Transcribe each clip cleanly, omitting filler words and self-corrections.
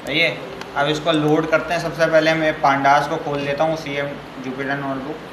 सही है। अब इसको लोड करते हैं। सबसे पहले मैं पांडास को खोल लेता हूँ, CM जुपिटर नोटबुक।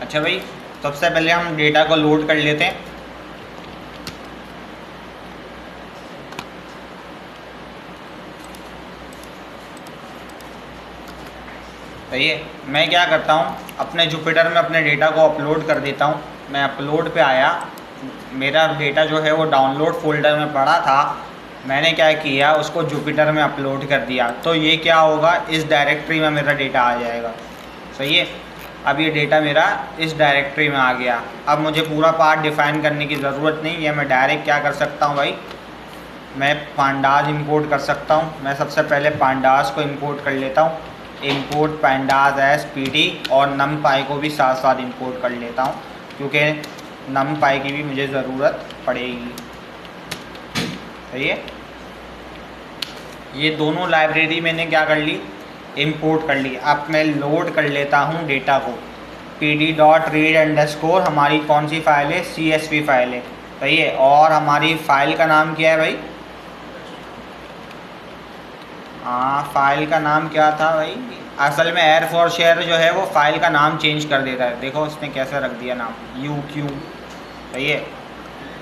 अच्छा भाई, सबसे पहले हम डेटा को लोड कर लेते हैं। सही है। मैं क्या करता हूँ, अपने जुपिटर में अपने डेटा को अपलोड कर देता हूँ। मैं अपलोड पे आया, मेरा डेटा जो है वो डाउनलोड फोल्डर में पड़ा था। मैंने क्या किया, उसको जुपिटर में अपलोड कर दिया। तो ये क्या होगा, इस डायरेक्टरी में मेरा डेटा आ जाएगा। सही है। अब ये डेटा मेरा इस डायरेक्टरी में आ गया। अब मुझे पूरा पार्ट डिफ़ाइन करने की ज़रूरत नहीं है। मैं डायरेक्ट क्या कर सकता हूँ भाई, मैं पांडास इंपोर्ट कर सकता हूँ। मैं सबसे पहले पांडास को इंपोर्ट कर लेता हूँ। इंपोर्ट pandas as pd, और numpy को भी साथ साथ इंपोर्ट कर लेता हूँ, क्योंकि numpy की भी मुझे ज़रूरत पड़ेगी। सही है। ये दोनों लाइब्रेरी मैंने क्या कर ली, इंपोर्ट कर ली। अब मैं लोड कर लेता हूँ डेटा को। pd.read_ हमारी कौन सी फ़ाइल है, CSV फाइल है। सही है। और हमारी फ़ाइल का नाम क्या है भाई, हाँ फाइल का नाम क्या था भाई। असल में एयर फॉर शेयर जो है वो फाइल का नाम चेंज कर देता है। देखो उसने कैसे रख दिया नाम, UQ। सही है।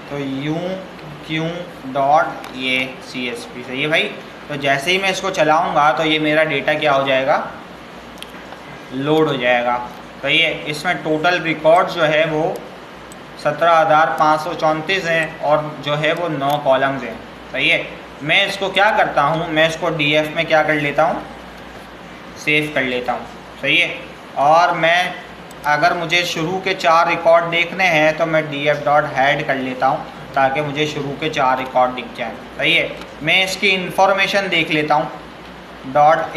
तो UQ डॉट ये CSV। सही है भाई। तो जैसे ही मैं इसको चलाऊंगा तो ये मेरा डेटा क्या हो जाएगा, लोड हो जाएगा। सही है। इसमें टोटल रिकॉर्ड जो है वो 17,534 हैं, और जो है वो 9 कॉलम्स हैं। सही है। मैं इसको क्या करता हूँ, मैं इसको DF में क्या कर लेता हूँ, सेव कर लेता हूँ। सही है। और मैं अगर मुझे शुरू के 4 रिकॉर्ड देखने हैं तो मैं df.head कर लेता हूँ, ताकि मुझे शुरू के 4 रिकॉर्ड दिख जाएँ। सही है। मैं इसकी इन्फॉर्मेशन देख लेता हूँ,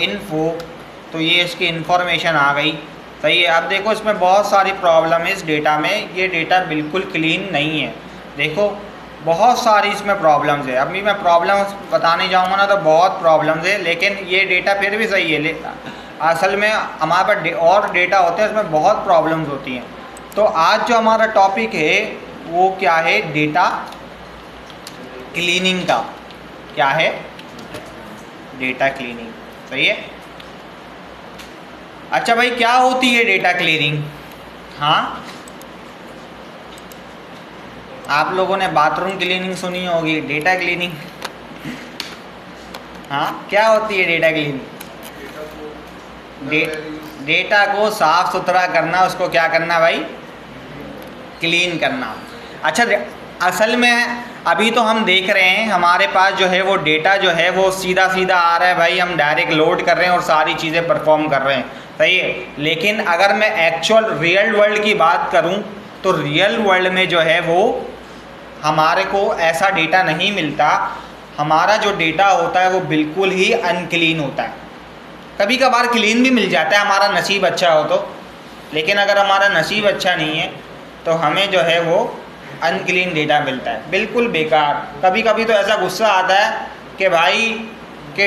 .info। तो ये इसकी इन्फॉर्मेशन आ गई। सही है। अब देखो इसमें बहुत सारी प्रॉब्लम है इस डेटा में। ये डेटा बिल्कुल क्लीन नहीं है। देखो बहुत सारी इसमें प्रॉब्लम्स है। अभी मैं प्रॉब्लम्स बताने जाऊंगा ना तो बहुत प्रॉब्लम्स है, लेकिन ये डेटा फिर भी सही है। असल में हमारे पास और डेटा होते हैं, उसमें बहुत प्रॉब्लम्स होती हैं। तो आज जो हमारा टॉपिक है वो क्या है, डेटा क्लीनिंग का। क्या है, डेटा क्लीनिंग। सही है। अच्छा भाई, क्या होती है डेटा क्लीनिंग। हाँ, आप लोगों ने बाथरूम क्लीनिंग सुनी होगी, डेटा क्लीनिंग। हाँ, क्या होती है डेटा क्लीनिंग। डेटा को साफ सुथरा करना, उसको क्या करना भाई, क्लीन करना। अच्छा, असल में अभी तो हम देख रहे हैं हमारे पास जो है वो डेटा जो है वो सीधा सीधा आ रहा है भाई। हम डायरेक्ट लोड कर रहे हैं और सारी चीज़ें परफॉर्म कर रहे हैं। सही है। लेकिन अगर मैं एक्चुअल रियल वर्ल्ड की बात करूं तो रियल वर्ल्ड में जो है वो हमारे को ऐसा डेटा नहीं मिलता। हमारा जो डेटा होता है वो बिल्कुल ही अनक्लीन होता है। कभी कभार क्लीन भी मिल जाता है, हमारा नसीब अच्छा हो तो। लेकिन अगर हमारा नसीब अच्छा नहीं है तो हमें जो है वो अनक्लीन डेटा मिलता है, बिल्कुल बेकार। कभी कभी तो ऐसा गुस्सा आता है कि भाई कि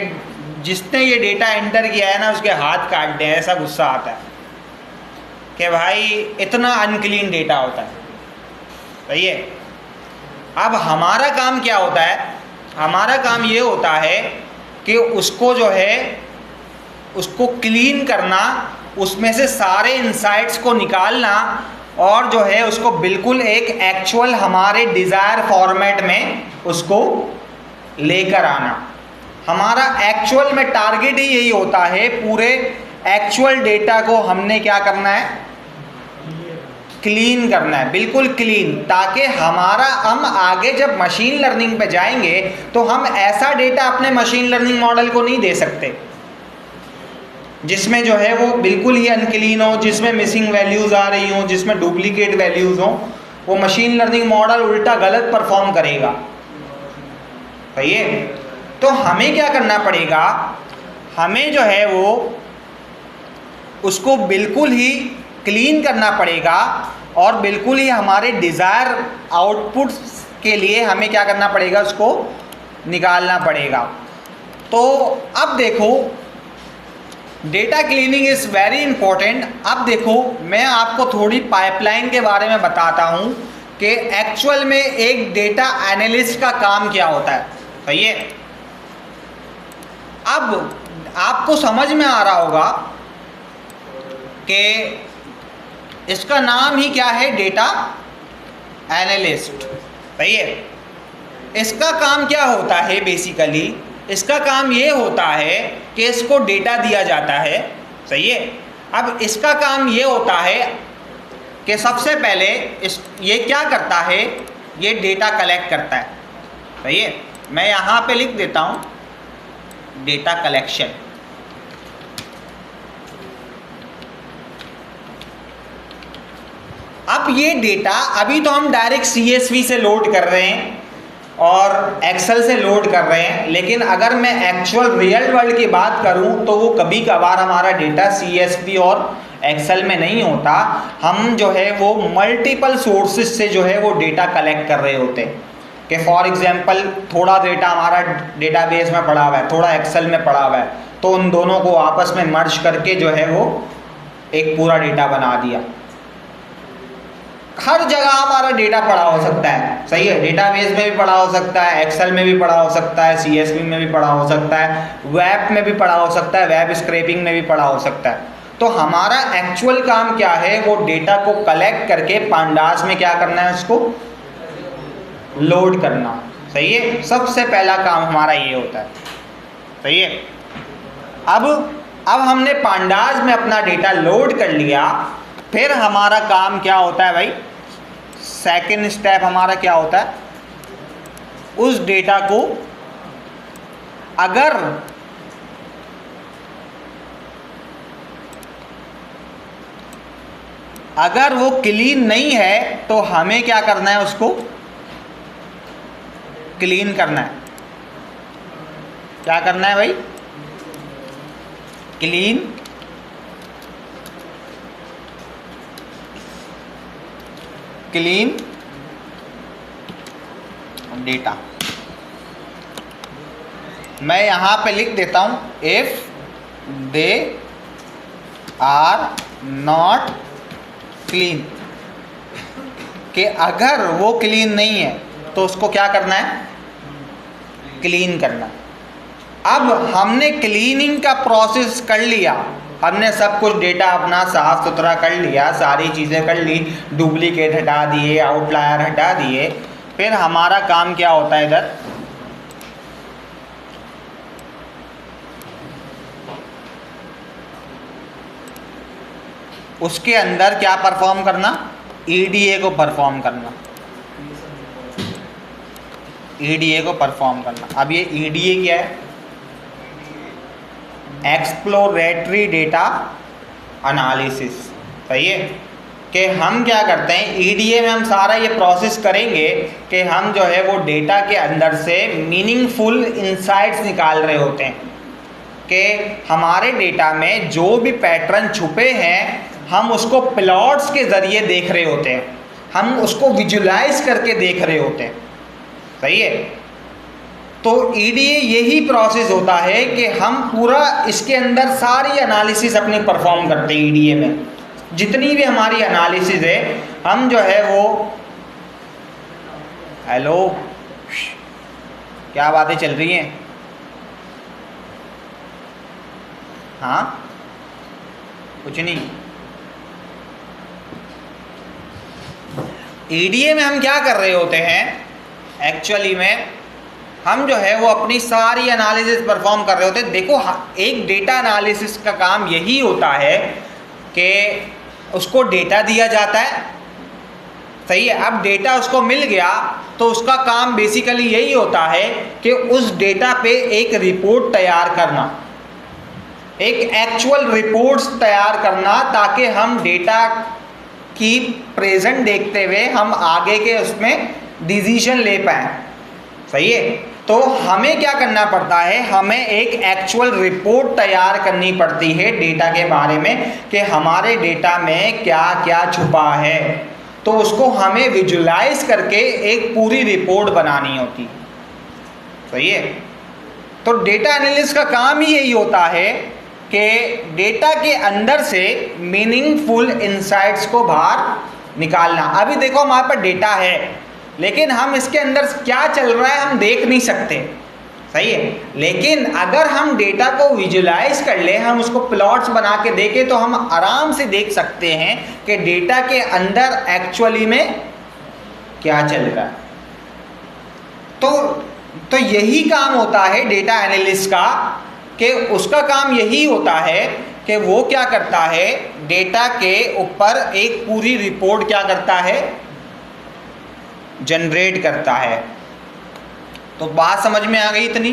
जिसने ये डेटा एंटर किया है ना उसके हाथ काट दें, ऐसा गुस्सा आता है कि भाई इतना अनक्लीन डेटा होता है। सही है। अब हमारा काम क्या होता है, हमारा काम ये होता है कि उसको जो है उसको क्लीन करना, उसमें से सारे इनसाइट्स को निकालना, और जो है उसको बिल्कुल एक एक्चुअल हमारे डिज़ायर फॉर्मेट में उसको लेकर आना। हमारा एक्चुअल में टारगेट ही यही होता है। पूरे एक्चुअल डेटा को हमने क्या करना है, क्लीन करना है, बिल्कुल क्लीन, ताकि हम आगे जब मशीन लर्निंग पे जाएंगे तो हम ऐसा डेटा अपने मशीन लर्निंग मॉडल को नहीं दे सकते जिसमें जो है वो बिल्कुल ही अनक्लीन हो, जिसमें मिसिंग वैल्यूज़ आ रही हों, जिसमें डुप्लीकेट वैल्यूज़ हों। वो मशीन लर्निंग मॉडल उल्टा गलत परफॉर्म करेगा। सही है। तो हमें क्या करना पड़ेगा, हमें जो है वो उसको बिल्कुल ही क्लीन करना पड़ेगा और बिल्कुल ही हमारे डिज़ायर आउटपुट्स के लिए हमें क्या करना पड़ेगा, उसको निकालना पड़ेगा। तो अब देखो, data cleaning is very important. अब देखो, मैं आपको थोड़ी पाइपलाइन के बारे में बताता हूँ कि एक्चुअल में एक डेटा एनालिस्ट का काम क्या होता है। सही है। अब आपको समझ में आ रहा होगा कि इसका नाम ही क्या है, डेटा एनालिस्ट। सही है। इसका काम क्या होता है, बेसिकली इसका काम ये होता है कि इसको डेटा दिया जाता है। सही है। अब इसका काम ये होता है कि सबसे पहले ये क्या करता है, ये डेटा कलेक्ट करता है। सही है। मैं यहाँ पे लिख देता हूँ डेटा कलेक्शन। अब ये डेटा अभी तो हम डायरेक्ट CSV से लोड कर रहे हैं और एक्सेल से लोड कर रहे हैं, लेकिन अगर मैं एक्चुअल रियल वर्ल्ड की बात करूं तो वो कभी कभार हमारा डेटा CSV और एक्सेल में नहीं होता। हम जो है वो मल्टीपल सोर्सेज से जो है वो डेटा कलेक्ट कर रहे होते हैं कि फॉर एग्जांपल थोड़ा डेटा हमारा डेटाबेस में पड़ा हुआ है, थोड़ा एक्सेल में पड़ा हुआ है, तो उन दोनों को आपस में मर्ज करके जो है वो एक पूरा डेटा बना दिया। हर जगह हमारा डेटा पड़ा हो सकता है। सही है। डेटाबेस में भी पड़ा हो सकता है, एक्सेल में भी पड़ा हो सकता है, CSV में भी पड़ा हो सकता है, वेब में भी पड़ा हो सकता है, वेब स्क्रैपिंग में भी पड़ा हो सकता है। तो हमारा एक्चुअल काम क्या है, वो डेटा को कलेक्ट करके पांडास में क्या करना है, उसको लोड करना। सही है। सबसे पहला काम हमारा ये होता है। सही है। अब हमने पांडास में अपना डेटा लोड कर लिया, फिर हमारा काम क्या होता है भाई, सेकंड स्टेप हमारा क्या होता है, उस डेटा को अगर वो क्लीन नहीं है तो हमें क्या करना है, उसको क्लीन करना है। क्या करना है भाई, क्लीन डेटा। मैं यहां पे लिख देता हूं if they are not clean, कि अगर वो क्लीन नहीं है तो उसको क्या करना है, क्लीन करना। अब हमने क्लीनिंग का प्रोसेस कर लिया, हमने सब कुछ डेटा अपना साफ सुथरा कर लिया, सारी चीज़ें कर ली, डुप्लीकेट हटा दिए, आउटलायर हटा दिए। फिर हमारा काम क्या होता है, इधर उसके अंदर क्या परफॉर्म करना, EDA को परफॉर्म करना, EDA को परफॉर्म करना। अब ये EDA क्या है, एक्सप्लोरेटरी डेटा एनालिसिस। सही है। कि हम क्या करते हैं, EDA में हम सारा ये प्रोसेस करेंगे कि हम जो है वो डेटा के अंदर से मीनिंगफुल इंसाइट्स निकाल रहे होते हैं कि हमारे डेटा में जो भी पैटर्न छुपे हैं हम उसको प्लॉट्स के ज़रिए देख रहे होते हैं, हम उसको विजुलाइज करके देख रहे होते हैं। सही है। तो EDA यही प्रोसेस होता है कि हम पूरा इसके अंदर सारी एनालिसिस अपनी परफॉर्म करते हैं। EDA में जितनी भी हमारी एनालिसिस है, हम जो है वो, हेलो, क्या बातें चल रही हैं, हाँ कुछ नहीं। EDA में हम क्या कर रहे होते हैं, एक्चुअली में हम जो है वो अपनी सारी एनालिसिस परफॉर्म कर रहे होते हैं। देखो, एक डेटा एनालिसिस का काम यही होता है कि उसको डेटा दिया जाता है, सही है। अब डेटा उसको मिल गया तो उसका काम बेसिकली यही होता है कि उस डेटा पे एक रिपोर्ट तैयार करना, एक एक्चुअल रिपोर्ट्स तैयार करना, ताकि हम डेटा की प्रेजेंट देखते हुए हम आगे के उसमें डिसीजन ले पाएँ। सही है। तो हमें क्या करना पड़ता है, हमें एक एक्चुअल रिपोर्ट तैयार करनी पड़ती है डेटा के बारे में कि हमारे डेटा में क्या क्या छुपा है। तो उसको हमें विजुलाइज करके एक पूरी रिपोर्ट बनानी होती है। सही है। तो डेटा एनालिस्ट का काम ही यही होता है कि डेटा के अंदर से मीनिंगफुल इंसाइट्स को बाहर निकालना। अभी देखो हमारे पास डेटा है, लेकिन हम इसके अंदर क्या चल रहा है हम देख नहीं सकते। सही है। लेकिन अगर हम डेटा को विजुलाइज कर ले, हम उसको प्लॉट्स बना के देखें, तो हम आराम से देख सकते हैं कि डेटा के अंदर एक्चुअली में क्या चल रहा है। तो यही काम होता है डेटा एनालिस्ट का, कि उसका काम यही होता है कि वो क्या करता है, डेटा के ऊपर एक पूरी रिपोर्ट क्या करता है, जनरेट करता है। तो बात समझ में आ गई इतनी?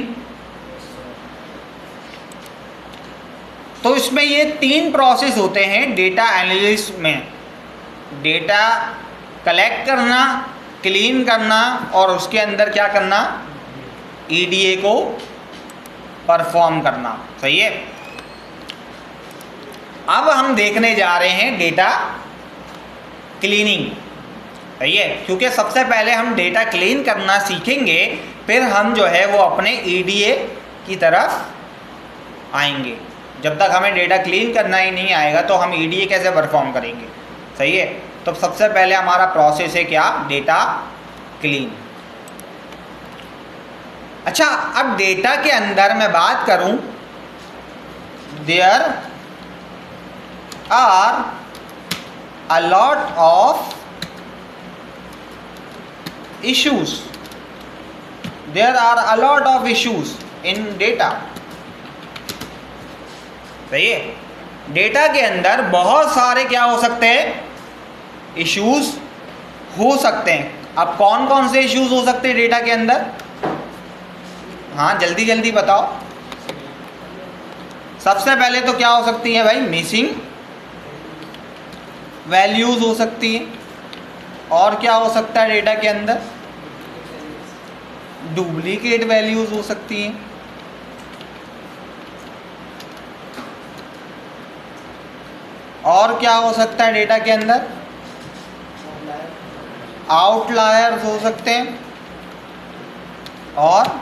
तो इसमें ये 3 प्रोसेस होते हैं डेटा एनालिसिस में: डेटा कलेक्ट करना, क्लीन करना, और उसके अंदर क्या करना, ईडीए को परफॉर्म करना। सही है। अब हम देखने जा रहे हैं डेटा क्लीनिंग। सही है। क्योंकि सबसे पहले हम डेटा क्लीन करना सीखेंगे, फिर हम जो है वो अपने ईडीए की तरफ आएंगे। जब तक हमें डेटा क्लीन करना ही नहीं आएगा तो हम ईडीए कैसे परफॉर्म करेंगे। सही है। तो सबसे पहले हमारा प्रोसेस है क्या, डेटा क्लीन। अच्छा, अब डेटा के अंदर मैं बात करूं, there are a lot of issues, there are a lot of issues in data। सही है। डेटा के अंदर बहुत सारे क्या हो सकते हैं, इश्यूज हो सकते हैं। अब कौन कौन से इश्यूज हो सकते हैं डेटा के अंदर? हाँ, जल्दी जल्दी बताओ। सबसे पहले तो क्या हो सकती है भाई, मिसिंग वैल्यूज हो सकती है। और क्या हो सकता है डेटा के अंदर, डुप्लीकेट वैल्यूज हो सकती हैं। और क्या हो सकता है डेटा के अंदर, आउटलायर्स हो सकते हैं। और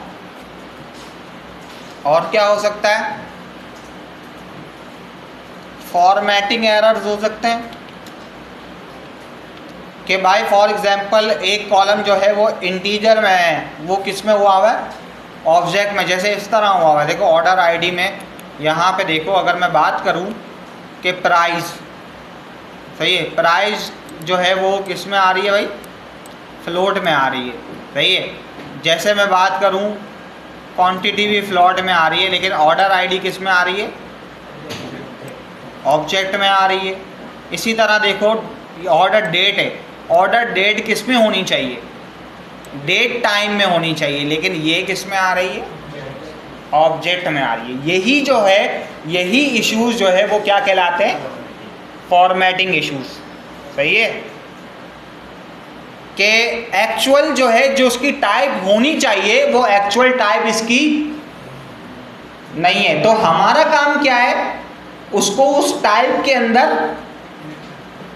क्या हो सकता है, फॉर्मेटिंग एरर्स हो सकते हैं। कि भाई फॉर एग्जांपल एक कॉलम जो है वो इंटीजर में है, वो किस में हुआ हुआ है, ऑब्जेक्ट में। जैसे इस तरह हुआ हुआ है, देखो ऑर्डर आईडी में, यहाँ पे देखो अगर मैं बात करूँ कि प्राइस, सही है, प्राइस जो है वो किस में आ रही है भाई, फ्लोट में आ रही है। सही है। जैसे मैं बात करूँ क्वांटिटी भी फ्लोट में आ रही है, लेकिन ऑर्डर आईडी किस में आ रही है, ऑब्जेक्ट में आ रही है। इसी तरह देखो ऑर्डर डेट है, ऑर्डर डेट किस में होनी चाहिए, डेट टाइम में होनी चाहिए, लेकिन ये किस में आ रही है, ऑब्जेक्ट में आ रही है। यही जो है, यही इश्यूज जो है वो क्या कहलाते हैं, फॉर्मेटिंग इश्यूज। सही है। कि एक्चुअल जो है, जो उसकी टाइप होनी चाहिए वो एक्चुअल टाइप इसकी नहीं है। तो हमारा काम क्या है, उसको उस टाइप के अंदर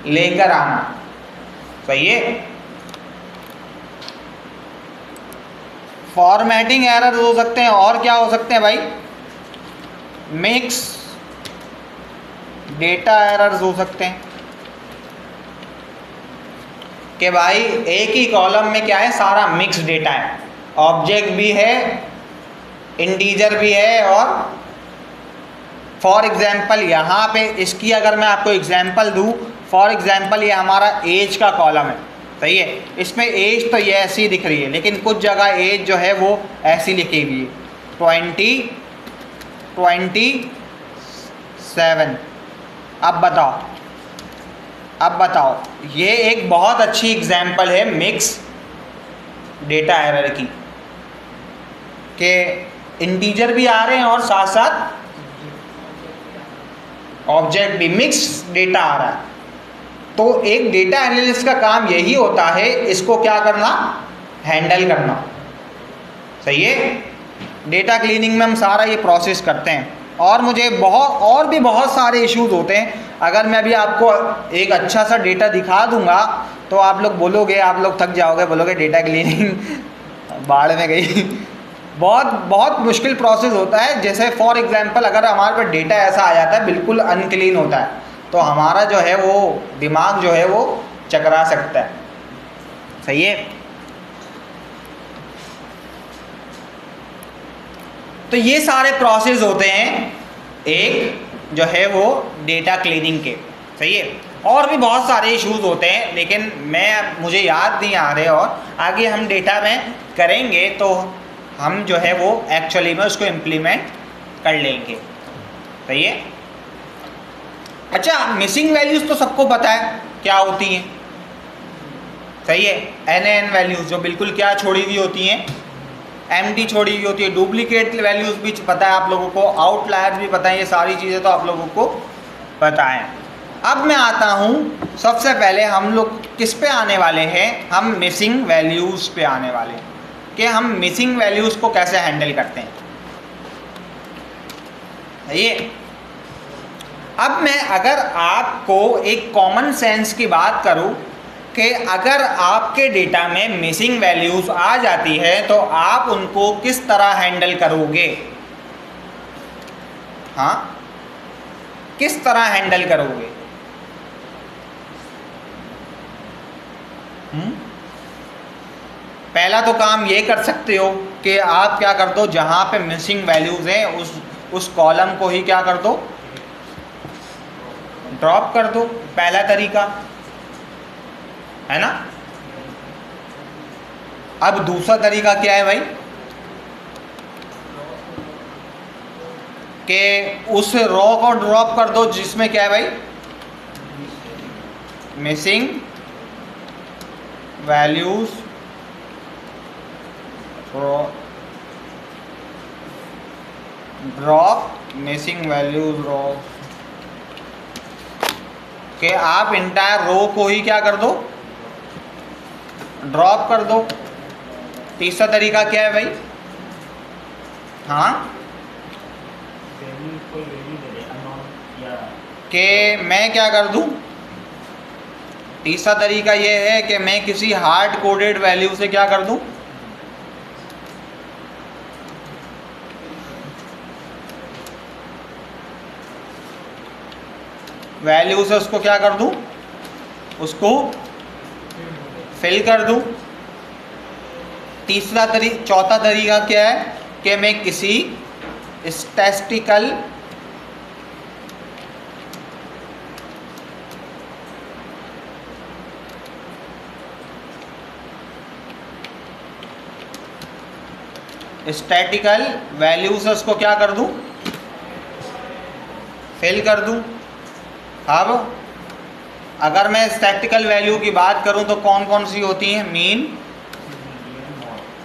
लेकर आना। सही है। फॉर्मेटिंग एरर हो सकते हैं। और क्या हो सकते हैं भाई, मिक्स डेटा एरर्स हो सकते हैं। कि भाई एक ही कॉलम में क्या है, सारा मिक्स डेटा है, ऑब्जेक्ट भी है, इंटीजर भी है। और फॉर एग्जांपल यहाँ पे इसकी अगर मैं आपको एग्जांपल दूँ, फॉर एग्जांपल ये हमारा एज का कॉलम है। सही है। इसमें एज तो ये ऐसी दिख रही है, लेकिन कुछ जगह एज जो है वो ऐसी लिखी हुई है, 27। अब बताओ, अब बताओ, ये एक बहुत अच्छी एग्जाम्पल है मिक्स डेटा एरर की, कि इंटीजर भी आ रहे हैं और साथ साथ ऑब्जेक्ट भी, मिक्स डेटा आ रहा है। तो एक डेटा एनालिस्ट का काम यही होता है, इसको क्या करना, हैंडल करना। सही है। डेटा क्लीनिंग में हम सारा ये प्रोसेस करते हैं। और मुझे और भी बहुत सारे इश्यूज होते हैं। अगर मैं अभी आपको एक अच्छा सा डेटा दिखा दूंगा तो आप लोग बोलोगे, आप लोग थक जाओगे, बोलोगे डेटा क्लीनिंग बाढ़ में गई। बहुत मुश्किल प्रोसेस होता है। जैसे फॉर एग्जांपल अगर हमारे पास डेटा ऐसा आ जाता है बिल्कुल अनक्लीन होता है, तो हमारा जो है वो दिमाग जो है वो चकरा सकता है। सही है। तो ये सारे प्रोसेस होते हैं एक जो है वो डेटा क्लीनिंग के। सही है। और भी बहुत सारे इश्यूज होते हैं, लेकिन मुझे याद नहीं आ रहे, और आगे हम डेटा में करेंगे तो हम जो है वो एक्चुअली में उसको इम्प्लीमेंट कर लेंगे। सही है। अच्छा, मिसिंग वैल्यूज़ तो सबको पता है क्या होती हैं। सही है। NaN वैल्यूज़ जो बिल्कुल क्या छोड़ी हुई होती हैं, एम्प्टी छोड़ी हुई होती है। डुप्लीकेट वैल्यूज़ भी पता है आप लोगों को, आउटलायर्स भी पता है, ये सारी चीज़ें तो आप लोगों को पता है। अब मैं आता हूँ, सबसे पहले हम लोग किस पे आने वाले हैं, हम मिसिंग वैल्यूज़ पे आने वाले हैं कि हम मिसिंग वैल्यूज़ को कैसे हैंडल करते हैं। ये अब मैं अगर आपको एक कॉमन सेंस की बात करूँ कि अगर आपके डेटा में मिसिंग वैल्यूज़ आ जाती है तो आप उनको किस तरह हैंडल करोगे। हाँ, किस तरह हैंडल करोगे। पहला तो काम ये कर सकते हो कि आप क्या कर दो, जहाँ पे मिसिंग वैल्यूज़ हैं उस कॉलम को ही क्या कर दो, ड्रॉप कर दो। पहला तरीका है ना। अब दूसरा तरीका क्या है भाई, कि उस रो को ड्रॉप कर दो जिसमें क्या है भाई, missing values, drop missing values row, कि आप इंटायर रो को ही क्या कर दो, ड्रॉप कर दो। तीसरा तरीका क्या है भाई, हाँ, कि मैं क्या कर दूं, तीसरा तरीका ये है कि मैं किसी हार्ड कोडेड वैल्यू से क्या कर दूं, वैल्यू से उसको क्या कर दूं, उसको फिल कर दूं। चौथा तरीका क्या है कि मैं किसी स्टैटिस्टिकल वैल्यू से उसको क्या कर दूं, फिल कर दूं। अब अगर मैं स्टैटिस्टिकल वैल्यू की बात करूं तो कौन कौन सी होती हैं, मीन,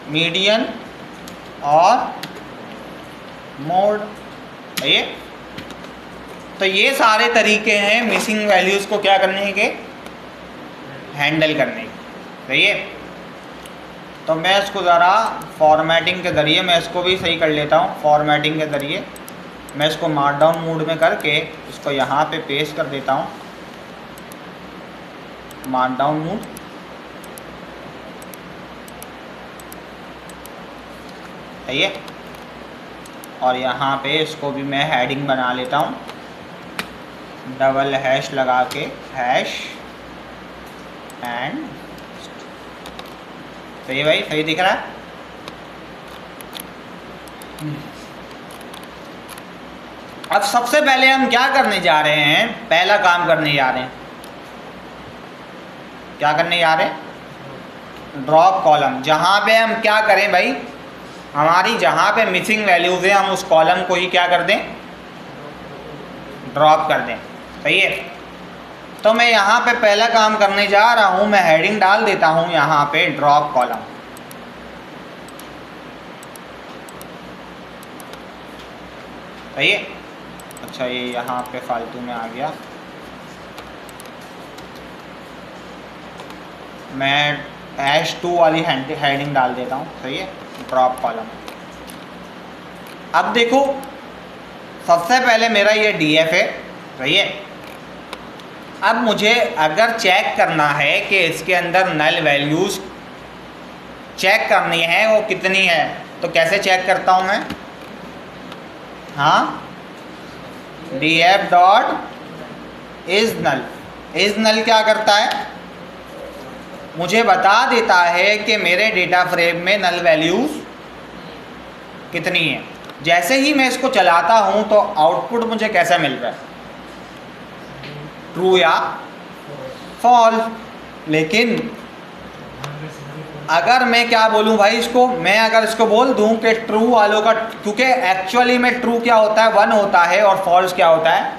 मीडियन और मोड। ये तो ये सारे तरीके हैं मिसिंग वैल्यूज़ को क्या करने के, हैंडल करने के। सही है। तो मैं इसको ज़रा फॉर्मेटिंग के ज़रिए मैं इसको भी सही कर लेता हूँ। फॉर्मेटिंग के ज़रिए मैं इसको मार्कडाउन मोड में करके इसको यहाँ पे पेस्ट कर देता हूँ, मार्कडाउन मोड। सही है। और यहाँ पे इसको भी मैं हेडिंग बना लेता हूँ, डबल हैश लगा के, हैश एंड। सही है भाई, सही दिख रहा है। अब सबसे पहले हम क्या करने जा रहे हैं, पहला काम करने जा रहे हैं, क्या करने जा रहे हैं, ड्रॉप कॉलम। जहाँ पे हम क्या करें भाई, हमारी जहाँ पे मिसिंग वैल्यूज़ है हम उस कॉलम को ही क्या कर दें, ड्रॉप कर दें। सही है। तो मैं यहाँ पे पहला काम करने जा रहा हूँ, मैं हेडिंग डाल देता हूँ यहाँ पे ड्रॉप कॉलम। सही है। अच्छा ये यहाँ पे फालतू में आ गया, मैं -2 वाली हेडिंग डाल देता हूँ। सही है, ड्रॉप कॉलम। अब देखो सबसे पहले मेरा ये DF है। सही है। अब मुझे अगर चेक करना है कि इसके अंदर नल वैल्यूज़ चेक करनी है वो कितनी है, तो कैसे चेक करता हूँ मैं? हाँ, DF dot is null. Is null क्या करता है? मुझे बता देता है कि मेरे डेटा फ्रेम में नल वैल्यूज़ कितनी है। जैसे ही मैं इसको चलाता हूँ तो आउटपुट मुझे कैसा मिल रहा है, ट्रू या फॉल्स। लेकिन अगर मैं क्या बोलूँ भाई इसको, मैं अगर इसको बोल दूँ कि ट्रू वालों का, क्योंकि एक्चुअली में ट्रू क्या होता है 1 होता है और फॉल्स क्या होता है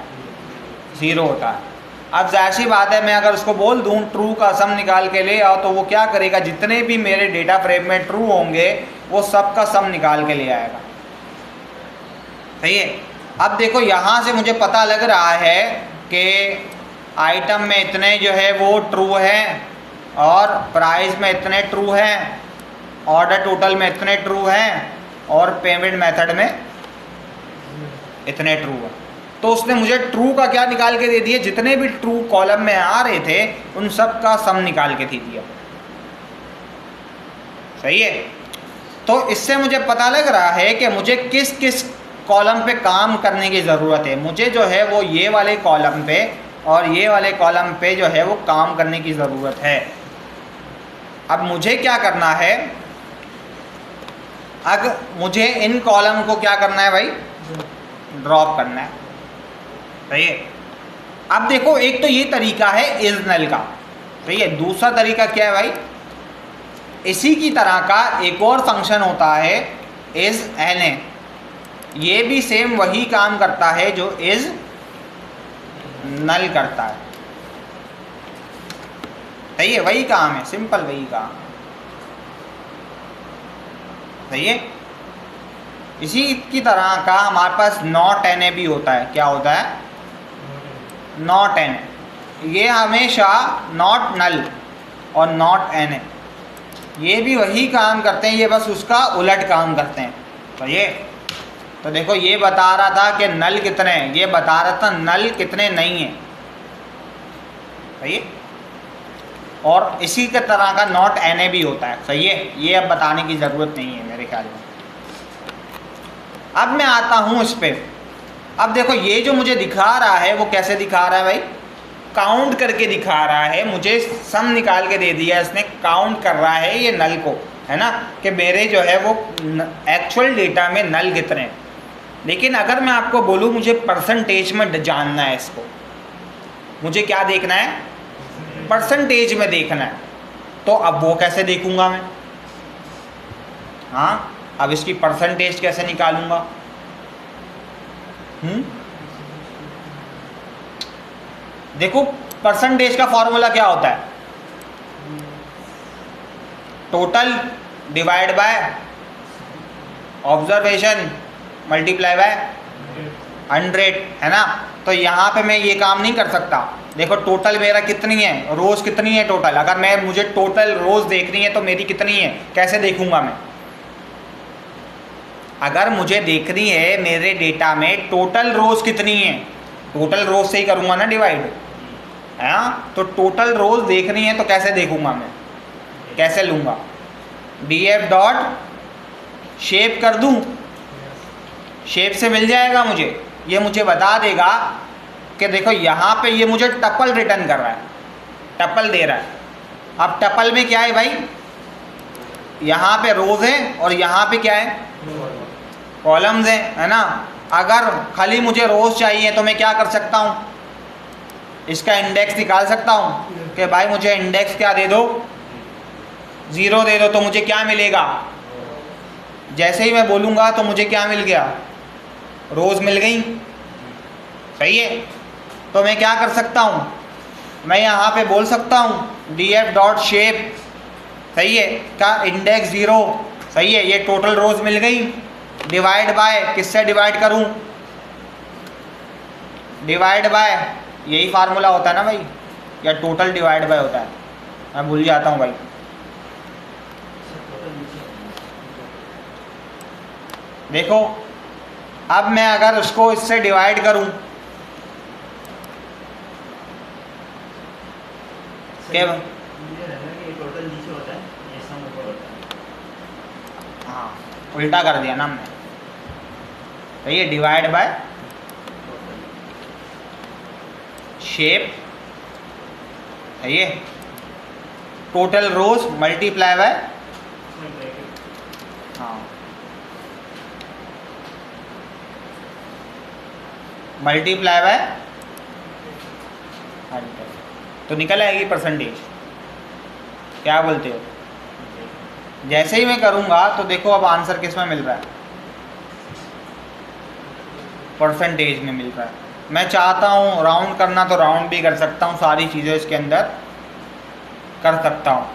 0 होता है। अब जाहिर सी बात है मैं अगर उसको बोल दूँ ट्रू का सम निकाल के ले आओ, तो वो क्या करेगा, जितने भी मेरे डेटा फ्रेम में ट्रू होंगे वो सब का सम निकाल के ले आएगा। सही है। अब देखो यहाँ से मुझे पता लग रहा है कि आइटम में इतने जो है वो ट्रू हैं और प्राइस में इतने ट्रू हैं, ऑर्डर टोटल में इतने ट्रू हैं और पेमेंट मेथड में इतने ट्रू हैं। तो उसने मुझे ट्रू का क्या निकाल के दे दिया, जितने भी ट्रू कॉलम में आ रहे थे उन सब का सम निकाल के दे दिया। सही है। तो इससे मुझे पता लग रहा है कि मुझे किस किस कॉलम पे काम करने की ज़रूरत है। मुझे जो है वो ये वाले कॉलम पे और ये वाले कॉलम पे जो है वो काम करने की ज़रूरत है। अब मुझे क्या करना है, अगर मुझे इन कॉलम को क्या करना है भाई, ड्रॉप करना है। सही है। अब देखो एक तो ये तरीका है इज नल का। सही है। दूसरा तरीका क्या है भाई, इसी की तरह का एक और फंक्शन होता है इज NA। ये भी सेम वही काम करता है जो इज नल करता है। सही है, वही काम है, सिंपल वही काम। सही है। इसी की तरह का हमारे पास नॉट NA भी होता है। क्या होता है, नॉट NA। ये हमेशा नॉट नल और नॉट NA ये भी वही काम करते हैं, ये बस उसका उलट काम करते हैं। तो ये तो देखो ये बता रहा था कि नल कितने हैं, ये बता रहा था नल कितने नहीं हैं। सही है। और इसी के तरह का नॉट NA भी होता है। सही है। ये अब बताने की ज़रूरत नहीं है मेरे ख्याल में। अब मैं आता हूँ इस पर। अब देखो ये जो मुझे दिखा रहा है वो कैसे दिखा रहा है भाई, काउंट करके दिखा रहा है। मुझे सम निकाल के दे दिया इसने, काउंट कर रहा है ये नल को, है ना, कि मेरे जो है वो एक्चुअल डेटा में नल कितने हैं। लेकिन अगर मैं आपको बोलूँ मुझे परसेंटेज में जानना है इसको, मुझे क्या देखना है, परसेंटेज में देखना है, तो अब वो कैसे देखूंगा मैं? हाँ, अब इसकी परसेंटेज कैसे निकालूंगा? देखो परसेंटेज का फॉर्मूला क्या होता है, total divide by observation multiply by 100, है ना। तो यहाँ पे मैं ये काम नहीं कर सकता। देखो टोटल मेरा कितनी है, रोज़ कितनी है टोटल, अगर मुझे टोटल रोज़ देखनी है तो मेरी कितनी है, कैसे देखूंगा मैं? अगर मुझे देखनी है मेरे डेटा में टोटल रोज़ कितनी है, टोटल रोज़ से ही करूँगा ना डिवाइड, है ना। तो टोटल रोज़ देखनी है तो कैसे देखूँगा मैं, कैसे लूँगा? DF डॉट शेप कर दूँ, शेप से मिल जाएगा मुझे। ये मुझे बता देगा कि देखो यहाँ पे ये मुझे टपल रिटर्न कर रहा है, टपल दे रहा है। अब टपल में क्या है भाई, यहाँ पे रोज़ है और यहाँ पे क्या है, कॉलम्स हैं, है ना। अगर खाली मुझे रोज़ चाहिए तो मैं क्या कर सकता हूँ, इसका इंडेक्स निकाल सकता हूँ कि भाई मुझे इंडेक्स क्या दे दो, 0 दे दो, तो मुझे क्या मिलेगा? जैसे ही मैं बोलूँगा तो मुझे क्या मिल गया, रोज़ मिल गई। सही है। तो मैं क्या कर सकता हूँ, मैं यहाँ पे बोल सकता हूँ df डॉट शेप, सही है, का इंडेक्स 0, सही है, ये टोटल रोज मिल गई, डिवाइड बाय, किससे डिवाइड करूँ, डिवाइड बाय, यही फार्मूला होता है ना भाई, या टोटल डिवाइड बाय होता है, मैं भूल जाता हूँ भाई। देखो अब मैं अगर उसको इससे डिवाइड करूं, क्या टोटल नीचे होता है, ये सम ऊपर होता है। हाँ उल्टा कर दिया ना हमने, तो ये डिवाइड बाय शेप है, ये टोटल रोज मल्टीप्लाई बाय, हाँ मल्टीप्लाई बाय 100, तो निकल आएगी परसेंटेज। क्या बोलते हो? जैसे ही मैं करूँगा तो देखो अब आंसर किस में मिल रहा है, परसेंटेज में मिल रहा है। मैं चाहता हूँ राउंड करना तो राउंड भी कर सकता हूँ, सारी चीज़ें इसके अंदर कर सकता हूँ,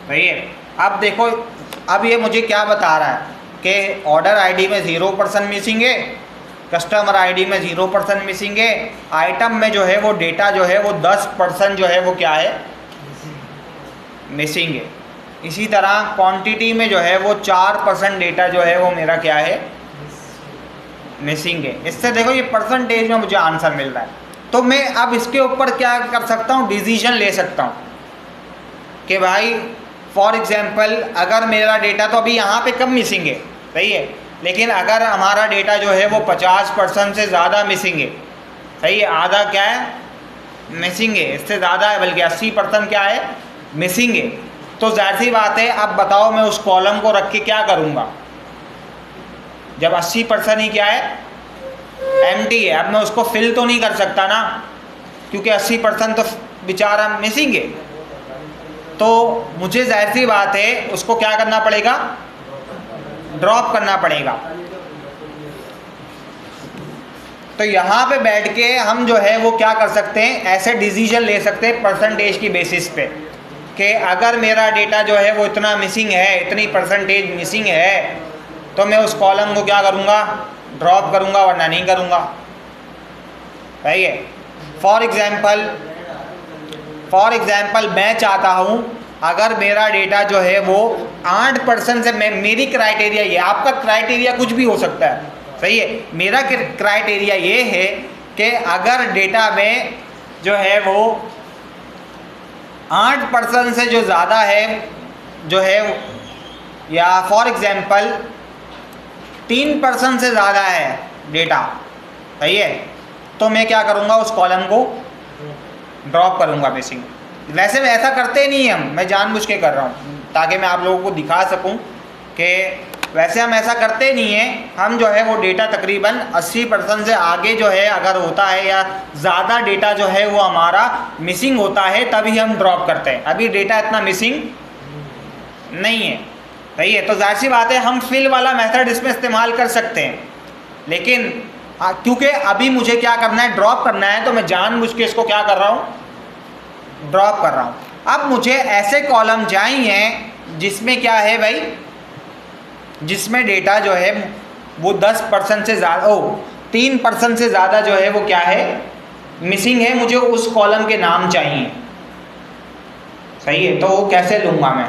सही है। अब देखो अब ये मुझे क्या बता रहा है कि ऑर्डर आईडी में 0% मिसिंग है, कस्टमर आईडी में 0% मिसिंग है, आइटम में जो है वो डेटा जो है वो 10% जो है वो क्या है, मिसिंग है। इसी तरह क्वांटिटी में जो है वो 4% डेटा जो है वो मेरा क्या है, मिसिंग है। इससे देखो ये परसेंटेज में मुझे आंसर मिल रहा है, तो मैं अब इसके ऊपर क्या कर सकता हूँ, डिसीजन ले सकता हूँ कि भाई फॉर एग्जांपल अगर मेरा डेटा तो अभी यहाँ पे कम मिसिंग है, सही है, लेकिन अगर हमारा डेटा जो है वो 50% से ज़्यादा मिसिंग है, सही है, आधा क्या है मिसिंग है, इससे ज़्यादा है, बल्कि 80% क्या है मिसिंग है, तो जाहिर सी बात है अब बताओ मैं उस कॉलम को रख के क्या करूँगा, जब 80% ही क्या है एम्प्टी है, अब मैं उसको फिल तो नहीं कर सकता ना, क्योंकि 80% तो बेचारा मिसिंग है, तो मुझे जाहिर सी बात है उसको क्या करना पड़ेगा, ड्रॉप करना पड़ेगा। तो यहाँ पे बैठ के हम जो है वो क्या कर सकते हैं, ऐसे डिसीजन ले सकते हैं परसेंटेज की बेसिस पे कि अगर मेरा डेटा जो है वो इतना मिसिंग है, इतनी परसेंटेज मिसिंग है, तो मैं उस कॉलम को क्या करूँगा, ड्रॉप करूँगा, वरना नहीं करूँगा, सही है। फॉर एग्ज़ाम्पल मैं चाहता हूँ अगर मेरा डेटा जो है वो 8% से, मैं मेरी क्राइटेरिया ये, आपका क्राइटेरिया कुछ भी हो सकता है, सही है, मेरा क्राइटेरिया ये है कि अगर डेटा में जो है वो 8% से जो ज़्यादा है जो है, या फॉर एग्ज़ाम्पल 3% से ज़्यादा है डेटा, सही है, तो मैं क्या करूँगा, उस कॉलम को ड्रॉप करूँगा बेसिक। वैसे में ऐसा करते नहीं हम, मैं जानबूझ के कर रहा हूँ ताकि मैं आप लोगों को दिखा सकूँ कि वैसे हम ऐसा करते नहीं हैं, हम जो है वो डेटा तकरीबन 80% से आगे जो है अगर होता है या ज़्यादा डेटा जो है वो हमारा मिसिंग होता है तभी हम ड्रॉप करते हैं, अभी डेटा इतना मिसिंग नहीं है, सही है। तो जाहिर सी बात है हम फिल वाला मेथड इसमें इस्तेमाल कर सकते हैं, लेकिन क्योंकि अभी मुझे क्या करना है, ड्रॉप करना है, तो मैं जानबूझ के इसको क्या कर रहा हूँ, ड्रॉप कर रहा हूँ। अब मुझे ऐसे कॉलम चाहिए जिसमें क्या है भाई, जिसमें डेटा जो है वो 10% से ज़्यादा, 3% से ज़्यादा जो है वो क्या है मिसिंग है, मुझे उस कॉलम के नाम चाहिए, सही है। तो वो कैसे लूँगा मैं,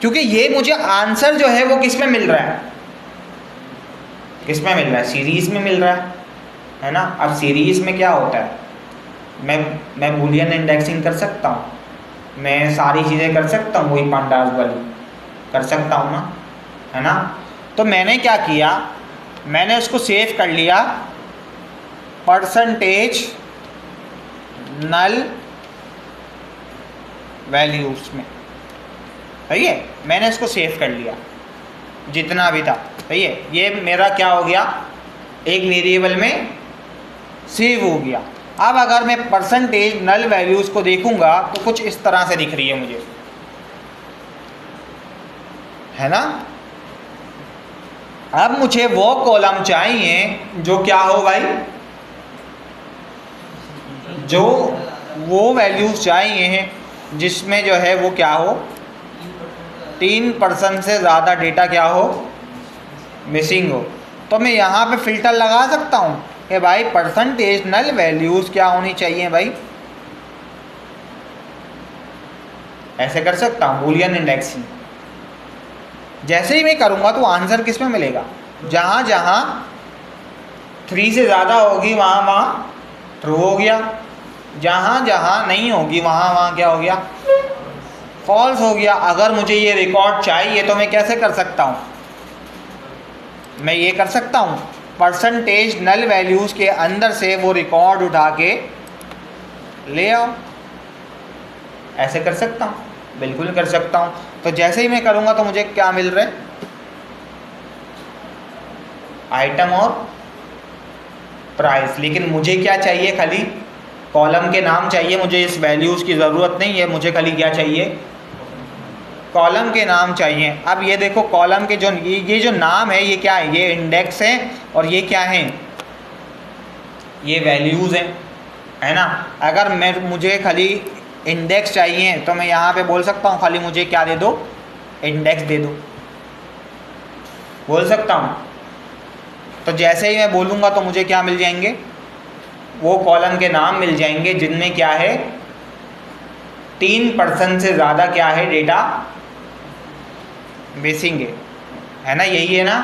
क्योंकि ये मुझे आंसर जो है वो किस में मिल रहा है, किस में मिल रहा है, सीरीज़ में मिल रहा है ना। अब सीरीज़ में क्या होता है, मैं बूलियन इंडेक्सिंग कर सकता हूँ, मैं सारी चीज़ें कर सकता हूँ, वही पांडास वाली कर सकता हूँ ना, है ना। तो मैंने क्या किया, मैंने उसको सेव कर लिया परसेंटेज नल वैल्यूज में, सही है, मैंने इसको सेव कर लिया जितना भी था, सही है। ये मेरा क्या हो गया, एक वेरिएबल में सेव हो गया। अब अगर मैं परसेंटेज नल वैल्यूज़ को देखूंगा तो कुछ इस तरह से दिख रही है मुझे, है ना। अब मुझे वो कॉलम चाहिए जो क्या हो भाई, जो वो वैल्यूज़ चाहिए जिसमें जो है वो क्या हो, 3% से ज़्यादा डेटा क्या हो, मिसिंग हो। तो मैं यहाँ पे फ़िल्टर लगा सकता हूँ कि भाई परसेंटेज नल वैल्यूज़ क्या होनी चाहिए भाई, ऐसे कर सकता हूँ बूलियन इंडेक्सिंग। जैसे ही मैं करूँगा तो आंसर किस में मिलेगा, जहाँ जहाँ 3 से ज़्यादा होगी वहाँ वहाँ ट्रू हो गया, जहाँ जहाँ नहीं होगी वहाँ वहाँ क्या हो गया, फॉल्स हो गया। अगर मुझे ये रिकॉर्ड चाहिए तो मैं कैसे कर सकता हूँ, मैं ये कर सकता हूँ परसेंटेज नल वैल्यूज़ के अंदर से वो रिकॉर्ड उठा के ले आओ, ऐसे कर सकता हूँ, बिल्कुल कर सकता हूँ। तो जैसे ही मैं करूँगा तो मुझे क्या मिल रहा है, आइटम और प्राइस। लेकिन मुझे क्या चाहिए, खाली कॉलम के नाम चाहिए, मुझे इस वैल्यूज़ की ज़रूरत नहीं है, मुझे खाली क्या चाहिए, कॉलम के नाम चाहिए। अब ये देखो कॉलम के जो ये जो नाम है ये क्या है, ये इंडेक्स है और ये क्या है, ये वैल्यूज़ हैं, है ना। अगर मुझे खाली इंडेक्स चाहिए तो मैं यहाँ पे बोल सकता हूँ खाली मुझे क्या दे दो, इंडेक्स दे दो, बोल सकता हूँ। तो जैसे ही मैं बोलूँगा तो मुझे क्या मिल जाएंगे, वो कॉलम के नाम मिल जाएंगे जिनमें क्या है 3% से ज़्यादा क्या है डेटा मिसिंग है ना, यही है ना।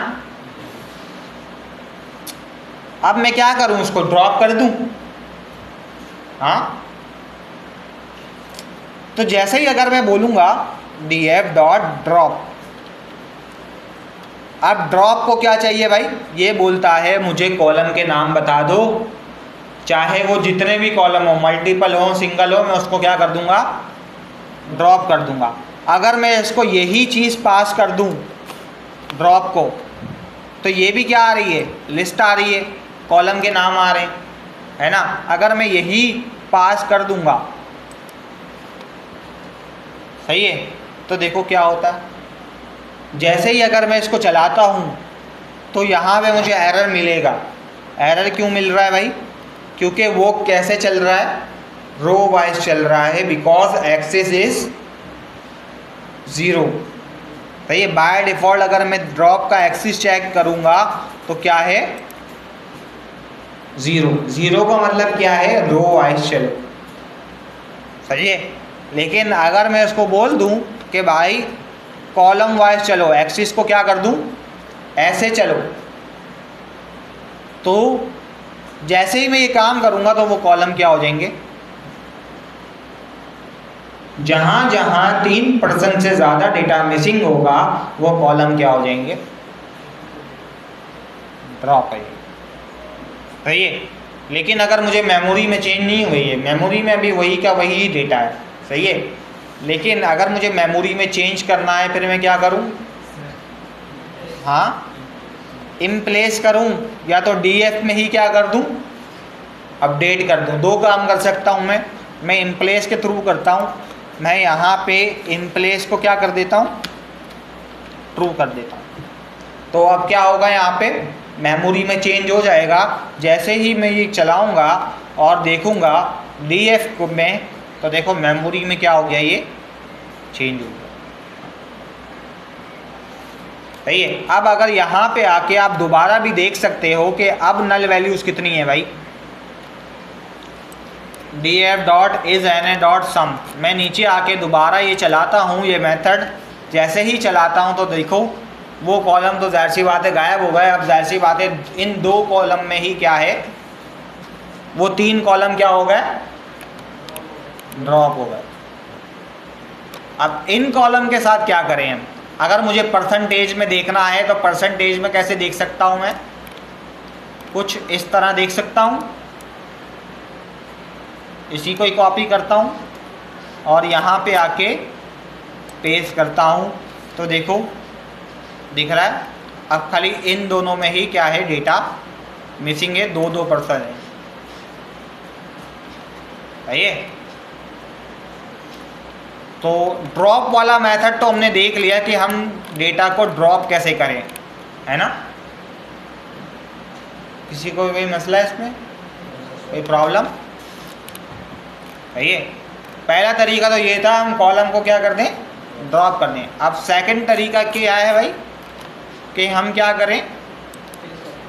अब मैं क्या करूं, उसको ड्रॉप कर दूं, हाँ। तो जैसे ही अगर मैं बोलूँगा df डॉट ड्रॉप, अब ड्रॉप को क्या चाहिए भाई, ये बोलता है मुझे कॉलम के नाम बता दो, चाहे वो जितने भी कॉलम हो, मल्टीपल हो, सिंगल हो, मैं उसको क्या कर दूंगा, ड्रॉप कर दूंगा। अगर मैं इसको यही चीज़ पास कर दूं ड्रॉप को, तो ये भी क्या आ रही है, लिस्ट आ रही है, कॉलम के नाम आ रहे हैं, है ना। अगर मैं यही पास कर दूंगा, सही है, तो देखो क्या होता है, जैसे ही अगर मैं इसको चलाता हूँ तो यहाँ पे मुझे एरर मिलेगा। एरर क्यों मिल रहा है भाई, क्योंकि वो कैसे चल रहा है, रो वाइज चल रहा है, बिकॉज एक्सेस इज 0। तो ये बाय डिफ़ॉल्ट अगर मैं ड्रॉप का एक्सिस चेक करूँगा तो क्या है, 0। 0 का मतलब क्या है, रो वाइज चलो, सही है। लेकिन अगर मैं इसको बोल दूं कि भाई कॉलम वाइज चलो, एक्सिस को क्या कर दूं, ऐसे चलो, तो जैसे ही मैं ये काम करूंगा तो वो कॉलम क्या हो जाएंगे, जहां जहां 3% से ज़्यादा डेटा मिसिंग होगा वो कॉलम क्या हो जाएंगे, ड्रॉप है, सही है। लेकिन अगर मुझे मेमोरी में चेंज नहीं हुई है, मेमोरी में अभी वही का वही डेटा है, सही है। लेकिन अगर मुझे मेमोरी में चेंज करना है फिर मैं क्या करूं, हाँ, इम्प्लेस करूं, या तो डीएफ में ही क्या कर दूं, अपडेट कर दूं। दो काम कर सकता हूं मैं इम्प्लेस के थ्रू करता हूं, मैं यहाँ पे इम्प्लेस को क्या कर देता हूँ, ट्रू कर देता हूँ। तो अब क्या होगा, यहाँ पे मेमोरी में चेंज हो जाएगा। जैसे ही मैं ये चलाऊँगा और देखूँगा डीएफ में, तो देखो मेमोरी में क्या हो गया, ये चेंज हो गया, सही है। अब अगर यहाँ पे आके आप दोबारा भी देख सकते हो कि अब नल वैल्यूज़ कितनी है भाई, df dot is N dot sum. मैं नीचे आके दोबारा ये चलाता हूँ, ये मेथड जैसे ही चलाता हूँ तो देखो वो कॉलम तो ज़ाहिर सी बात है गायब हो गए। अब ज़ाहिर सी बात है इन 2 कॉलम में ही क्या है, वो 3 कॉलम क्या हो गए, ड्रॉप हो गए। अब इन कॉलम के साथ क्या करें हम, अगर मुझे परसेंटेज में देखना है तो परसेंटेज में कैसे देख सकता हूँ मैं, कुछ इस तरह देख सकता हूँ, इसी को ही कॉपी करता हूँ और यहाँ पे आके पेस्ट करता हूँ, तो देखो दिख रहा है। अब खाली इन दोनों में ही क्या है, डेटा मिसिंग है, 2% है, सही है। तो ड्रॉप वाला मेथड तो हमने देख लिया कि हम डेटा को ड्रॉप कैसे करें, है ना। किसी को कोई मसला है इसमें, कोई प्रॉब्लम? सही है। पहला तरीका तो ये था, हम कॉलम को क्या कर दें, ड्रॉप कर दें। अब सेकंड तरीका क्या है भाई, कि हम क्या करें,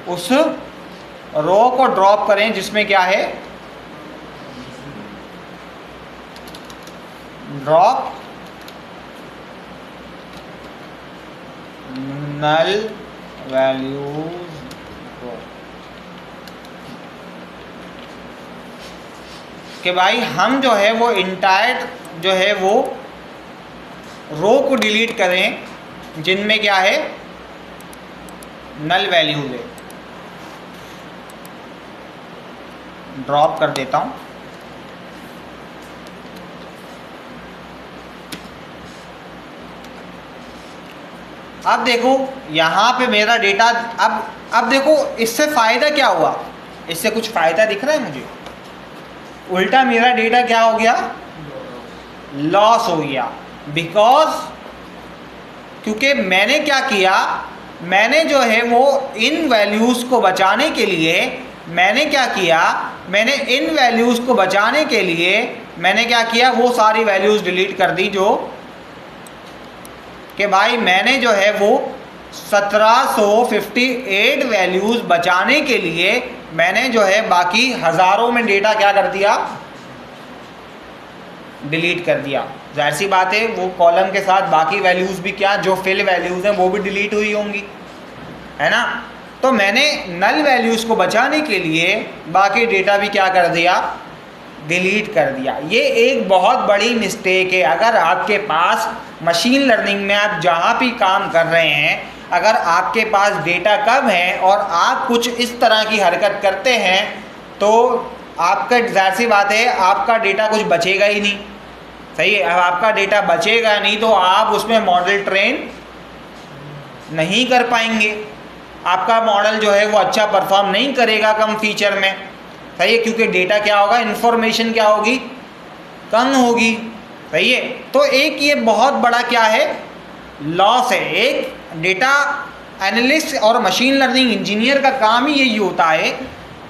उस रो को ड्रॉप करें जिसमें क्या है, ड्रॉप नल वैल्यूज, कि भाई हम जो है वो इंटायर जो है वो रो को डिलीट करें जिनमें क्या है, नल वैल्यूज है। ड्रॉप कर देता हूं। अब देखो यहाँ पे मेरा डेटा, अब देखो इससे फ़ायदा क्या हुआ, इससे कुछ फ़ायदा दिख रहा है मुझे, उल्टा मेरा डेटा क्या हो गया, लॉस हो गया। बिकॉज क्योंकि मैंने क्या किया, मैंने जो है वो इन वैल्यूज़ को बचाने के लिए मैंने क्या किया, मैंने इन वैल्यूज़ को बचाने के लिए मैंने क्या किया, वो सारी वैल्यूज़ डिलीट कर दी जो कि भाई मैंने जो है वो 1758 वैल्यूज़ बचाने के लिए मैंने जो है बाकी हज़ारों में डेटा क्या कर दिया, डिलीट कर दिया। जाहिर सी बात है वो कॉलम के साथ बाकी वैल्यूज़ भी क्या, जो फिल वैल्यूज़ हैं वो भी डिलीट हुई होंगी, है ना। तो मैंने नल वैल्यूज़ को बचाने के लिए बाकी डेटा भी क्या कर दिया, डिलीट कर दिया। ये एक बहुत बड़ी मिस्टेक है। अगर आपके पास मशीन लर्निंग में आप जहाँ भी काम कर रहे हैं, अगर आपके पास डेटा कम है और आप कुछ इस तरह की हरकत करते हैं तो आपका, जाहिर सी बात है आपका डेटा कुछ बचेगा ही नहीं, सही है। अब आपका डेटा बचेगा नहीं तो आप उसमें मॉडल ट्रेन नहीं कर पाएंगे, आपका मॉडल जो है वो अच्छा परफॉर्म नहीं करेगा कम फीचर में, सही है, क्योंकि डेटा क्या होगा, इन्फॉर्मेशन क्या होगी, कम होगी, सही है। तो एक ये बहुत बड़ा क्या है, लॉस है। एक डेटा एनालिस्ट और मशीन लर्निंग इंजीनियर का काम ही यही होता है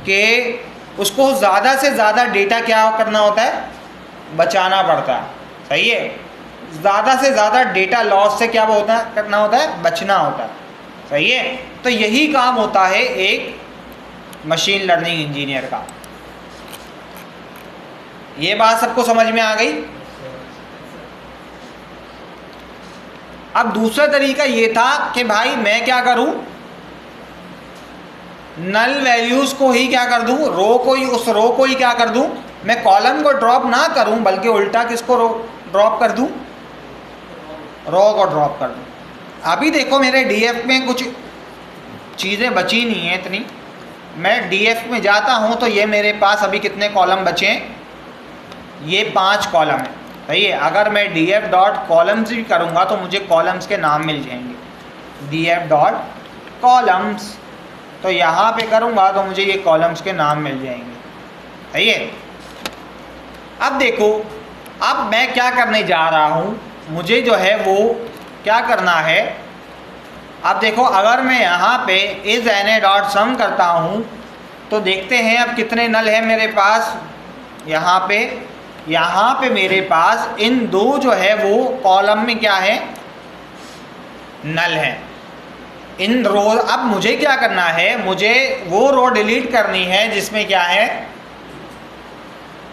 कि उसको ज़्यादा से ज़्यादा डेटा क्या करना होता है, बचाना पड़ता है, सही है। ज़्यादा से ज़्यादा डेटा लॉस से क्या होता है, करना होता है, बचना होता है, सही है। तो यही काम होता है एक मशीन लर्निंग इंजीनियर का। ये बात सबको समझ में आ गई। अब दूसरा तरीका ये था कि भाई मैं क्या करूं, नल वैल्यूज को ही क्या कर दूं, रो को ही, उस रो को ही क्या कर दूं, मैं कॉलम को ड्रॉप ना करूं बल्कि उल्टा किसको ड्रॉप कर दूं, रो को ड्रॉप कर दूं। अभी देखो मेरे डीएफ में कुछ चीज़ें बची नहीं है इतनी, मैं डीएफ में जाता हूं तो ये मेरे पास अभी कितने कॉलम बचे हैं, ये 5 कॉलम है, सही है। अगर मैं df डॉट कॉलम्स भी करूँगा तो मुझे कॉलम्स के नाम मिल जाएंगे, df डॉट कॉलम्स, तो यहाँ पे करूँगा तो मुझे ये कॉलम्स के नाम मिल जाएंगे, सही है। अब देखो, अब मैं क्या करने जा रहा हूँ, मुझे जो है वो क्या करना है। अब देखो अगर मैं यहाँ पे इज na डॉट सम करता हूँ तो देखते हैं अब कितने नल है मेरे पास। यहाँ पे मेरे पास इन दो जो है वो कॉलम में क्या है, नल है। इन रो, अब मुझे क्या करना है, मुझे वो रो डिलीट करनी है जिसमें क्या है,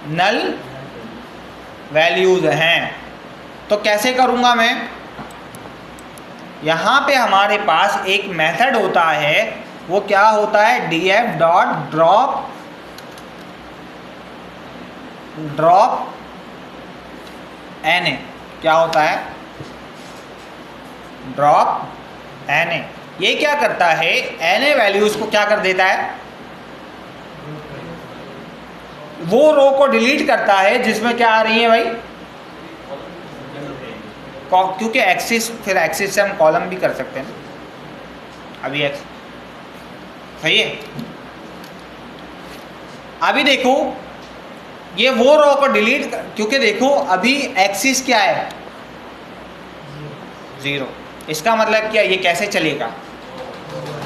नल वैल्यूज हैं। तो कैसे करूँगा मैं, यहाँ पे हमारे पास एक मेथड होता है, वो क्या होता है, df डॉट ड्रॉप na, क्या होता है, ड्रॉप na। ये क्या करता है, na वैल्यूज को क्या कर देता है, वो रो को डिलीट करता है जिसमें क्या आ रही है भाई, क्योंकि एक्सिस, फिर एक्सिस से हम कॉलम भी कर सकते हैं, अभी एक्स, सही है। अभी देखो ये वो रो को डिलीट, क्योंकि देखो अभी एक्सिस क्या है, 0। इसका मतलब क्या, ये कैसे चलेगा,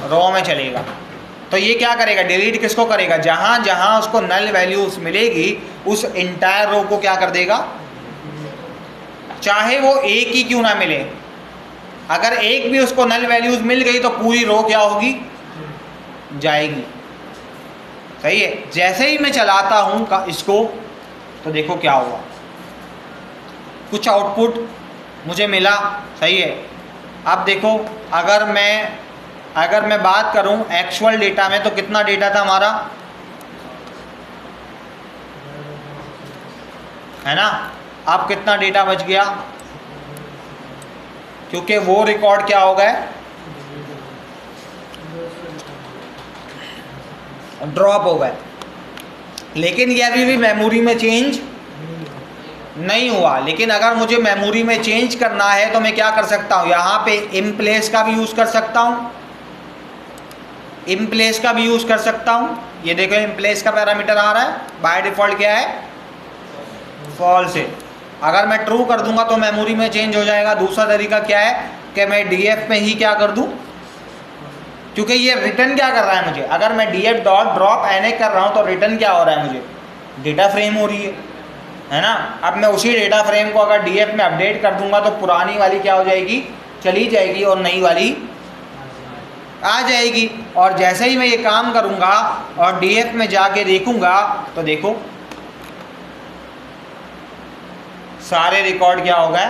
रो में चलेगा, तो ये क्या करेगा, डिलीट किसको करेगा, जहाँ जहाँ उसको नल वैल्यूज मिलेगी उस इंटायर रो को क्या कर देगा, चाहे वो एक ही क्यों ना मिले, अगर एक भी उसको नल वैल्यूज मिल गई तो पूरी रो क्या होगी, जाएगी। सही है। जैसे ही मैं चलाता हूँ इसको तो देखो क्या हुआ, कुछ आउटपुट मुझे मिला। सही है। अब देखो अगर मैं बात करूं एक्चुअल डेटा में तो कितना डेटा था हमारा, है ना। अब कितना डेटा बच गया, क्योंकि वो रिकॉर्ड क्या हो गए, ड्रॉप हो गए। लेकिन ये अभी भी मेमोरी में चेंज नहीं हुआ। लेकिन अगर मुझे मेमोरी में चेंज करना है तो मैं क्या कर सकता हूँ, यहाँ पे इमप्लेस का भी यूज़ कर सकता हूँ, इमप्लेस का भी यूज़ कर सकता हूँ। ये देखो इमप्लेस का पैरामीटर आ रहा है, बाय डिफ़ॉल्ट क्या है, फॉल्स है। अगर मैं ट्रू कर दूंगा तो मेमोरी में चेंज हो जाएगा। दूसरा तरीका क्या है कि मैं डीएफ में ही क्या कर दूं, क्योंकि ये रिटर्न क्या कर रहा है मुझे, अगर मैं डीएफ डॉट ड्रॉप एन कर रहा हूँ तो रिटर्न क्या हो रहा है मुझे, डेटा फ्रेम हो रही है ना। अब मैं उसी डेटा फ्रेम को अगर डीएफ में अपडेट कर दूंगा तो पुरानी वाली क्या हो जाएगी, चली जाएगी और नई वाली आ जाएगी। और जैसे ही मैं ये काम करूँगा और डीएफ में जाके देखूँगा तो देखो सारे रिकॉर्ड क्या हो गए,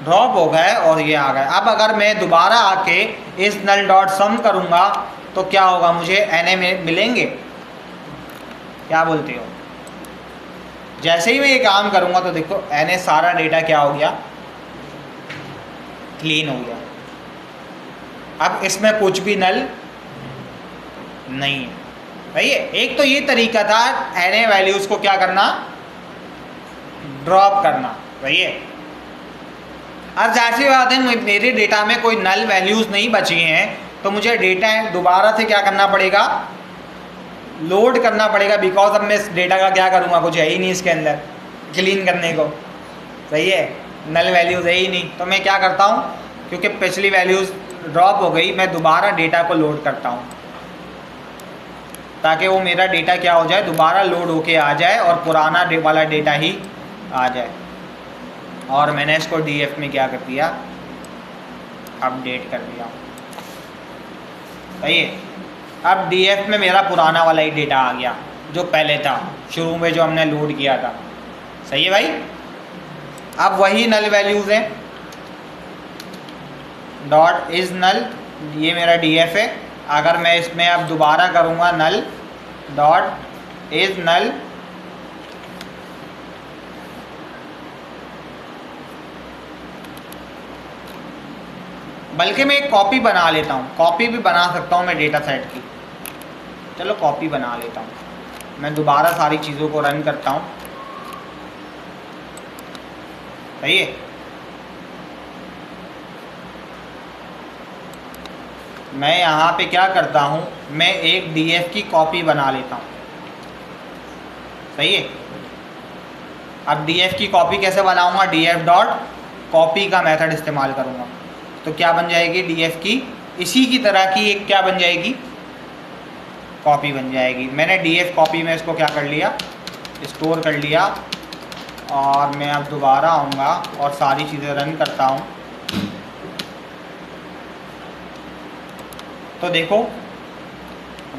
ड्रॉप हो गए और ये आ गए। अब अगर मैं दोबारा आके इस नल डॉट सम करूँगा तो क्या होगा, मुझे एन में मिलेंगे, क्या बोलते हो। जैसे ही मैं ये काम करूँगा तो देखो एन सारा डेटा क्या हो गया, क्लीन हो गया। अब इसमें कुछ भी नल नहीं है। सही है। एक तो ये तरीका था एन वैल्यूज़ को क्या करना, ड्रॉप करना। सही है। अब जाहिर सी बात है मेरे डेटा में कोई नल वैल्यूज़ नहीं बची हैं तो मुझे डेटा दोबारा से क्या करना पड़ेगा, लोड करना पड़ेगा। बिकॉज अब मैं इस डेटा का क्या करूँगा, कुछ है ही नहीं इसके अंदर क्लीन करने को। सही है। नल वैल्यूज़ है ही नहीं तो मैं क्या करता हूँ, क्योंकि पिछली वैल्यूज़ ड्रॉप हो गई, मैं दोबारा डेटा को लोड करता हूँ ताकि वो मेरा डेटा क्या हो जाए, दोबारा लोड होके आ जाए और पुराना वाला डेटा ही आ जाए। और मैंने इसको डीएफ में क्या कर दिया, अपडेट कर दिया। सही है। अब डीएफ में मेरा पुराना वाला ही डेटा आ गया जो पहले था, शुरू में जो हमने लोड किया था। सही है भाई। अब वही नल वैल्यूज़ हैं, डॉट इज़ नल, ये मेरा डीएफ है। अगर मैं इसमें अब दोबारा करूँगा नल डॉट इज़ नल, बल्कि मैं एक कॉपी बना लेता हूँ, कॉपी भी बना सकता हूँ मैं डेटा सेट की। चलो कॉपी बना लेता हूँ, मैं दोबारा सारी चीज़ों को रन करता हूँ। सही है। मैं यहाँ पे क्या करता हूँ, मैं एक डीएफ की कॉपी बना लेता हूँ। सही है। अब डीएफ की कॉपी कैसे बनाऊँगा, डीएफ डॉट कॉपी का मेथड इस्तेमाल करूँगा तो क्या बन जाएगी, डीएफ की इसी की तरह की एक क्या बन जाएगी, कॉपी बन जाएगी। मैंने डीएफ कॉपी में इसको क्या कर लिया, स्टोर कर लिया। और मैं अब दोबारा आऊँगा और सारी चीज़ें रन करता हूँ तो देखो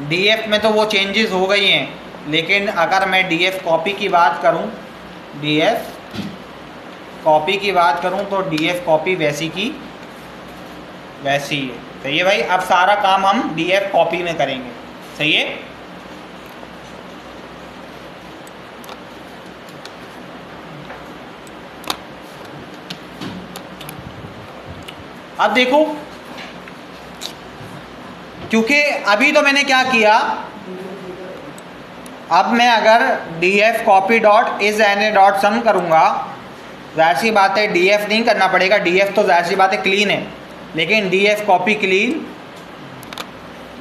डीएफ में तो वो चेंजेस हो गई हैं, लेकिन अगर मैं डीएफ कॉपी की बात करूं, डीएफ कॉपी की बात करूं तो डीएफ कॉपी वैसी की वैसी है। सही है भाई। अब सारा काम हम डीएफ कॉपी में करेंगे। सही है। अब देखो, क्योंकि अभी तो मैंने क्या किया, अब मैं अगर DF copy dot is N dot sum करूँगा, जाहिर सी बात है डीएफ नहीं करना पड़ेगा, डीएफ तो जाहिर सी बात है क्लीन है, लेकिन डीएफ कॉपी क्लीन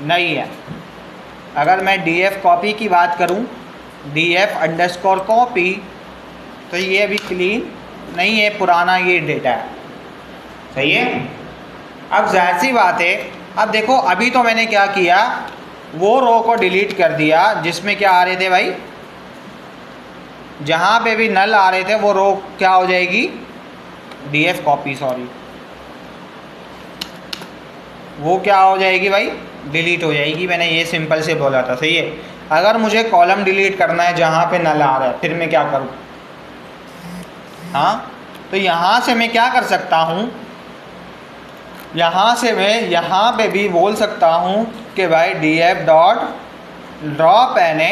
नहीं है। अगर मैं डीएफ कॉपी की बात करूँ, डीएफ अंडरस्कोर कॉपी, तो ये अभी क्लीन नहीं है, पुराना ये डेटा है। सही है। अब जाहिर सी बात है अब देखो अभी तो मैंने क्या किया, वो रो को डिलीट कर दिया जिसमें क्या आ रहे थे भाई, जहाँ पे भी नल आ रहे थे वो रो क्या हो जाएगी, डीएफ कॉपी, सॉरी, वो क्या हो जाएगी भाई, डिलीट हो जाएगी। मैंने ये सिंपल से बोला था, सही है। अगर मुझे कॉलम डिलीट करना है जहाँ पे नल आ रहा है, फिर मैं क्या करूँ? हाँ, तो यहाँ से मैं क्या कर सकता हूँ, यहाँ से मैं यहाँ पे भी बोल सकता हूँ कि भाई df डॉट ड्रॉप na।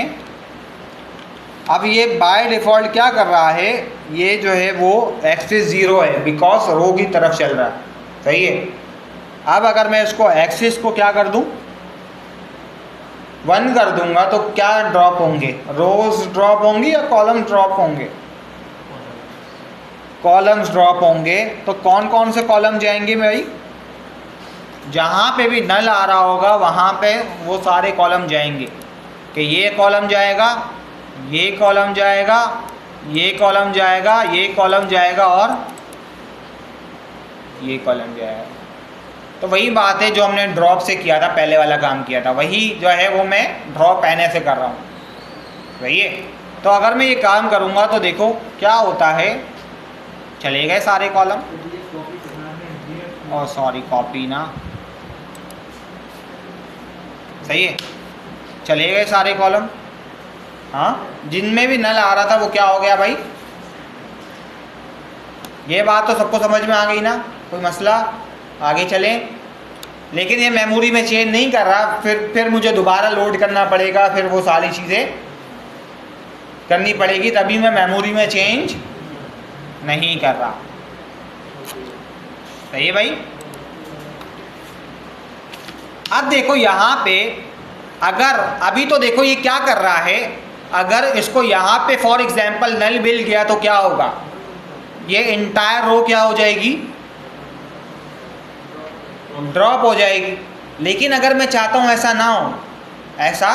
अब ये बाय डिफ़ॉल्ट क्या कर रहा है, ये जो है वो एक्सिस 0 है बिकॉज रो की तरफ चल रहा है, सही है। अब अगर मैं इसको एक्सिस को क्या कर दूं, 1 कर दूंगा तो क्या ड्रॉप होंगे, रोज ड्रॉप होंगी या कॉलम ड्रॉप होंगे? कॉलम्स ड्रॉप होंगे। तो कौन कौन से कॉलम जाएंगे भाई, जहाँ पे भी नल आ रहा होगा वहाँ पे वो सारे कॉलम जाएंगे, कि ये कॉलम जाएगा, ये कॉलम जाएगा, ये कॉलम जाएगा, ये कॉलम जाएगा और ये कॉलम जाएगा। तो वही बात है जो हमने ड्रॉप से किया था, पहले वाला काम किया था, वही जो है वो मैं ड्रॉप na से कर रहा हूँ, वही है। तो अगर मैं ये काम करूँगा तो देखो क्या होता है, चले गए सारे कॉलम, और सॉरी कॉपी ना, सही है, चले गए सारे कॉलम। हाँ, जिनमें भी नल आ रहा था वो क्या हो गया भाई, ये बात तो सबको समझ में आ गई ना, कोई मसला? आगे चलें। लेकिन ये मेमोरी में चेंज नहीं कर रहा, फिर मुझे दोबारा लोड करना पड़ेगा, फिर वो सारी चीज़ें करनी पड़ेगी, तभी मैं मेमोरी में चेंज नहीं कर रहा, सही है भाई। अब देखो यहाँ पे अगर अभी तो देखो ये क्या कर रहा है, अगर इसको यहाँ पे फॉर एग्जांपल नल मिल गया तो क्या होगा, ये इंटायर रो क्या हो जाएगी, ड्रॉप हो जाएगी। लेकिन अगर मैं चाहता हूँ ऐसा ना हो, ऐसा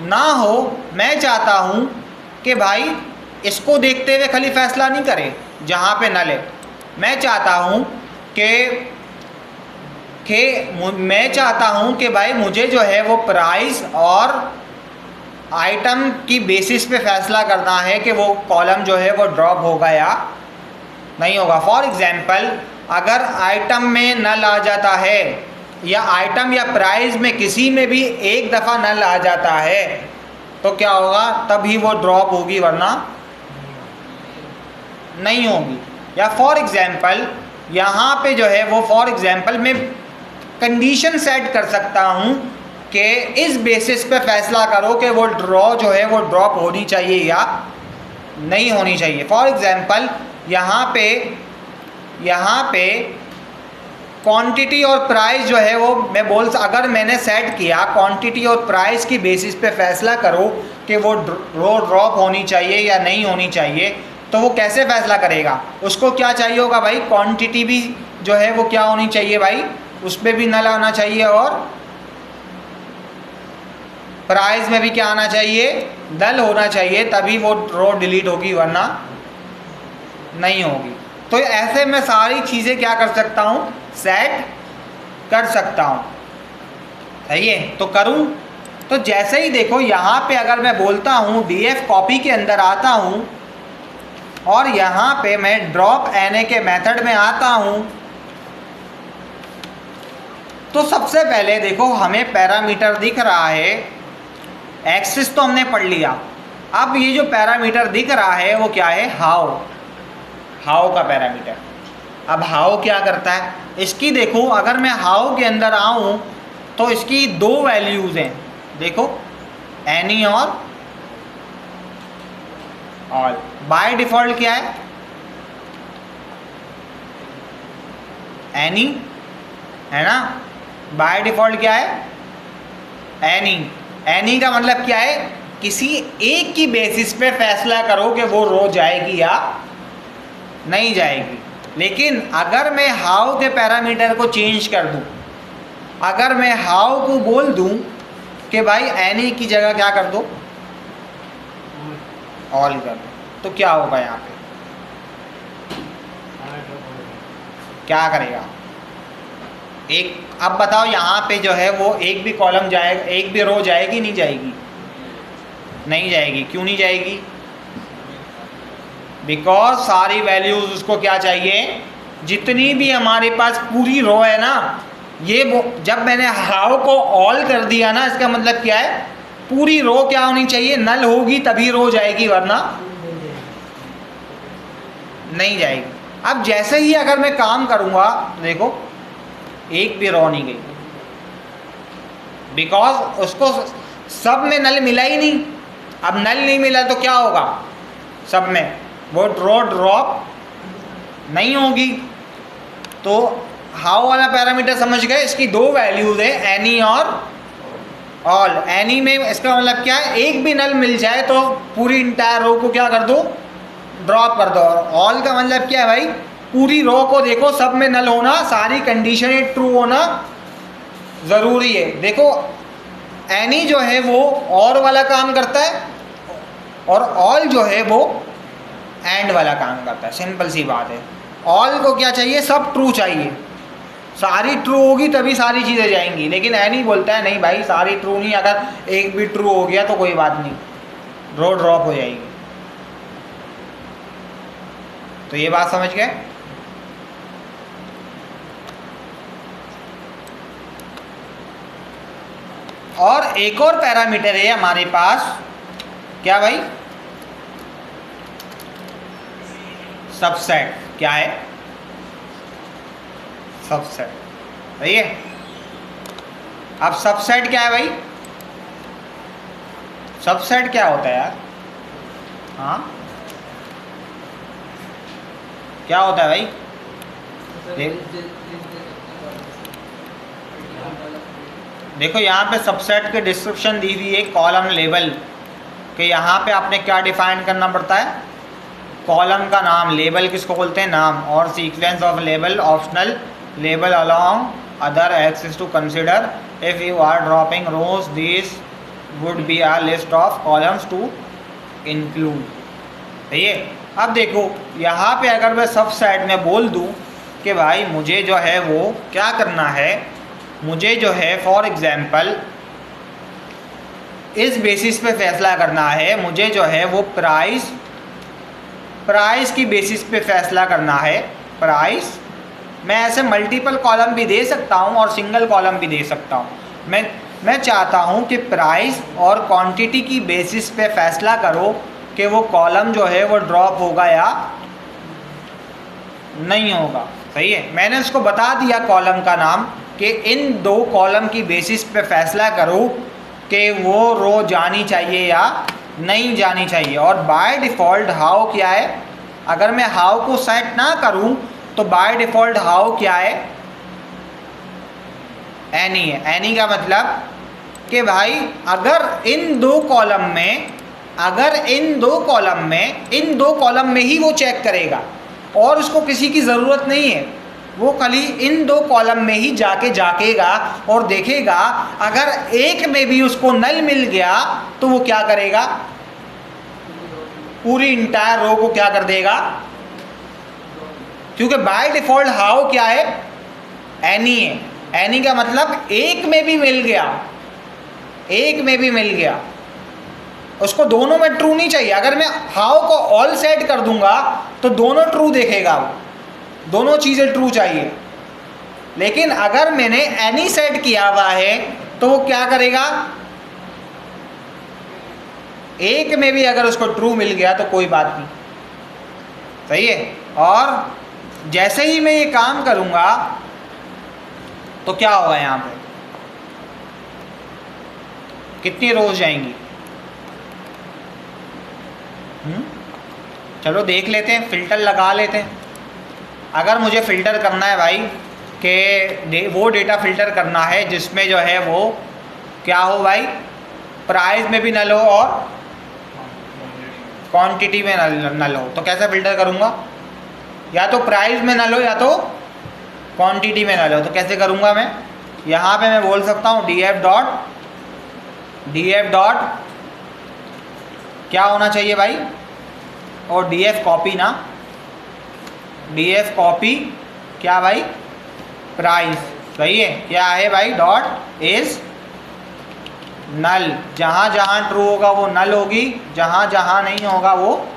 ना हो, मैं चाहता हूँ कि भाई इसको देखते हुए खाली फैसला नहीं करें जहाँ पे नल है, मैं चाहता हूँ मैं चाहता हूँ कि भाई मुझे जो है वो प्राइस और आइटम की बेसिस पे फैसला करना है कि वो कॉलम जो है वो ड्रॉप होगा या नहीं होगा। फॉर एग्जांपल अगर आइटम में नल आ जाता है या आइटम या प्राइस में किसी में भी एक दफ़ा नल आ जाता है तो क्या होगा, तभी वो ड्रॉप होगी वरना नहीं होगी। या फॉर एग्जांपल यहाँ पे जो है वो फॉर एग्जांपल मैं कंडीशन सेट कर सकता हूँ कि इस बेसिस पे फैसला करो कि वो ड्रॉ जो है वो ड्रॉप होनी चाहिए या नहीं होनी चाहिए। फॉर एग्जांपल यहाँ पे क्वांटिटी और प्राइस जो है वो अगर मैंने सेट किया क्वांटिटी और प्राइस की बेसिस पे फैसला करो कि वो ड्रॉप होनी चाहिए या नहीं होनी चाहिए, तो वो कैसे फैसला करेगा, उसको क्या चाहिए होगा भाई, क्वांटिटी भी जो है वो क्या होनी चाहिए भाई, उस पर भी नल आना चाहिए और प्राइस में भी क्या आना चाहिए, नल होना चाहिए, तभी वो रो डिलीट होगी वरना नहीं होगी। तो ऐसे मैं सारी चीज़ें क्या कर सकता हूँ, सेट कर सकता हूँ, सही है। तो करूँ तो जैसे ही देखो यहाँ पे अगर मैं बोलता हूँ डीएफ कॉपी के अंदर आता हूँ और यहाँ पे मैं ड्रॉप na के मेथड में आता हूँ, तो सबसे पहले देखो हमें पैरामीटर दिख रहा है, एक्सिस तो हमने पढ़ लिया। अब ये जो पैरामीटर दिख रहा है वो क्या है, हाउ का पैरामीटर। अब हाउ क्या करता है, इसकी देखो अगर मैं हाउ के अंदर आऊँ तो इसकी 2 वैल्यूज़ हैं, देखो एनी और ऑल। बाय डिफ़ॉल्ट क्या है, एनी है ना, बाय डिफ़ॉल्ट क्या है, एनी का मतलब क्या है, किसी एक की बेसिस पे फैसला करो कि वो रो जाएगी या नहीं जाएगी। लेकिन अगर मैं हाउ के पैरामीटर को चेंज कर दूं, अगर मैं हाउ को बोल दूं कि भाई एनी की जगह क्या कर दो, ऑल कर दो, तो क्या होगा यहाँ पे, क्या करेगा, एक, अब बताओ यहाँ पे जो है वो एक भी कॉलम जाएगा, एक भी रो जाएगी नहीं जाएगी? नहीं जाएगी। क्यों नहीं जाएगी? बिकॉज सारी वैल्यूज उसको क्या चाहिए, जितनी भी हमारे पास पूरी रो है ना, ये जब मैंने हाउ को ऑल कर दिया ना, इसका मतलब क्या है, पूरी रो क्या होनी चाहिए, नल होगी तभी रो जाएगी, वरना नहीं जाएगी। अब जैसे ही अगर मैं काम करूंगा तो देखो एक भी रो नहीं गई, बिकॉज उसको सब में नल मिला ही नहीं। अब नल नहीं मिला तो क्या होगा, सब में वो रो ड्रॉप नहीं होगी। तो हाउ वाला पैरामीटर समझ गए, इसकी दो वैल्यूज है, एनी और ऑल। एनी में इसका मतलब क्या है, एक भी नल मिल जाए तो पूरी इंटायर रो को क्या कर दो, ड्रॉप कर दो। और ऑल का मतलब क्या है भाई, पूरी रो को देखो सब में नल होना, सारी कंडीशन ट्रू होना ज़रूरी है। देखो एनी जो है वो और वाला काम करता है और ऑल जो है वो एंड वाला काम करता है, सिंपल सी बात है। ऑल को क्या चाहिए, सब ट्रू चाहिए, सारी ट्रू होगी तभी सारी चीज़ें जाएंगी। लेकिन एनी बोलता है नहीं भाई सारी ट्रू नहीं, अगर एक भी ट्रू हो गया तो कोई बात नहीं, रो ड्रॉप हो जाएगी। तो ये बात समझ गए। और एक और पैरामीटर है हमारे पास, क्या भाई, सबसेट। क्या है, सबसेट, सही है। अब सबसेट क्या है भाई, सबसेट क्या होता है यार, हाँ क्या होता है भाई, देखो यहाँ पे सबसेट के डिस्क्रिप्शन दी हुई है, कॉलम लेवल के। यहाँ पे आपने क्या डिफाइन करना पड़ता है, कॉलम का नाम, लेबल किसको बोलते हैं, नाम, और sequence of label, optional label along other axes to consider if you are dropping rows, this would be a list of columns to include. सही है। अब देखो यहाँ पे अगर मैं सबसेट में बोल दूँ कि भाई मुझे जो है वो क्या करना है, मुझे जो है फॉर एग्ज़ाम्पल इस बेसिस पे फैसला करना है, मुझे जो है वो प्राइस की बेसिस पे फैसला करना है। प्राइस, मैं ऐसे मल्टीपल कॉलम भी दे सकता हूँ और सिंगल कॉलम भी दे सकता हूँ। मैं चाहता हूँ कि प्राइस और क्वांटिटी की बेसिस पे फैसला करो कि वो कॉलम जो है वो ड्रॉप होगा या नहीं होगा। सही है। मैंने उसको बता दिया कॉलम का नाम कि इन दो कॉलम की बेसिस पे फैसला करो कि वो रो जानी चाहिए या नहीं जानी चाहिए। और बाय डिफ़ॉल्ट हाउ क्या है, अगर मैं हाउ को सेट ना करूं तो बाय डिफ़ॉल्ट हाउ क्या है, एनी है। एनी का मतलब कि भाई अगर इन दो कॉलम में ही वो चेक करेगा और उसको किसी की ज़रूरत नहीं है, वो खाली इन दो कॉलम में ही जाकेगा और देखेगा। अगर एक में भी उसको नल मिल गया तो वो क्या करेगा, पूरी इंटायर रो को क्या कर देगा, क्योंकि बाय डिफ़ॉल्ट हाउ क्या है, एनी है। एनी का मतलब एक में भी मिल गया, उसको दोनों में ट्रू नहीं चाहिए। अगर मैं हाउ को ऑल सेट कर दूंगा तो दोनों ट्रू देखेगा, दोनों चीज़ें ट्रू चाहिए। लेकिन अगर मैंने एनी सेट किया हुआ है तो वो क्या करेगा, एक में भी अगर उसको ट्रू मिल गया तो कोई बात नहीं। सही है। और जैसे ही मैं ये काम करूँगा तो क्या होगा, यहाँ पे कितनी रोज जाएंगी, चलो देख लेते हैं, फ़िल्टर लगा लेते हैं। अगर मुझे फ़िल्टर करना है भाई कि वो डेटा फ़िल्टर करना है जिसमें जो है वो क्या हो भाई, प्राइस में भी नल हो और क्वांटिटी में नल हो, तो कैसे फ़िल्टर करूँगा, या तो प्राइस में नल हो या तो क्वांटिटी में नल हो। तो कैसे करूँगा मैं, यहाँ पे मैं बोल सकता हूँ df डॉट क्या होना चाहिए भाई, और df कॉपी ना, df कॉपी क्या भाई, प्राइस। सही है, क्या है भाई, डॉट इज नल। जहाँ जहाँ ट्रू होगा वो नल होगी, जहाँ जहाँ नहीं होगा वो,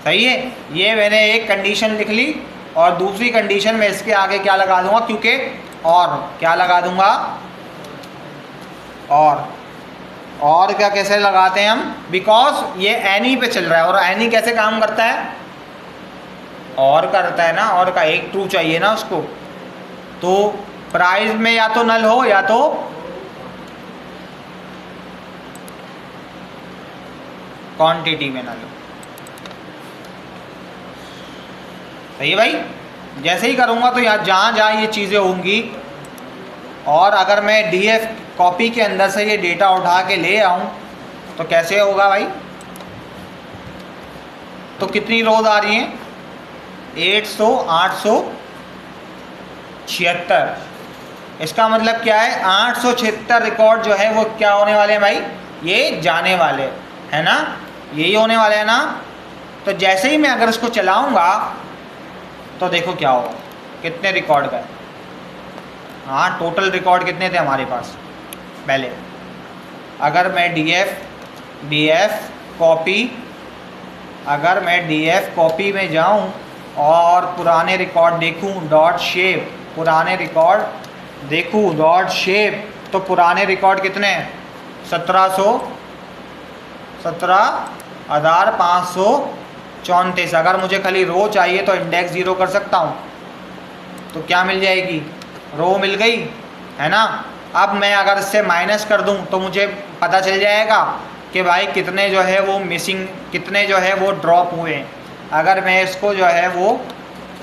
सही है। ये मैंने एक कंडीशन लिख ली और दूसरी कंडीशन में इसके आगे क्या लगा दूंगा, क्योंकि और क्या लगा दूंगा, और क्या कैसे लगाते हैं हम, बिकॉज ये एनी पे चल रहा है और एनी कैसे काम करता है, और करता है ना, और का एक ट्रू चाहिए ना उसको। तो प्राइस में या तो नल हो या तो क्वांटिटी में नल हो, सही है भाई। जैसे ही करूँगा तो यहाँ जहाँ जहाँ ये चीज़ें होंगी, और अगर मैं डीएफ कॉपी के अंदर से ये डेटा उठा के ले आऊँ तो कैसे होगा भाई। तो कितनी रोज आ रही हैं, 800 876। इसका मतलब क्या है, 876 रिकॉर्ड जो है वो क्या होने वाले हैं भाई, ये जाने वाले है ना, यही होने वाले हैं ना। तो जैसे ही मैं अगर इसको चलाऊंगा तो देखो क्या होगा, कितने रिकॉर्ड गए। हाँ, टोटल रिकॉर्ड कितने थे हमारे पास पहले। अगर मैं डीएफ कॉपी, अगर मैं डीएफ कॉपी में जाऊं और पुराने रिकॉर्ड देखूं, डॉट शेप, पुराने रिकॉर्ड देखूं डॉट शेप, तो पुराने रिकॉर्ड कितने हैं, 17,534। अगर मुझे खाली रो चाहिए तो इंडेक्स 0 कर सकता हूँ, तो क्या मिल जाएगी, रो मिल गई, है ना। अब मैं अगर इससे माइनस कर दूं तो मुझे पता चल जाएगा कि भाई कितने जो है वो मिसिंग, कितने जो है वो ड्रॉप हुए हैं। अगर मैं इसको जो है वो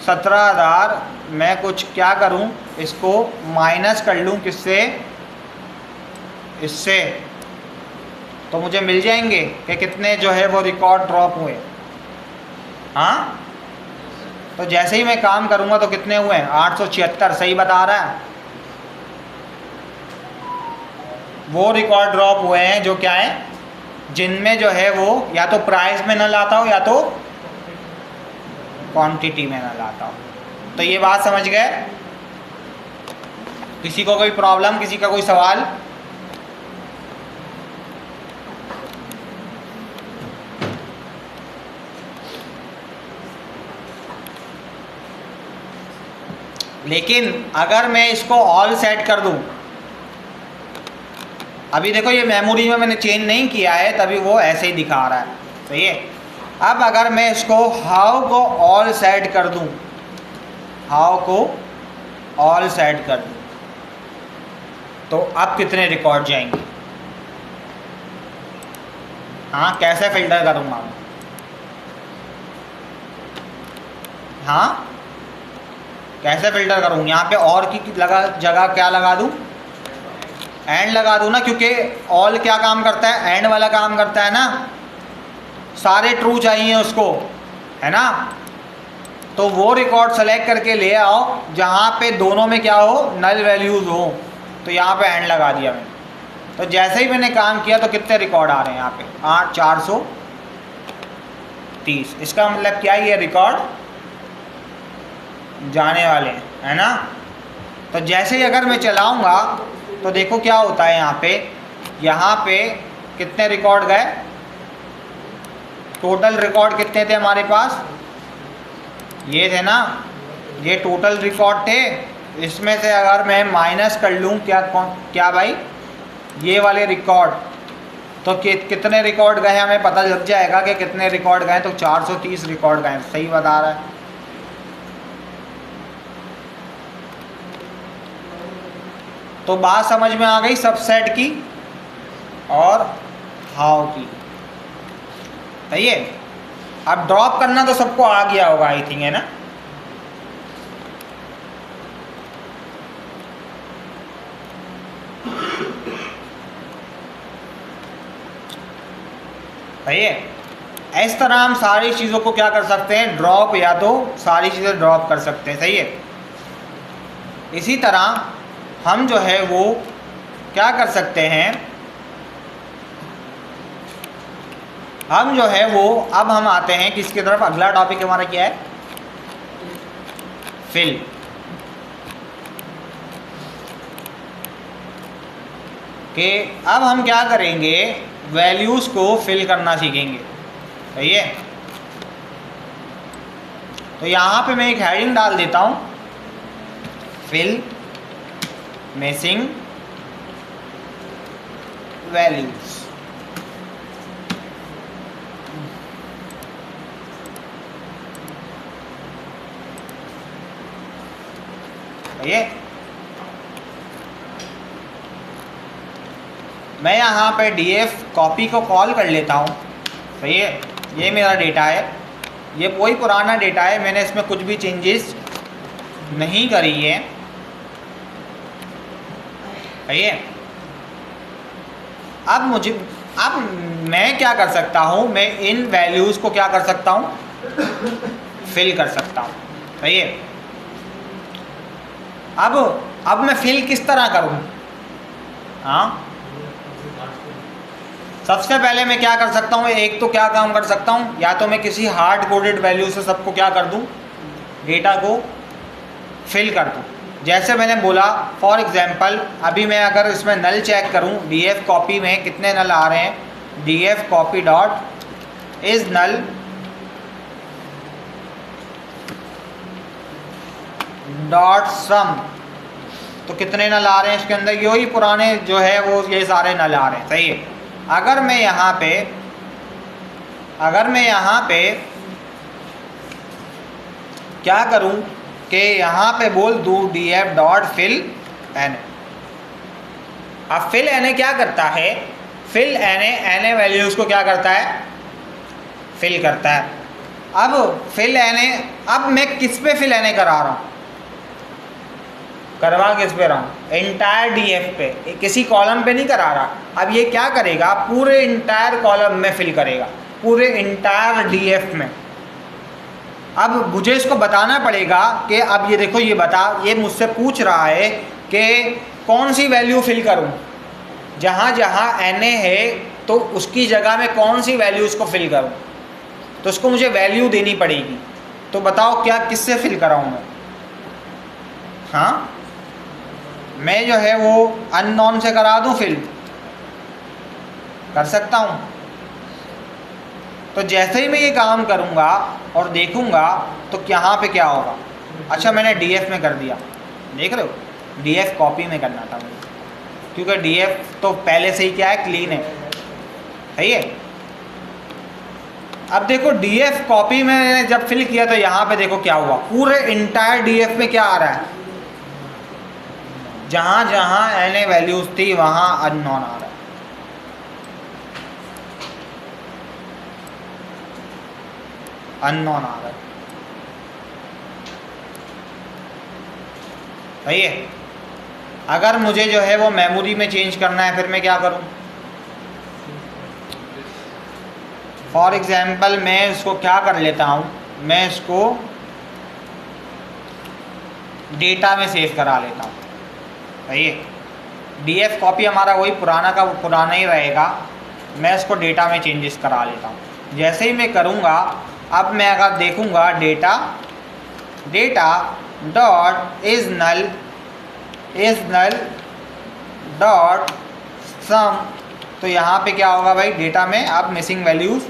17,000, मैं कुछ क्या करूं, इसको माइनस कर लूं किससे, इससे, तो मुझे मिल जाएंगे कि कितने जो है वो रिकॉर्ड ड्रॉप हुए। हाँ, तो जैसे ही मैं काम करूंगा तो कितने हुए, 876, सही बता रहा है। वो रिकॉर्ड ड्रॉप हुए हैं जो क्या है, जिनमें जो है वो या तो प्राइस में न लाता हो या तो क्वांटिटी में न लाता हो। तो ये बात समझ गए। किसी को कोई प्रॉब्लम, किसी का कोई सवाल। लेकिन अगर मैं इसको ऑल सेट कर दूं, अभी देखो ये मेमोरी में मैंने चेंज नहीं किया है, तभी वो ऐसे ही दिखा रहा है, सही है। अब अगर मैं इसको हाउ को ऑल सेट कर दूं, हाउ को ऑल सेट कर दूं, तो अब कितने रिकॉर्ड जाएंगे। हाँ, कैसे फिल्टर करूँगा, हाँ कैसे फिल्टर करूँ। यहाँ पे और की जगह क्या लगा दूँ, एंड लगा दूँ ना, क्योंकि ऑल क्या काम करता है, एंड वाला काम करता है ना, सारे ट्रू चाहिए उसको, है ना। तो वो रिकॉर्ड सेलेक्ट करके ले आओ जहाँ पे दोनों में क्या हो, नल वैल्यूज़ हो। तो यहाँ पे एंड लगा दिया मैंने। तो जैसे ही मैंने काम किया तो कितने रिकॉर्ड आ रहे हैं यहाँ पे, 430। इसका मतलब क्या, ये रिकॉर्ड जाने वाले हैं, है ना। तो जैसे ही अगर मैं चलाऊँगा तो देखो क्या होता है, यहाँ पे कितने रिकॉर्ड गए, टोटल रिकॉर्ड कितने थे हमारे पास, ये थे ना, ये टोटल रिकॉर्ड थे। इसमें से अगर मैं माइनस कर लूँ क्या भाई, ये वाले रिकॉर्ड, तो कितने रिकॉर्ड गए हमें पता लग जाएगा कि कितने रिकॉर्ड गए। तो 430 रिकॉर्ड गए, सही बता रहा है। तो बात समझ में आ गई सबसेट की और हाउ की, सही है। अब ड्रॉप करना तो सबको आ गया होगा आई थिंक, है ना। सही है। इस तरह हम सारी चीज़ों को क्या कर सकते हैं, ड्रॉप, या तो सारी चीज़ें ड्रॉप कर सकते हैं, सही है। इसी तरह हम जो है वो क्या कर सकते हैं, हम जो है वो, अब हम आते हैं किसकी तरफ, अगला टॉपिक हमारा क्या है, फिल। कि अब हम क्या करेंगे, वैल्यूज़ को फिल करना सीखेंगे। सही है, तो यहाँ पे मैं एक हेडिंग डाल देता हूँ, फिल मिसिंग वैल्यूज़। ये मैं यहाँ पे df कॉपी को कॉल कर लेता हूँ। सही है, ये मेरा डेटा है, ये वही पुराना डेटा है, मैंने इसमें कुछ भी चेंजेस नहीं करी है। सही है, अब मैं क्या कर सकता हूँ, मैं इन वैल्यूज़ को क्या कर सकता हूँ, फिल कर सकता हूँ। सही है, अब मैं फिल किस तरह करूँ? हाँ, सबसे पहले मैं क्या कर सकता हूँ, एक तो क्या काम कर सकता हूँ, या तो मैं किसी हार्ड कोडेड वैल्यू से सबको क्या कर दूँ, डेटा को फिल कर दूँ। जैसे मैंने बोला फॉर एग्जांपल, अभी मैं अगर इसमें नल चेक करूँ, df कॉपी में कितने नल आ रहे हैं, df copy dot is null dot sum, तो कितने नल आ रहे हैं इसके अंदर, यही पुराने जो है वो ये सारे नल आ रहे हैं। सही है, अगर मैं यहाँ पे क्या करूं कि यहाँ पे बोल दूँ df डॉट फिल एन। अब फिल एन क्या करता है, फिल एन वैल्यूज़ को क्या करता है, फिल करता है। अब फिल एन, अब मैं किस पे फिल एन करा रहा हूँ, करवा किस पे रहा हूँ, इंटायर df पे, किसी कॉलम पे नहीं करा रहा। अब ये क्या करेगा, पूरे इंटायर कॉलम में फिल करेगा, पूरे इंटायर df में। अब मुझे इसको बताना पड़ेगा कि अब ये देखो, ये मुझसे पूछ रहा है कि कौन सी वैल्यू फिल करूँ, जहाँ जहाँ na है तो उसकी जगह में कौन सी वैल्यूज़ को फिल करूँ, तो उसको मुझे वैल्यू देनी पड़ेगी। तो बताओ क्या किससे फिल कराऊँ मैं? हाँ, मैं जो है वो अननोन से करा दूँ फिल, कर सकता हूँ। तो जैसे ही मैं ये काम करूँगा और देखूँगा तो यहाँ पे क्या होगा। अच्छा, मैंने df में कर दिया, देख रहे हो, df कॉपी में करना था मुझे, क्योंकि df तो पहले से ही क्या है, क्लीन है। सही है, अब देखो df कॉपी में मैंने जब फिल किया तो यहाँ पे देखो क्या हुआ, पूरे इंटायर df में क्या आ रहा है, जहाँ जहाँ na वैल्यूज़ थी वहाँ अननोन आ रहा है। अननोन आ रहा है। सही है, अगर मुझे जो है वो मेमोरी में चेंज करना है, फिर मैं क्या करूं? फॉर एग्जांपल मैं इसको क्या कर लेता हूं, मैं इसको डेटा में सेव करा लेता हूं। सही है, df कॉपी हमारा वही पुराना का पुराना ही रहेगा, मैं इसको डेटा में चेंजेस करा लेता हूं। जैसे ही मैं करूंगा, अब मैं अगर देखूंगा data dot is null dot sum, तो यहाँ पे क्या होगा भाई, डेटा में अब मिसिंग वैल्यूज़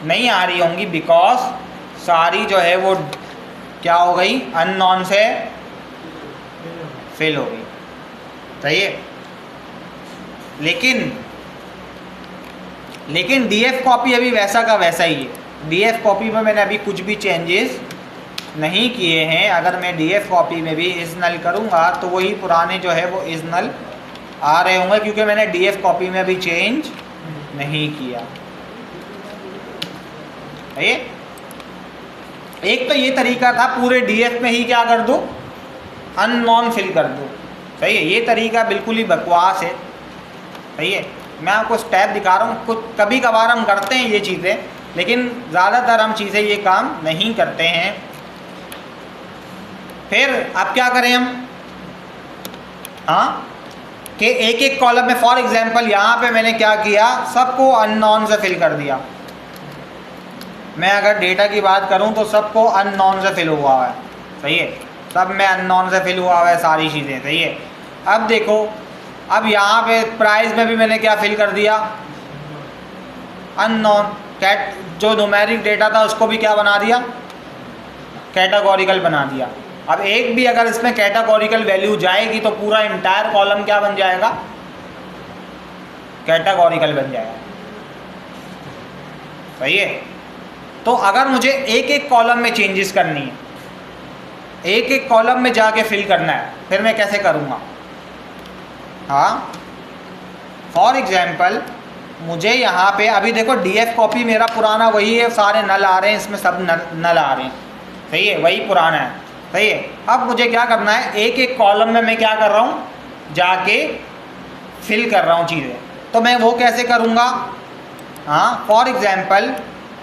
नहीं आ रही होंगी, बिकॉज सारी जो है वो क्या हो गई, अननोन से फिल हो गई। सही है, लेकिन df कॉपी अभी वैसा का वैसा ही है। df कॉपी में मैंने अभी कुछ भी चेंजेस नहीं किए हैं। अगर मैं df कॉपी में भी इज नल करूँगा तो वही पुराने जो है वो इज नल आ रहे होंगे, क्योंकि मैंने df कॉपी में अभी चेंज नहीं किया है। एक तो ये तरीका था, पूरे df में ही क्या कर दूँ, अननोन फिल कर दूँ। सही है, ये तरीका बिल्कुल ही बकवास है। सही है, मैं आपको स्टेप दिखा रहा हूँ, कुछ कभी कभार हम करते हैं ये चीज़ें, लेकिन ज़्यादातर हम चीज़ें ये काम नहीं करते हैं। फिर अब क्या करें हम, हाँ, कि एक एक कॉलम में, फॉर एग्जांपल यहाँ पे मैंने क्या किया, सबको अननोन से फिल कर दिया। मैं अगर डेटा की बात करूँ तो सबको अननोन से फिल हुआ है। सही है, सब में अननोन से फिल हुआ है सारी चीज़ें। सही है, अब देखो अब यहाँ पे प्राइस में भी मैंने क्या फिल कर दिया, अननोन। कैट जो न्यूमेरिक डेटा था उसको भी क्या बना दिया, कैटेगोरिकल बना दिया। अब एक भी अगर इसमें कैटेगोरिकल वैल्यू जाएगी तो पूरा इंटायर कॉलम क्या बन जाएगा, कैटेगोरिकल बन जाएगा। सही है। तो अगर मुझे एक एक कॉलम में चेंजेस करनी है, एक एक कॉलम में जाके फिल करना है, फिर मैं कैसे करूँगा। हाँ, फॉर एग्जाम्पल मुझे यहाँ पे अभी देखो डीएफ कॉपी मेरा पुराना वही है, सारे नल आ रहे हैं इसमें, सब नल आ रहे हैं। सही है, वही पुराना है। सही है। अब मुझे क्या करना है, एक एक कॉलम में मैं क्या कर रहा हूँ, जाके फिल कर रहा हूँ चीज़ें। तो मैं वो कैसे करूँगा। हाँ, फॉर एग्जाम्पल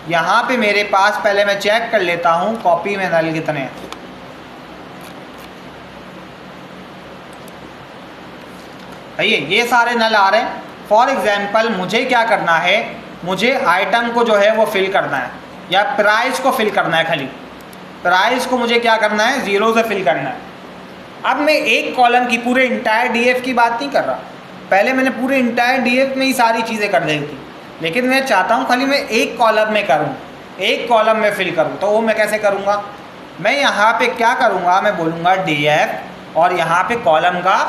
यहाँ पे मेरे पास, पहले मैं चेक कर लेता हूँ कॉपी में नल कितने हैं। ये सारे नल आ रहे हैं। फॉर एग्जाम्पल मुझे क्या करना है, मुझे आइटम को जो है वो फिल करना है, या प्राइस को फिल करना है। खाली प्राइस को मुझे क्या करना है, 0 से फिल करना है। अब मैं एक कॉलम की पूरे इंटायर डीएफ की बात नहीं कर रहा, पहले मैंने पूरे इंटायर डीएफ में ही सारी चीज़ें कर दी थी, लेकिन मैं चाहता हूँ खाली मैं एक कॉलम में करूँ, एक कॉलम में फिल करूँ। तो वो मैं कैसे करूँगा, मैं यहाँ पे क्या करूँगा, मैं बोलूँगा डीएफ और यहाँ पे कॉलम का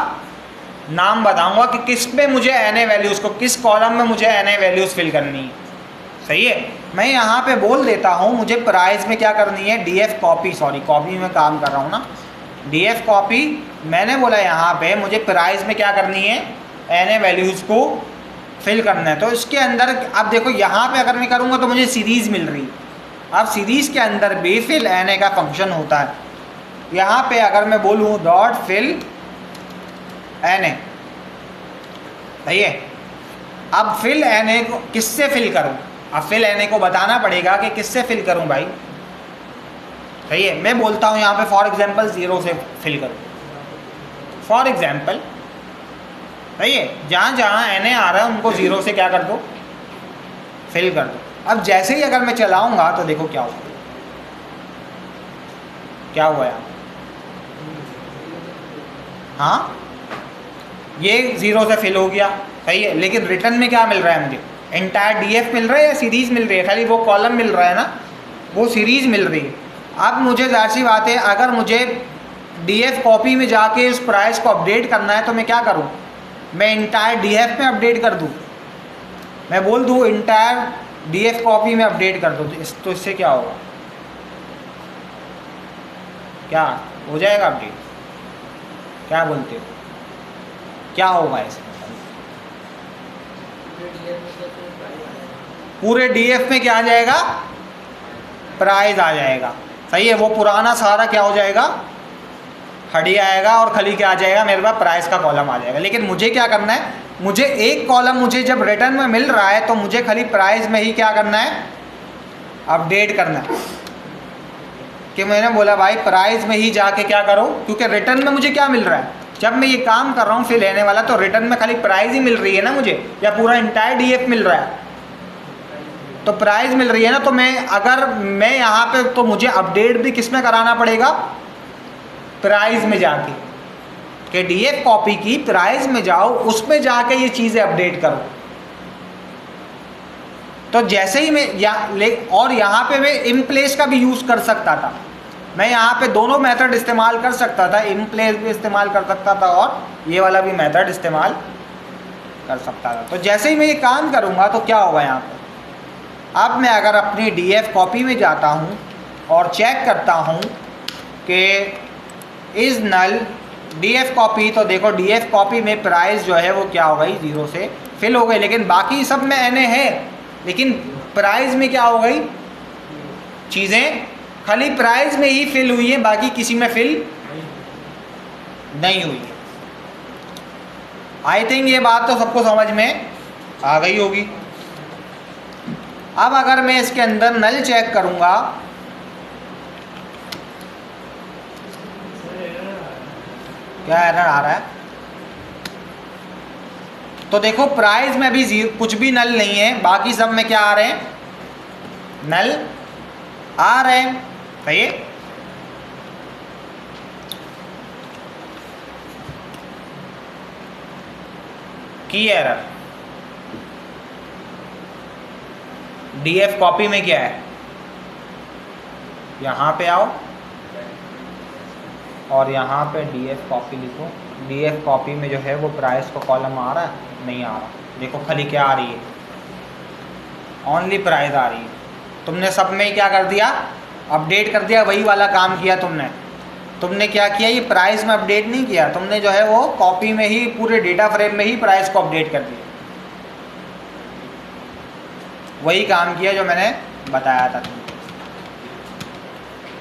नाम बताऊँगा कि किस में मुझे एन ए वैल्यूज़ को, किस कॉलम में मुझे एन ए वैल्यूज़ फिल करनी है। सही है। मैं यहाँ पे बोल देता हूँ मुझे प्राइस में क्या करनी है, डीएफ कॉपी, सॉरी कॉपी में काम कर रहा हूँ ना, डीएफ कॉपी मैंने बोला यहाँ पे मुझे प्राइस में क्या करनी है, एन ए वैल्यूज़ को फिल करना है। तो इसके अंदर अब देखो यहाँ पे अगर मैं करूँगा तो मुझे सीरीज़ मिल रही है। अब सीरीज़ के अंदर भी फिल एन ए का फंक्शन होता है। यहाँ पे अगर मैं बोलूँ डॉट फिल एन ए, सही है। अब फिल एन ए को किससे फिल करूँ, अब फिल एन ए को बताना पड़ेगा कि किससे फिल करूँ भाई। सही है। मैं बोलता हूँ यहाँ पे फॉर एग्जांपल 0 से फिल करूँ, फॉर एग्जांपल। सही है। जहाँ जहाँ एन ए आ रहा है उनको 0 से क्या कर दो, फिल कर दो। अब जैसे ही अगर मैं चलाऊँगा तो देखो क्या होगा, क्या हुआ यहाँ। हाँ, ये 0 से फिल हो गया। सही है। लेकिन रिटर्न में क्या मिल रहा है मुझे, एंटायर डीएफ मिल रहा है या सीरीज़ मिल रही है, खाली वो कॉलम मिल रहा है ना, वो सीरीज़ मिल रही है। अब मुझे जाहिर सी बात है, अगर मुझे डीएफ कॉपी में जाके उस प्राइस को अपडेट करना है तो मैं क्या करूँ, मैं इंटायर डीएफ में अपडेट कर दूँ, मैं बोल दूँ इंटायर डीएफ कॉपी में अपडेट कर दो। तो इससे क्या होगा, क्या हो जाएगा अपडेट, क्या बोलते हो, क्या होगा इसमें। पूरे डीएफ में क्या आ जाएगा, प्राइस आ जाएगा। सही है। वो पुराना सारा क्या हो जाएगा, हट आएगा और खाली क्या आ जाएगा, मेरे पास प्राइस का कॉलम आ जाएगा। लेकिन मुझे क्या करना है, मुझे एक कॉलम मुझे जब रिटर्न में मिल रहा है तो मुझे खाली प्राइस में ही क्या करना है, अपडेट करना है। कि मैंने बोला भाई प्राइस में ही जाके क्या करो, क्योंकि रिटर्न में मुझे क्या मिल रहा है, जब मैं ये काम कर रहा हूँ फिर लेने वाला, तो रिटर्न में खाली प्राइस ही मिल रही है ना मुझे, या पूरा इंटायर डीएफ मिल रहा है, तो प्राइस मिल रही है ना। तो मैं अगर मैं यहाँ पे, तो मुझे अपडेट भी किस में कराना पड़ेगा, प्राइस में जाके, कि डीएफ कॉपी की प्राइस में जाओ, उसमें जाके ये चीज़ें अपडेट करो। तो जैसे ही मैं और यहाँ पे मैं इन प्लेस का भी यूज़ कर सकता था, मैं यहाँ पे दोनों मेथड इस्तेमाल कर सकता था, इन प्लेस भी इस्तेमाल कर सकता था और ये वाला भी मेथड इस्तेमाल कर सकता था। तो जैसे ही मैं ये काम करूँगा तो क्या होगा यहाँ पे, अब मैं अगर अपनी डीएफ कॉपी में जाता हूँ और चेक करता हूँ कि इज़ नल डीएफ कॉपी, तो देखो डीएफ कॉपी में प्राइस जो है वो क्या हो गई, 0 से फिल हो गई। लेकिन बाकी सब में एन ए है, लेकिन प्राइस में क्या हो गई, चीज़ें खाली प्राइस में ही फिल हुई है, बाकी किसी में फिल नहीं हुई है। आई थिंक ये बात तो सबको समझ में आ गई होगी। अब अगर मैं इसके अंदर नल चेक करूंगा, क्या एरर आ रहा है, तो देखो प्राइस में भी कुछ भी नल नहीं है, बाकी सब में क्या आ रहे हैं, नल आ रहे हैं। सही है। की एरर। डीएफ कॉपी में क्या है, यहाँ पे आओ और यहाँ पे डीएफ कॉपी लिखो। डीएफ कॉपी में जो है वो प्राइस का कॉलम आ रहा है, नहीं आ रहा। देखो खाली क्या आ रही है, ओनली प्राइस आ रही है। तुमने सब में क्या कर दिया, अपडेट कर दिया, वही वाला काम किया तुमने। तुमने क्या किया, ये प्राइस में अपडेट नहीं किया तुमने, जो है वो कॉपी में ही पूरे डेटा फ्रेम में ही प्राइस को अपडेट कर दिया। वही काम किया जो मैंने बताया था तुमको,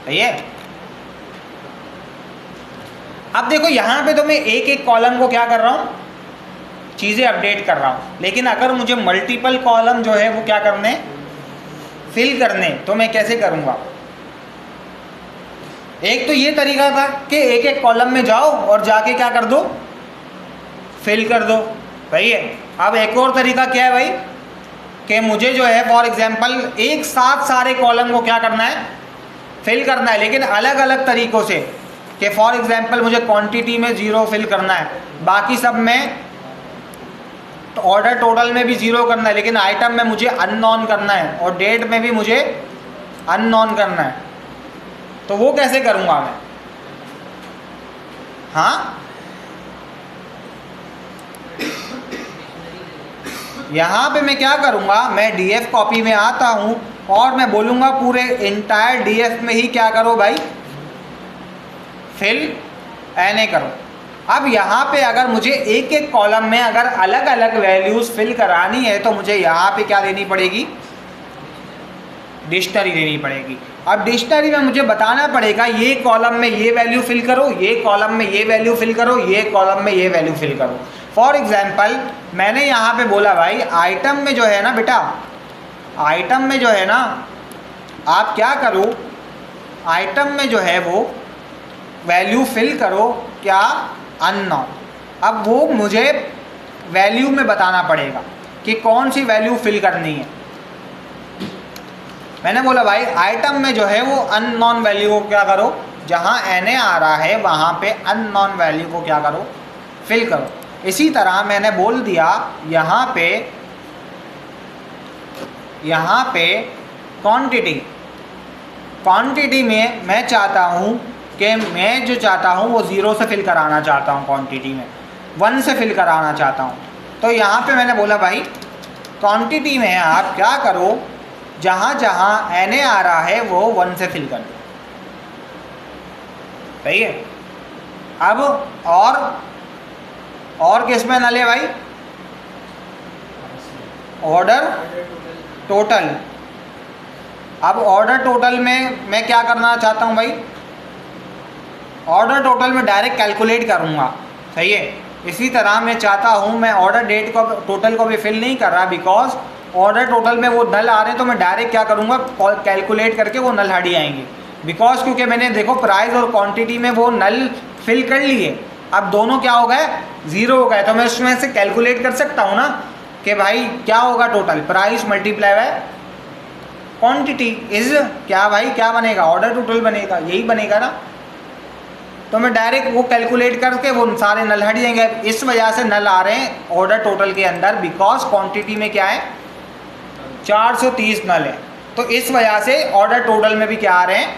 सही है। अब देखो यहाँ पे तो मैं एक एक कॉलम को क्या कर रहा हूँ, चीज़ें अपडेट कर रहा हूँ। लेकिन अगर मुझे मल्टीपल कॉलम जो है वो क्या करने, फिल करने, तो मैं कैसे करूँगा। एक तो ये तरीका था कि एक एक कॉलम में जाओ और जाके क्या कर दो, फिल कर दो, सही है। अब एक और तरीका क्या है भाई, कि मुझे जो है फॉर एग्जांपल एक साथ सारे कॉलम को क्या करना है, फिल करना है, लेकिन अलग अलग तरीक़ों से। कि फॉर एग्जांपल मुझे क्वांटिटी में 0 फिल करना है, बाकी सब में तो ऑर्डर टोटल में भी 0 करना है, लेकिन आइटम में मुझे अननोन करना है और डेट में भी मुझे अननोन करना है। तो वो कैसे करूँगा मैं, हाँ यहाँ पे मैं क्या करूँगा, मैं डीएफ कॉपी में आता हूँ और मैं बोलूँगा पूरे इंटायर डीएफ में ही क्या करो भाई, फिल एनए करो। अब यहाँ पे अगर मुझे एक एक कॉलम में अगर अलग अलग वैल्यूज़ फिल करानी है तो मुझे यहाँ पे क्या देनी पड़ेगी, डिक्शनरी देनी पड़ेगी। अब डिक्शनरी में मुझे बताना पड़ेगा ये कॉलम में ये वैल्यू फिल करो, ये कॉलम में ये वैल्यू फिल करो, ये कॉलम में ये वैल्यू फिल करो। फॉर एग्जांपल मैंने यहाँ पे बोला भाई आइटम में जो है ना बेटा, आइटम में जो है ना आप क्या करो, आइटम में जो है वो वैल्यू फिल करो क्या, अननोन। अब वो मुझे वैल्यू में बताना पड़ेगा कि कौन सी वैल्यू फिल करनी है। मैंने बोला भाई आइटम में जो है वो अननोन वैल्यू को क्या करो, जहाँ एनए आ रहा है वहाँ पे अननोन वैल्यू को क्या करो, फिल करो। इसी तरह मैंने बोल दिया यहाँ पे क्वांटिटी, क्वांटिटी में मैं चाहता हूँ कि मैं जो चाहता हूँ वो 0 से फिल कराना चाहता हूँ, क्वांटिटी में 1 से फिल कराना चाहता हूँ। तो यहाँ पे मैंने बोला भाई क्वांटिटी में आप क्या करो, जहाँ जहाँ एनए आ रहा है वो 1 से फिल कर दो, सही है। अब और किस में नल है भाई, ऑर्डर टोटल। अब ऑर्डर टोटल में मैं क्या करना चाहता हूँ भाई, ऑर्डर टोटल में डायरेक्ट कैलकुलेट करूँगा, सही है। इसी तरह मैं चाहता हूँ मैं ऑर्डर डेट को टोटल को भी फिल नहीं कर रहा, बिकॉज ऑर्डर टोटल में वो नल आ रहे हैं, तो मैं डायरेक्ट क्या करूँगा, कैलकुलेट करके वो नल हट आएंगे। बिकॉज क्योंकि मैंने देखो प्राइस और क्वांटिटी में वो नल फिल कर लिए, अब दोनों क्या हो गए, 0 हो गए। तो मैं उसमें से कैलकुलेट कर सकता हूँ ना कि भाई क्या होगा, total price multiply by quantity is क्या भाई, क्या बनेगा, ऑर्डर टोटल बनेगा, यही बनेगा ना। तो मैं डायरेक्ट वो कैलकुलेट करके वो सारे नल हट जाएंगे। इस वजह से नल आ रहे हैं ऑर्डर टोटल के अंदर, बिकॉज क्वांटिटी में क्या है 430 नल है। तो इस वजह से ऑर्डर टोटल में भी क्या आ रहे हैं,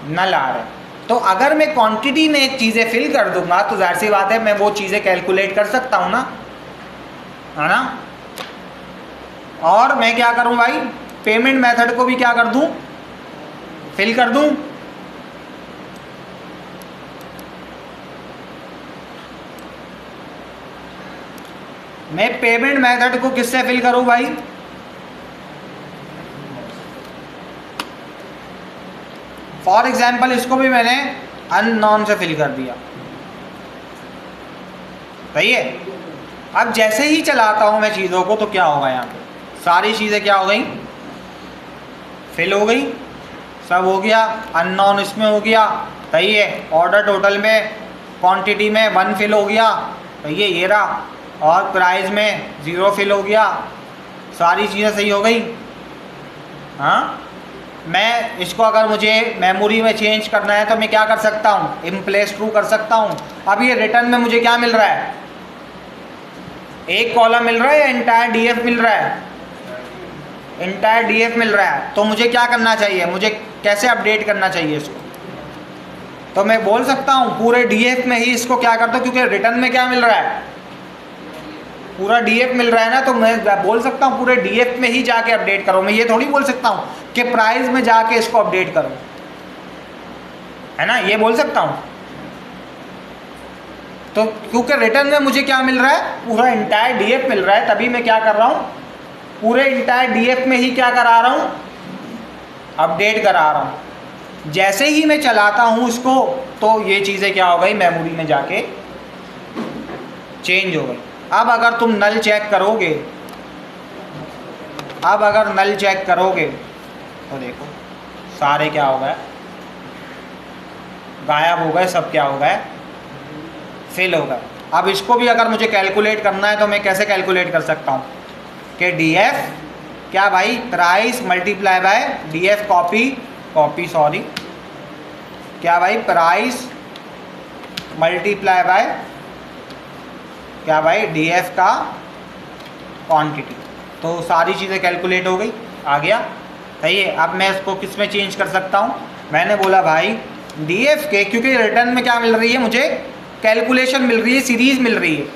नल आ रहे हैं। तो अगर मैं क्वांटिटी में एक चीज़ें फिल कर दूंगा तो जाहिर सी बात है मैं वो चीज़ें कैलकुलेट कर सकता हूँ ना, है ना। और मैं क्या करूँ भाई, पेमेंट मेथड को भी क्या कर दूँ, फिल कर दूँ। मैं पेमेंट मेथड को किससे फिल करूँ भाई, फॉर एग्जाम्पल इसको भी मैंने अननोन से फिल कर दिया, सही है। अब जैसे ही चलाता हूँ मैं चीज़ों को तो क्या होगा, यहाँ पे सारी चीज़ें क्या हो गई, फिल हो गई, सब हो गया। अननोन इसमें हो गया, सही है। ऑर्डर टोटल में क्वांटिटी में 1 फिल हो गया, सही है, ये रहा। और प्राइस में 0 फिल हो गया, सारी चीज़ें सही हो गई। हाँ, मैं इसको अगर मुझे मेमोरी में चेंज करना है तो मैं क्या कर सकता हूँ, इम्प्लेस ट्रू कर सकता हूँ। अब ये रिटर्न में मुझे क्या मिल रहा है, एक कॉलम मिल रहा है या इंटायर डीएफ मिल रहा है? इंटायर डीएफ मिल रहा है। तो मुझे क्या करना चाहिए, मुझे कैसे अपडेट करना चाहिए इसको? तो मैं बोल सकता हूँ पूरे डीएफ में ही इसको क्या कर दो, क्योंकि रिटर्न में क्या मिल रहा है, पूरा डीएफ मिल रहा है ना, तो मैं बोल सकता हूँ पूरे डीएफ में ही जाके अपडेट करो। मैं ये थोड़ी बोल सकता हूँ कि प्राइस में जाके इसको अपडेट करो, है ना, ये बोल सकता हूँ। तो क्योंकि रिटर्न में मुझे क्या मिल रहा है, पूरा इंटायर डीएफ मिल रहा है, तभी मैं क्या कर रहा हूँ, पूरे इंटायर डीएफ में ही क्या करा रहा हूँ, अपडेट करा रहा हूँ। जैसे ही मैं चलाता हूँ उसको, तो ये चीज़ें क्या हो गई, मेमोरी में जाके चेंज हो गई। अब अगर तुम नल चेक करोगे, अब अगर नल चेक करोगे तो देखो सारे क्या हो गए, गायब हो गए, सब क्या हो गए, फिल हो गए। अब इसको भी अगर मुझे कैलकुलेट करना है तो मैं कैसे कैलकुलेट कर सकता हूँ कि डीएफ क्या भाई, price multiply by DF copy sorry, क्या भाई, प्राइस मल्टीप्लाई बाय क्या भाई, डीएफ का क्वांटिटी। तो सारी चीज़ें कैलकुलेट हो गई, आ गया, सही है। अब मैं इसको किस में चेंज कर सकता हूँ, मैंने बोला भाई डीएफ के, क्योंकि रिटर्न में क्या मिल रही है मुझे, कैलकुलेशन मिल रही है, सीरीज़ मिल रही है।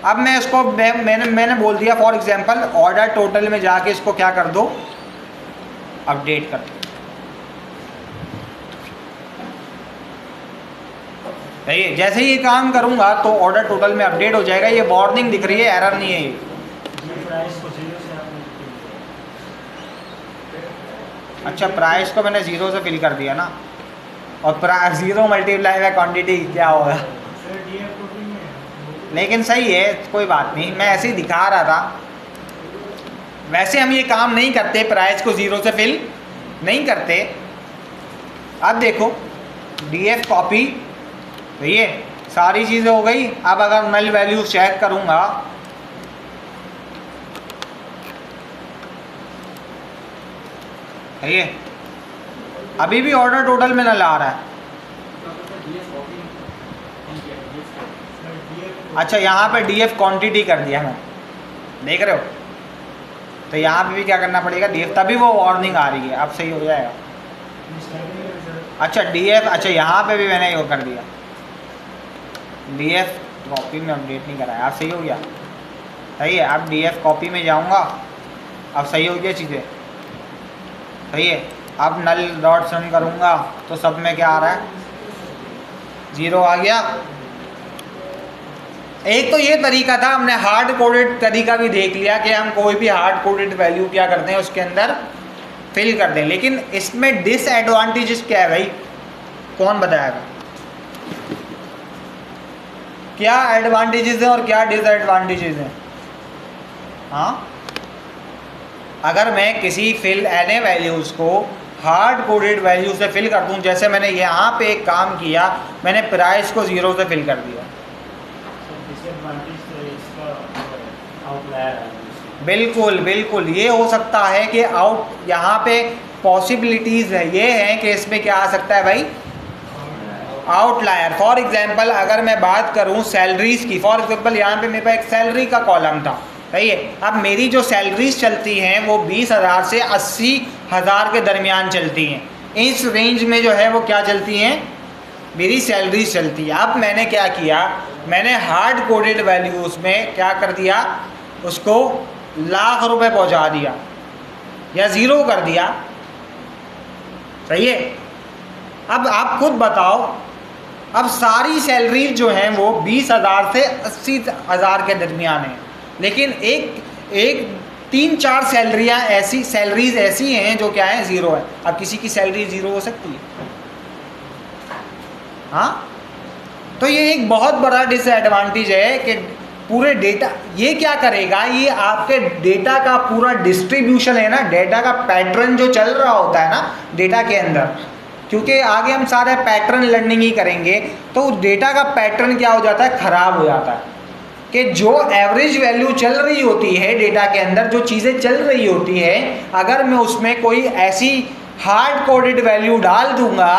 अब मैं इसको मैंने बोल दिया फॉर एग्जांपल ऑर्डर टोटल में जाके इसको क्या कर दो, अपडेट कर दो, सही है। जैसे ही ये काम करूँगा तो ऑर्डर टोटल में अपडेट हो जाएगा। ये वार्निंग दिख रही है, एरर नहीं है ये। अच्छा, प्राइस को मैंने ज़ीरो से फिल कर दिया ना, और ज़ीरो मल्टीप्लाई बाय क्वांटिटी क्या होगा, लेकिन सही है, कोई बात नहीं, मैं ऐसे ही दिखा रहा था। वैसे हम ये काम नहीं करते, प्राइस को ज़ीरो से फिल नहीं करते। अब देखो डीएफ कॉपी, ये सारी चीज़ें हो गई। अब अगर नल वैल्यू चेक करूँगा, ये अभी भी ऑर्डर टोटल में नल आ रहा है। अच्छा, यहाँ पे डीएफ क्वांटिटी कर दिया मैं, देख रहे हो, तो यहाँ पे भी क्या करना पड़ेगा, डीएफ, तभी वो वार्निंग आ रही है। अब सही हो जाएगा। अच्छा डीएफ, अच्छा यहाँ पे भी मैंने ये कर दिया, डीएफ कॉपी में अपडेट नहीं कराया। अब सही हो गया, सही है। अब डीएफ कॉपी में जाऊँगा, अब सही हो गया चीज़ें, सही है। अब नल डॉट सन करूँगा तो सब में क्या आ रहा है, ज़ीरो आ गया। एक तो ये तरीका था, हमने हार्ड कोडेड तरीका भी देख लिया कि हम कोई भी हार्ड कोडेड वैल्यू क्या करते हैं उसके अंदर फिल कर दें। लेकिन इसमें डिसएडवांटेजेस क्या है भाई, कौन बताएगा, क्या एडवांटेजेस हैं और क्या डिसएडवांटेजेस हैं? हाँ, अगर मैं किसी फिल एने वैल्यूज़ को हार्ड कोडेड वैल्यू से फिल कर दूं, जैसे मैंने यहाँ पे एक काम किया, मैंने प्राइस को ज़ीरो से फिल कर दिया, बिल्कुल बिल्कुल ये हो सकता है कि आउट, यहाँ पे पॉसिबिलिटीज़ है, ये हैं कि इसमें क्या आ सकता है भाई, आउटलायर। फॉर एग्जांपल अगर मैं बात करूँ सैलरीज़ की, फॉर एग्जांपल यहाँ पे मेरे पास एक सैलरी का कॉलम था, सही है। अब मेरी जो सैलरीज चलती हैं वो 20,000 से 80,000 के दरमियान चलती हैं। इस रेंज में जो है वो क्या चलती हैं, मेरी सैलरीज चलती है। अब मैंने क्या किया, मैंने हार्ड कोडेड वैल्यूज़ में क्या कर दिया, उसको लाख रुपए पहुंचा दिया या ज़ीरो कर दिया, सही है। अब आप खुद बताओ, अब सारी सैलरीज जो हैं वो 20,000 से 80,000 के दरमियान हैं, लेकिन एक 3-4 सैलरीज ऐसी हैं जो क्या है, ज़ीरो है। अब किसी की सैलरी ज़ीरो हो सकती है? हाँ, तो ये एक बहुत बड़ा डिसएडवांटेज है कि पूरे डेटा, ये क्या करेगा, ये आपके डेटा का पूरा डिस्ट्रीब्यूशन है ना, डेटा का पैटर्न जो चल रहा होता है ना डेटा के अंदर, क्योंकि आगे हम सारे पैटर्न लर्निंग ही करेंगे, तो डेटा का पैटर्न क्या हो जाता है, ख़राब हो जाता है। कि जो एवरेज वैल्यू चल रही होती है डेटा के अंदर, जो चीज़ें चल रही होती है, अगर मैं उसमें कोई ऐसी हार्ड कोडेड वैल्यू डाल दूंगा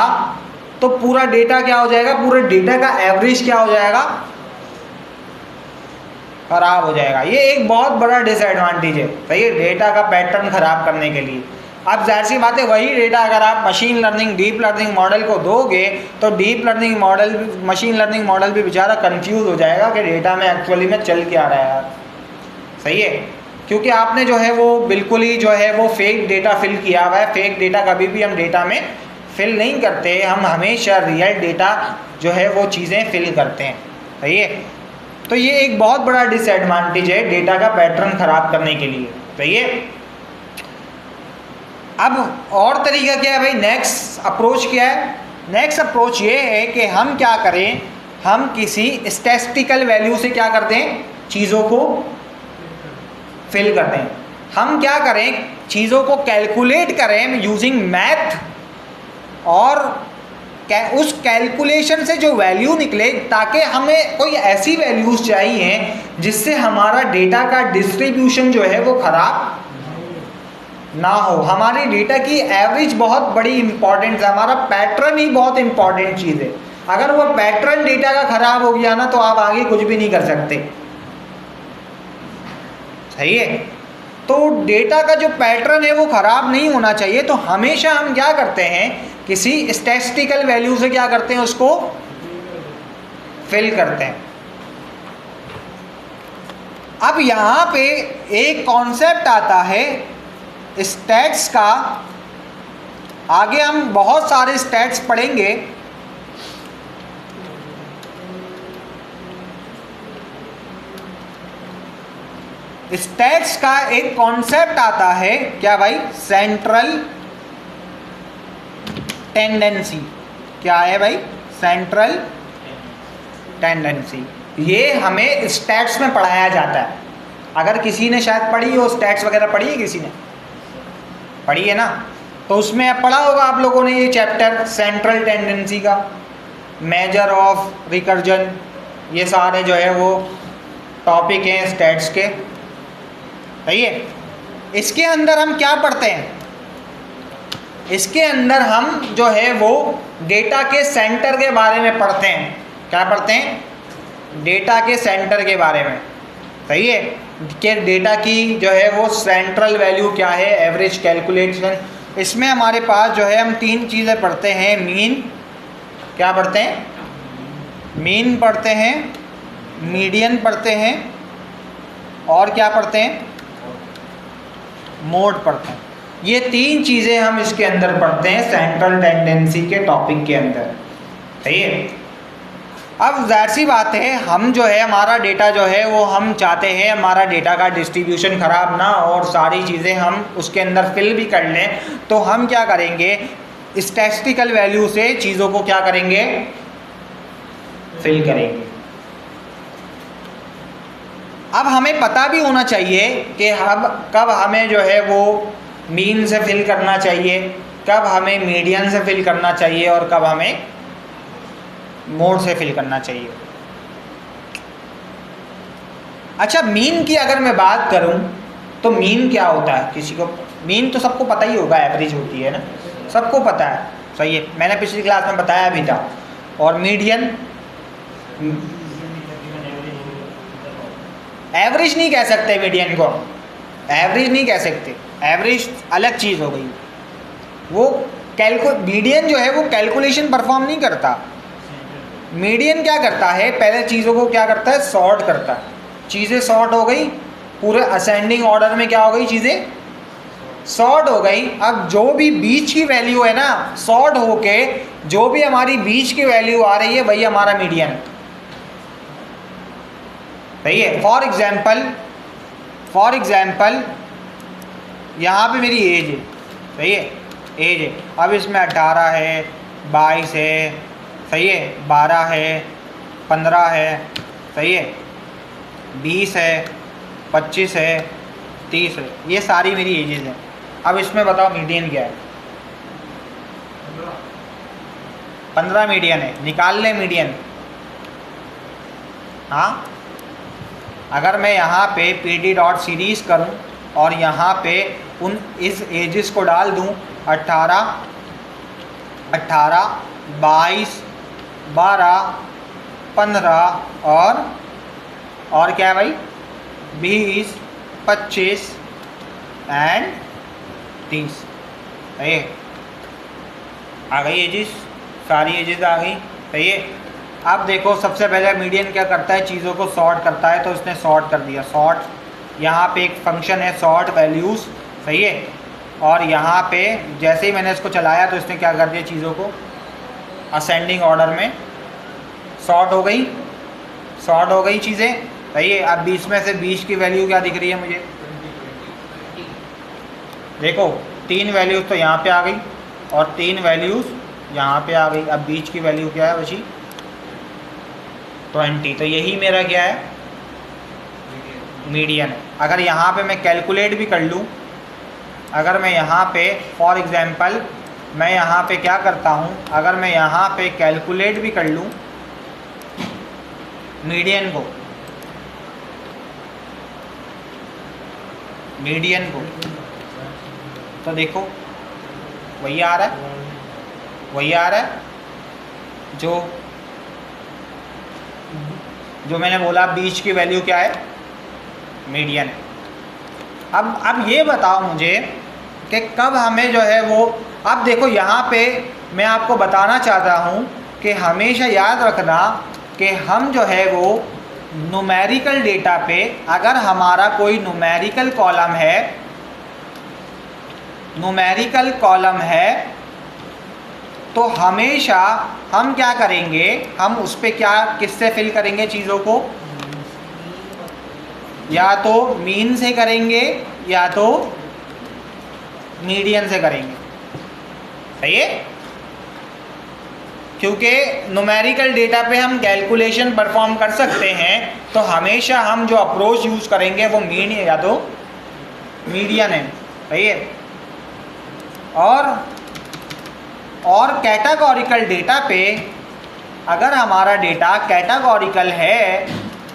तो पूरा डेटा क्या हो जाएगा, पूरे डेटा का एवरेज क्या हो जाएगा, ख़राब हो जाएगा। ये एक बहुत बड़ा डिसएडवांटेज है, सही है, डेटा का पैटर्न ख़राब करने के लिए। अब जाहिर सी बात है, वही डेटा अगर आप machine learning deep learning model को दोगे तो deep learning model machine learning model भी बेचारा कंफ्यूज हो जाएगा कि डेटा में एक्चुअली में चल क्या रहा है यार, सही है, क्योंकि आपने जो है वो बिल्कुल ही जो है वो फेक डेटा फिल किया हुआ है। फेक डेटा कभी भी हम डेटा में फिल नहीं करते, हम हमेशा रियल डेटा जो है वो चीज़ें फिल करते हैं, सही है। तो ये एक बहुत बड़ा डिसएडवांटेज है डेटा का पैटर्न ख़राब करने के लिए, सही है। अब और तरीका क्या है भाई, नेक्स्ट अप्रोच क्या है? नेक्स्ट अप्रोच ये है कि हम क्या करें, हम किसी स्टैटिस्टिकल वैल्यू से क्या करते हैं, चीज़ों को फिल करते हैं। हम क्या करें, चीज़ों को कैलकुलेट करें यूजिंग मैथ, और उस कैलकुलेशन से जो वैल्यू निकले, ताकि हमें कोई ऐसी वैल्यूज़ चाहिए जिससे हमारा डेटा का डिस्ट्रीब्यूशन जो है वो ख़राब ना हो। हमारी डेटा की एवरेज बहुत बड़ी इंपॉर्टेंट है, हमारा पैटर्न ही बहुत इंपॉर्टेंट चीज़ है। अगर वो पैटर्न डेटा का ख़राब हो गया ना तो आप आगे कुछ भी नहीं कर सकते, सही है। तो डेटा का जो पैटर्न है वो ख़राब नहीं होना चाहिए। तो हमेशा हम क्या करते हैं, किसी स्टैटिस्टिकल वैल्यू से क्या करते हैं, उसको फिल करते हैं। अब यहाँ पे एक कॉन्सेप्ट आता है स्टैट्स का, आगे हम बहुत सारे स्टैट्स पढ़ेंगे। स्टैट्स का एक कॉन्सेप्ट आता है क्या भाई, सेंट्रल टेंडेंसी। क्या है भाई, सेंट्रल टेंडेंसी। ये हमें स्टैट्स में पढ़ाया जाता है। अगर किसी ने शायद पढ़ी हो, स्टैट्स वगैरह पढ़ी है, किसी ने पढ़ी है ना, तो उसमें पढ़ा होगा आप लोगों ने ये चैप्टर सेंट्रल टेंडेंसी का, मेजर ऑफ रिकर्जन, ये सारे जो है वो टॉपिक हैं स्टैट्स के, सही है। इसके अंदर हम क्या पढ़ते हैं, इसके अंदर हम जो है वो डेटा के सेंटर के बारे में पढ़ते हैं। क्या पढ़ते हैं, डेटा के सेंटर के बारे में, सही है, कि डेटा की जो है वो सेंट्रल वैल्यू क्या है, एवरेज कैलकुलेशन। इसमें हमारे पास जो है हम तीन चीज़ें पढ़ते हैं, मीन, क्या पढ़ते हैं, मीन पढ़ते हैं, मीडियन पढ़ते हैं, और क्या पढ़ते हैं, मोड पढ़ते हैं। ये तीन चीज़ें हम इसके अंदर पढ़ते हैं सेंट्रल टेंडेंसी के टॉपिक के अंदर, सही है। अब जाहिर सी बात है, हम जो है हमारा डेटा जो है वो हम चाहते हैं हमारा डेटा का डिस्ट्रीब्यूशन ख़राब ना हो और सारी चीज़ें हम उसके अंदर फिल भी कर लें। तो हम क्या करेंगे, स्टैटिस्टिकल वैल्यू से चीज़ों को क्या करेंगे, फिल करेंगे। अब हमें पता भी होना चाहिए कि हम कब हमें जो है वो मीन से फिल करना चाहिए, कब हमें मीडियन से फिल करना चाहिए, और कब हमें मोड से फिल करना चाहिए। अच्छा, मीन की अगर मैं बात करूं तो मीन क्या होता है, किसी को मीन तो सबको पता ही होगा, एवरेज होती है ना, सबको पता है, सही है, मैंने पिछली क्लास में बताया भी था। और मीडियन, एवरेज नहीं कह सकते, मीडियन को एवरेज नहीं कह सकते, एवरेज अलग चीज़ हो गई। वो मीडियन जो है वो कैलकुलेशन परफॉर्म नहीं करता। मीडियन क्या करता है, पहले चीज़ों को क्या करता है, सॉर्ट करता है। चीज़ें सॉर्ट हो गई, पूरे असेंडिंग ऑर्डर में क्या हो गई, चीज़ें सॉर्ट हो गई। अब जो भी बीच की वैल्यू है ना, सॉर्ट होके जो भी हमारी बीच की वैल्यू आ रही है वही हमारा मीडियन, सही है। फॉर एग्जाम्पल यहाँ पे मेरी एज है, सही है, एज है। अब इसमें 18 है, 22 है, सही है, 12 है, 15 है, सही है, 20 है, 25 है, 30 है, ये सारी मेरी एजेस हैं। अब इसमें बताओ मीडियन क्या है, 15 मीडियन है, निकाल लें मीडियन। हाँ, अगर मैं यहाँ पे PD डॉट सीरीज़ करूँ और यहाँ पे इस एजेस को डाल दूँ, 18, 22, 12, 15 और क्या है भाई, 20, 25 एंड 30। सही है, आ गई एजेस, सारी एजेस आ गई। सही है। अब देखो सबसे पहले मीडियन क्या करता है, चीज़ों को सॉर्ट करता है, तो इसने सॉर्ट कर दिया। सॉर्ट, यहाँ पे एक फंक्शन है सॉर्ट वैल्यूज़। सही है। और यहाँ पे जैसे ही मैंने इसको चलाया तो इसने क्या कर दिया, चीज़ों को असेंडिंग ऑर्डर में सॉर्ट हो गई, सॉर्ट हो गई चीज़ें। सही है। अब 20 में से 20 की वैल्यू क्या दिख रही है मुझे, देखो 3 वैल्यूज़ तो यहाँ पे आ गई और 3 वैल्यूज़ यहाँ पे आ गई। अब 20 की वैल्यू क्या है बची, 20। तो यही मेरा क्या है, मीडियन है। अगर यहाँ पे मैं कैलकुलेट भी कर लूँ, अगर मैं यहाँ पे फॉर एग्ज़ाम्पल मैं यहाँ पे क्या करता हूँ, अगर मैं यहाँ पे कैलकुलेट भी कर लूँ मीडियन को, तो देखो वही आ रहा है, वही आ रहा है जो मैंने बोला 20 की वैल्यू क्या है, मीडियन है। अब ये बताओ मुझे कि कब हमें जो है वो, अब देखो यहाँ पे मैं आपको बताना चाहता हूँ कि हमेशा याद रखना कि हम जो है वो न्यूमेरिकल डेटा पे, अगर हमारा कोई न्यूमेरिकल कॉलम है तो हमेशा हम क्या करेंगे, हम उस पर क्या, किससे फिल करेंगे चीज़ों को, या तो मीन से करेंगे या तो मीडियन से करेंगे। सही है। क्योंकि न्यूमेरिकल डेटा पे हम कैलकुलेशन परफॉर्म कर सकते हैं, तो हमेशा हम जो अप्रोच यूज़ करेंगे वो मीन या तो मीडियन है। सही है। और कैटेगोरिकल डेटा पे, अगर हमारा डेटा कैटेगोरिकल है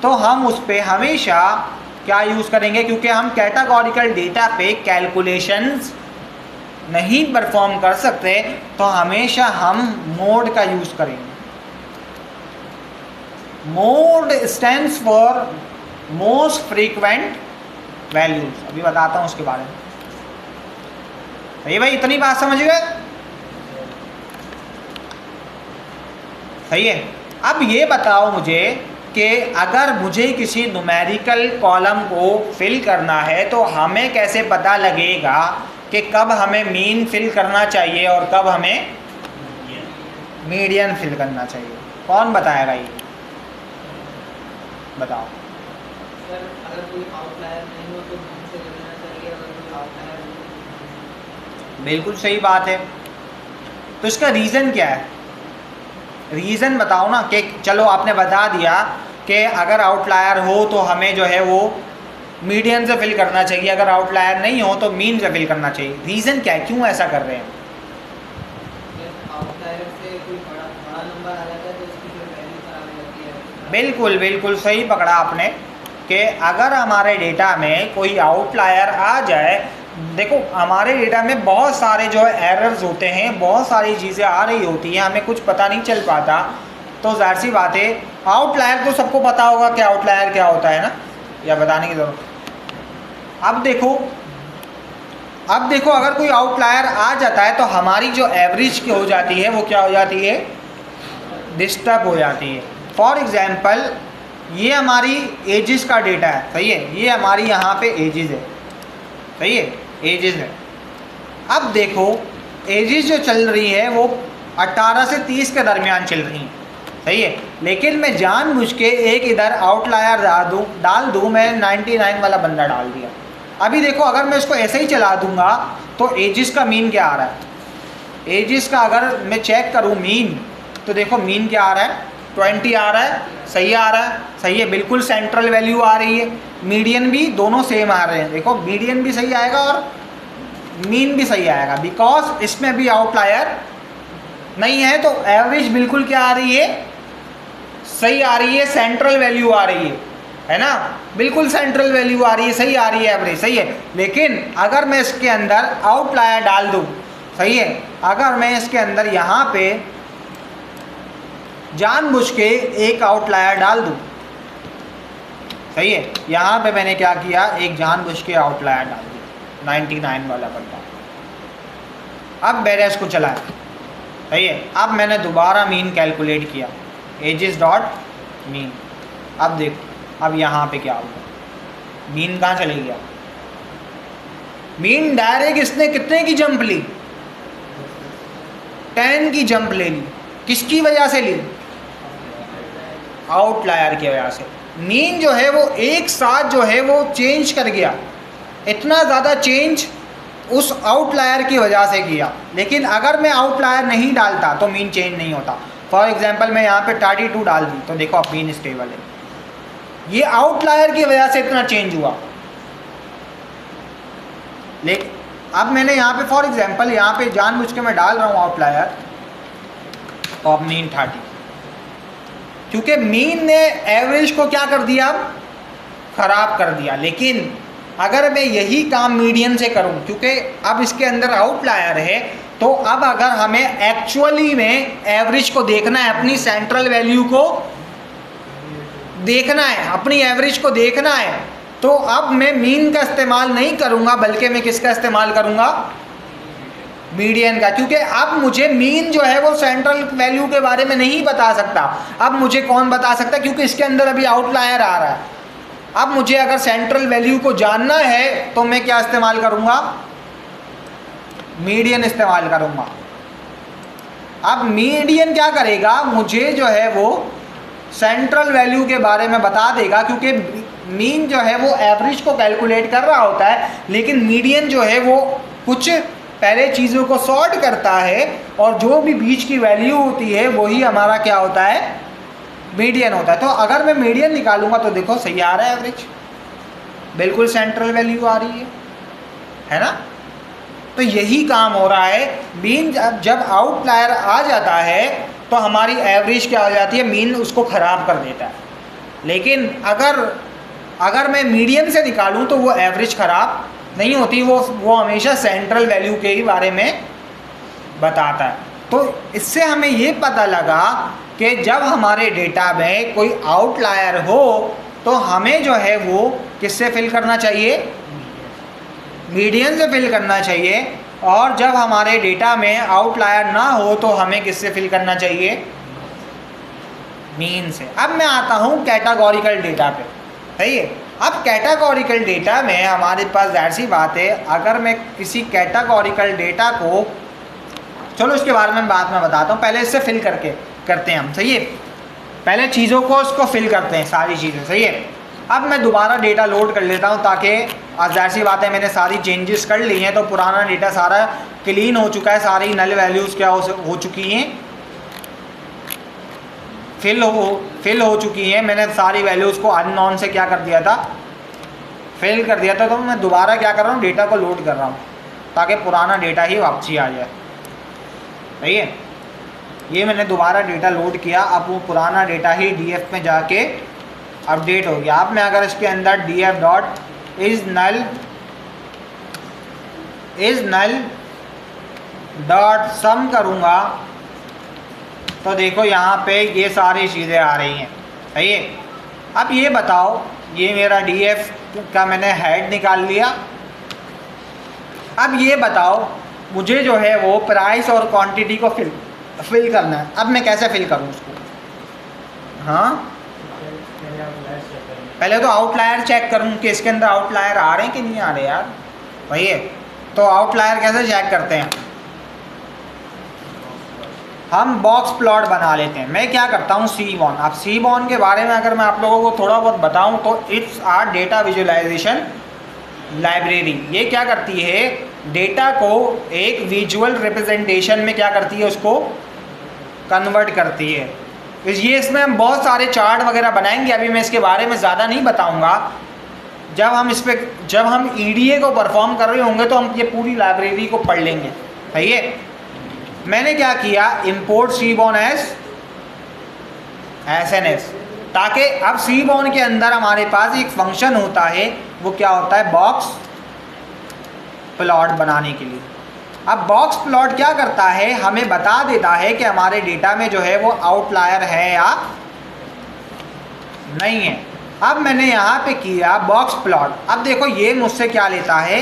तो हम उस पर हमेशा क्या यूज़ करेंगे, क्योंकि हम कैटेगोरिकल डेटा पे कैलकुलेशंस नहीं परफॉर्म कर सकते, तो हमेशा हम मोड का यूज़ करेंगे। Mode stands for most frequent values. अभी बताता हूँ उसके बारे में। सही भाई, इतनी बात समझ गए। सही है। अब ये बताओ मुझे कि अगर मुझे किसी न्यूमेरिकल कॉलम को फिल करना है तो हमें कैसे पता लगेगा कि कब हमें मीन फिल करना चाहिए और कब हमें मीडियन फिल करना चाहिए? कौन बताएगा ये, बताओ। सर अगर कोई आउटलायर नहीं हो तो मीन से लेना चाहिए, अगर कोई आउटलायर हो। बिल्कुल सही बात है। तो इसका रीज़न क्या है, रीज़न बताओ ना। कि चलो आपने बता दिया कि अगर आउटलायर हो तो हमें जो है वो मीडियन से फिल करना चाहिए, अगर आउटलायर नहीं हो तो मीन से फिल करना चाहिए। रीज़न क्या है, क्यों ऐसा कर रहे हैं? आउटलायर से कोई बड़ा नंबर आ जाता है तो उसकी जो वैल्यू खराब हो जाती है। बिल्कुल बिल्कुल सही पकड़ा आपने कि अगर हमारे डेटा में कोई आउटलायर आ जाए, देखो हमारे डेटा में बहुत सारे जो है एरर्स होते हैं, बहुत सारी चीज़ें आ रही होती हैं, हमें कुछ पता नहीं चल पाता। तो जाहिर सी बात है, आउटलायर तो सबको पता होगा कि आउटलायर क्या होता है ना, या बताने की ज़रूरत। अब देखो अगर कोई आउटलायर आ जाता है तो हमारी जो एवरेज की हो जाती है वो क्या हो जाती है, डिस्टर्ब हो जाती है। फॉर एग्ज़ाम्पल ये हमारी एजेस का डेटा है। सही है। ये हमारी यहाँ पे एजेस है। सही है, एजेस है। अब देखो एजेस जो चल रही है वो 18 से 30 के दरमियान चल रही हैं। सही है। लेकिन मैं जानबूझ के एक इधर आउटलायर डाल दूँ, मैं 99 वाला बंदा डाल दिया। अभी देखो अगर मैं इसको ऐसे ही चला दूंगा तो एजिस का मीन क्या आ रहा है, एजिस का अगर मैं चेक करूं मीन, तो देखो मीन क्या आ रहा है, 20 आ रहा है। सही आ रहा है, सही है, बिल्कुल सेंट्रल वैल्यू आ रही है। मीडियन भी, दोनों सेम आ रहे हैं। देखो मीडियन भी सही आएगा और मीन भी सही आएगा, बिकॉज इसमें भी आउटलायर नहीं है। तो एवरेज बिल्कुल क्या आ रही है, सही आ रही है, सेंट्रल वैल्यू आ रही है ना, बिल्कुल सेंट्रल वैल्यू आ रही है, सही आ रही है एवरेज। सही है। लेकिन अगर मैं इसके अंदर आउटलायर डाल दूँ, सही है, अगर मैं इसके अंदर यहाँ पे जानबूझ के एक आउटलायर डाल दूँ, सही है। यहाँ पे मैंने क्या किया, एक जानबूझ के आउटलायर डाल दिया 99 वाला बंदा। अब मैंने इसको चलाया, सही है। अब मैंने दोबारा मीन कैलकुलेट किया, एजेस डॉट मीन। अब देखो अब यहाँ पे क्या हुआ, मीन कहाँ चले गया, मीन डायरेक्ट इसने कितने की जंप ली, 10 की जंप ले ली। किसकी वजह से ली, आउटलायर की वजह से। मीन जो है वो एक साथ जो है वो चेंज कर गया, इतना ज़्यादा चेंज उस आउटलायर की वजह से किया। लेकिन अगर मैं आउटलायर नहीं डालता तो मीन चेंज नहीं होता। फॉर एग्जांपल मैं यहाँ पे 32 डाल दी तो देखो अब मीन स्टेबल है। ये आउटलायर की वजह से इतना चेंज हुआ। लेकिन अब मैंने यहाँ पे फॉर एग्जांपल यहाँ पे जानबूझ के मैं डाल रहा हूँ आउटलायर, तो अब मीन 30, क्योंकि मीन ने एवरेज को क्या कर दिया, ख़राब कर दिया। लेकिन अगर मैं यही काम मीडियन से करूं, क्योंकि अब इसके अंदर आउटलायर है, तो अब अगर हमें एक्चुअली में एवरेज को देखना है, अपनी सेंट्रल वैल्यू को देखना है, अपनी एवरेज को देखना है, तो अब मैं मीन का इस्तेमाल नहीं करूंगा, बल्कि मैं किसका इस्तेमाल करूंगा, मीडियन का। क्योंकि अब मुझे मीन जो है वो सेंट्रल वैल्यू के बारे में नहीं बता सकता। अब मुझे कौन बता सकता, क्योंकि इसके अंदर अभी आउटलायर आ रहा है। अब मुझे अगर सेंट्रल वैल्यू को जानना है तो मैं क्या इस्तेमाल करूंगा, मीडियन इस्तेमाल करूंगा। अब मीडियन क्या करेगा, मुझे जो है वो सेंट्रल वैल्यू के बारे में बता देगा, क्योंकि मीन जो है वो एवरेज को कैलकुलेट कर रहा होता है, लेकिन मीडियन जो है वो कुछ पहले चीज़ों को सॉर्ट करता है, और जो भी बीच की वैल्यू होती है वही हमारा क्या होता है, मीडियन होता है। तो अगर मैं मीडियन निकालूंगा तो देखो सही आ रहा है एवरेज, बिल्कुल सेंट्रल वैल्यू आ रही है ना। तो यही काम हो रहा है। मीन जब आउटलायर आ जाता है तो हमारी एवरेज क्या हो जाती है, मीन उसको ख़राब कर देता है। लेकिन अगर मैं मीडियन से निकालूं तो वो एवरेज ख़राब नहीं होती, वो हमेशा सेंट्रल वैल्यू के ही बारे में बताता है। तो इससे हमें ये पता लगा कि जब हमारे डेटा में कोई आउटलायर हो तो हमें जो है वो किससे फिल करना चाहिए, मीडियन से फिल करना चाहिए। और जब हमारे डेटा में आउटलायर ना हो तो हमें किससे फिल करना चाहिए, मीन से। अब मैं आता हूँ कैटेगोरिकल डेटा पे, सही है। अब कैटेगोरिकल डेटा में हमारे पास जाहिर सी बात है, अगर मैं किसी कैटेगोरिकल डेटा को, चलो इसके बारे में बाद में बताता हूँ, पहले इससे फिल करते हैं हम, सही है। पहले चीज़ों को उसको फिल करते हैं, सारी चीज़ें, सही है। अब मैं दोबारा डेटा लोड कर लेता हूँ, ताकि जाहिर सी बात है मैंने सारी चेंजेस कर ली हैं, तो पुराना डेटा सारा क्लीन हो चुका है, सारी नल वैल्यूज़ क्या हो चुकी हैं, फिल हो चुकी हैं। मैंने सारी वैल्यूज़ को अननोन से क्या कर दिया था, फिल कर दिया था। तो मैं दोबारा क्या कर रहा हूँ, डेटा को लोड कर रहा हूँ, ताकि पुराना डेटा ही वापसी आ जाए, सही है। ये मैंने दोबारा डेटा लोड किया, अब वो पुराना डेटा ही डीएफ में जाके अपडेट हो गया। अब मैं अगर इसके अंदर df dot is null dot sum करूँगा तो देखो यहाँ पे ये सारी चीज़ें आ रही हैं, सही है। अब ये बताओ, ये मेरा df का मैंने हेड निकाल लिया। अब ये बताओ मुझे जो है वो प्राइस और क्वांटिटी को फिल करना है। अब मैं कैसे फिल करूँ उसको, हाँ पहले तो आउटलायर चेक करूँ कि इसके अंदर आउटलायर आ रहे हैं कि नहीं आ रहे यार, वही है। तो आउटलायर कैसे चेक करते हैं, हम बॉक्स प्लॉट बना लेते हैं। मैं क्या करता हूँ, सीबॉन। अब सीबॉन के बारे में अगर मैं आप लोगों को थोड़ा बहुत बताऊँ तो it's R data visualization library. ये क्या करती है, डेटा को एक विजुअल रिप्रेजेंटेशन में क्या करती है, उसको कन्वर्ट करती है। ये इसमें हम बहुत सारे चार्ट वगैरह बनाएंगे, अभी मैं इसके बारे में ज़्यादा नहीं बताऊंगा। जब हम EDA को परफॉर्म कर रहे होंगे तो हम ये पूरी लाइब्रेरी को पढ़ लेंगे, सही है। मैंने क्या किया, इम्पोर्ट सीबॉन एज SNS, ताकि अब सीबॉन के अंदर हमारे पास एक फंक्शन होता है, वो क्या होता है, बॉक्स प्लॉट बनाने के लिए। अब बॉक्स प्लॉट क्या करता है, हमें बता देता है कि हमारे डेटा में जो है वो आउटलायर है या नहीं है। अब मैंने यहाँ पे किया बॉक्स प्लॉट। अब देखो ये मुझसे क्या लेता है,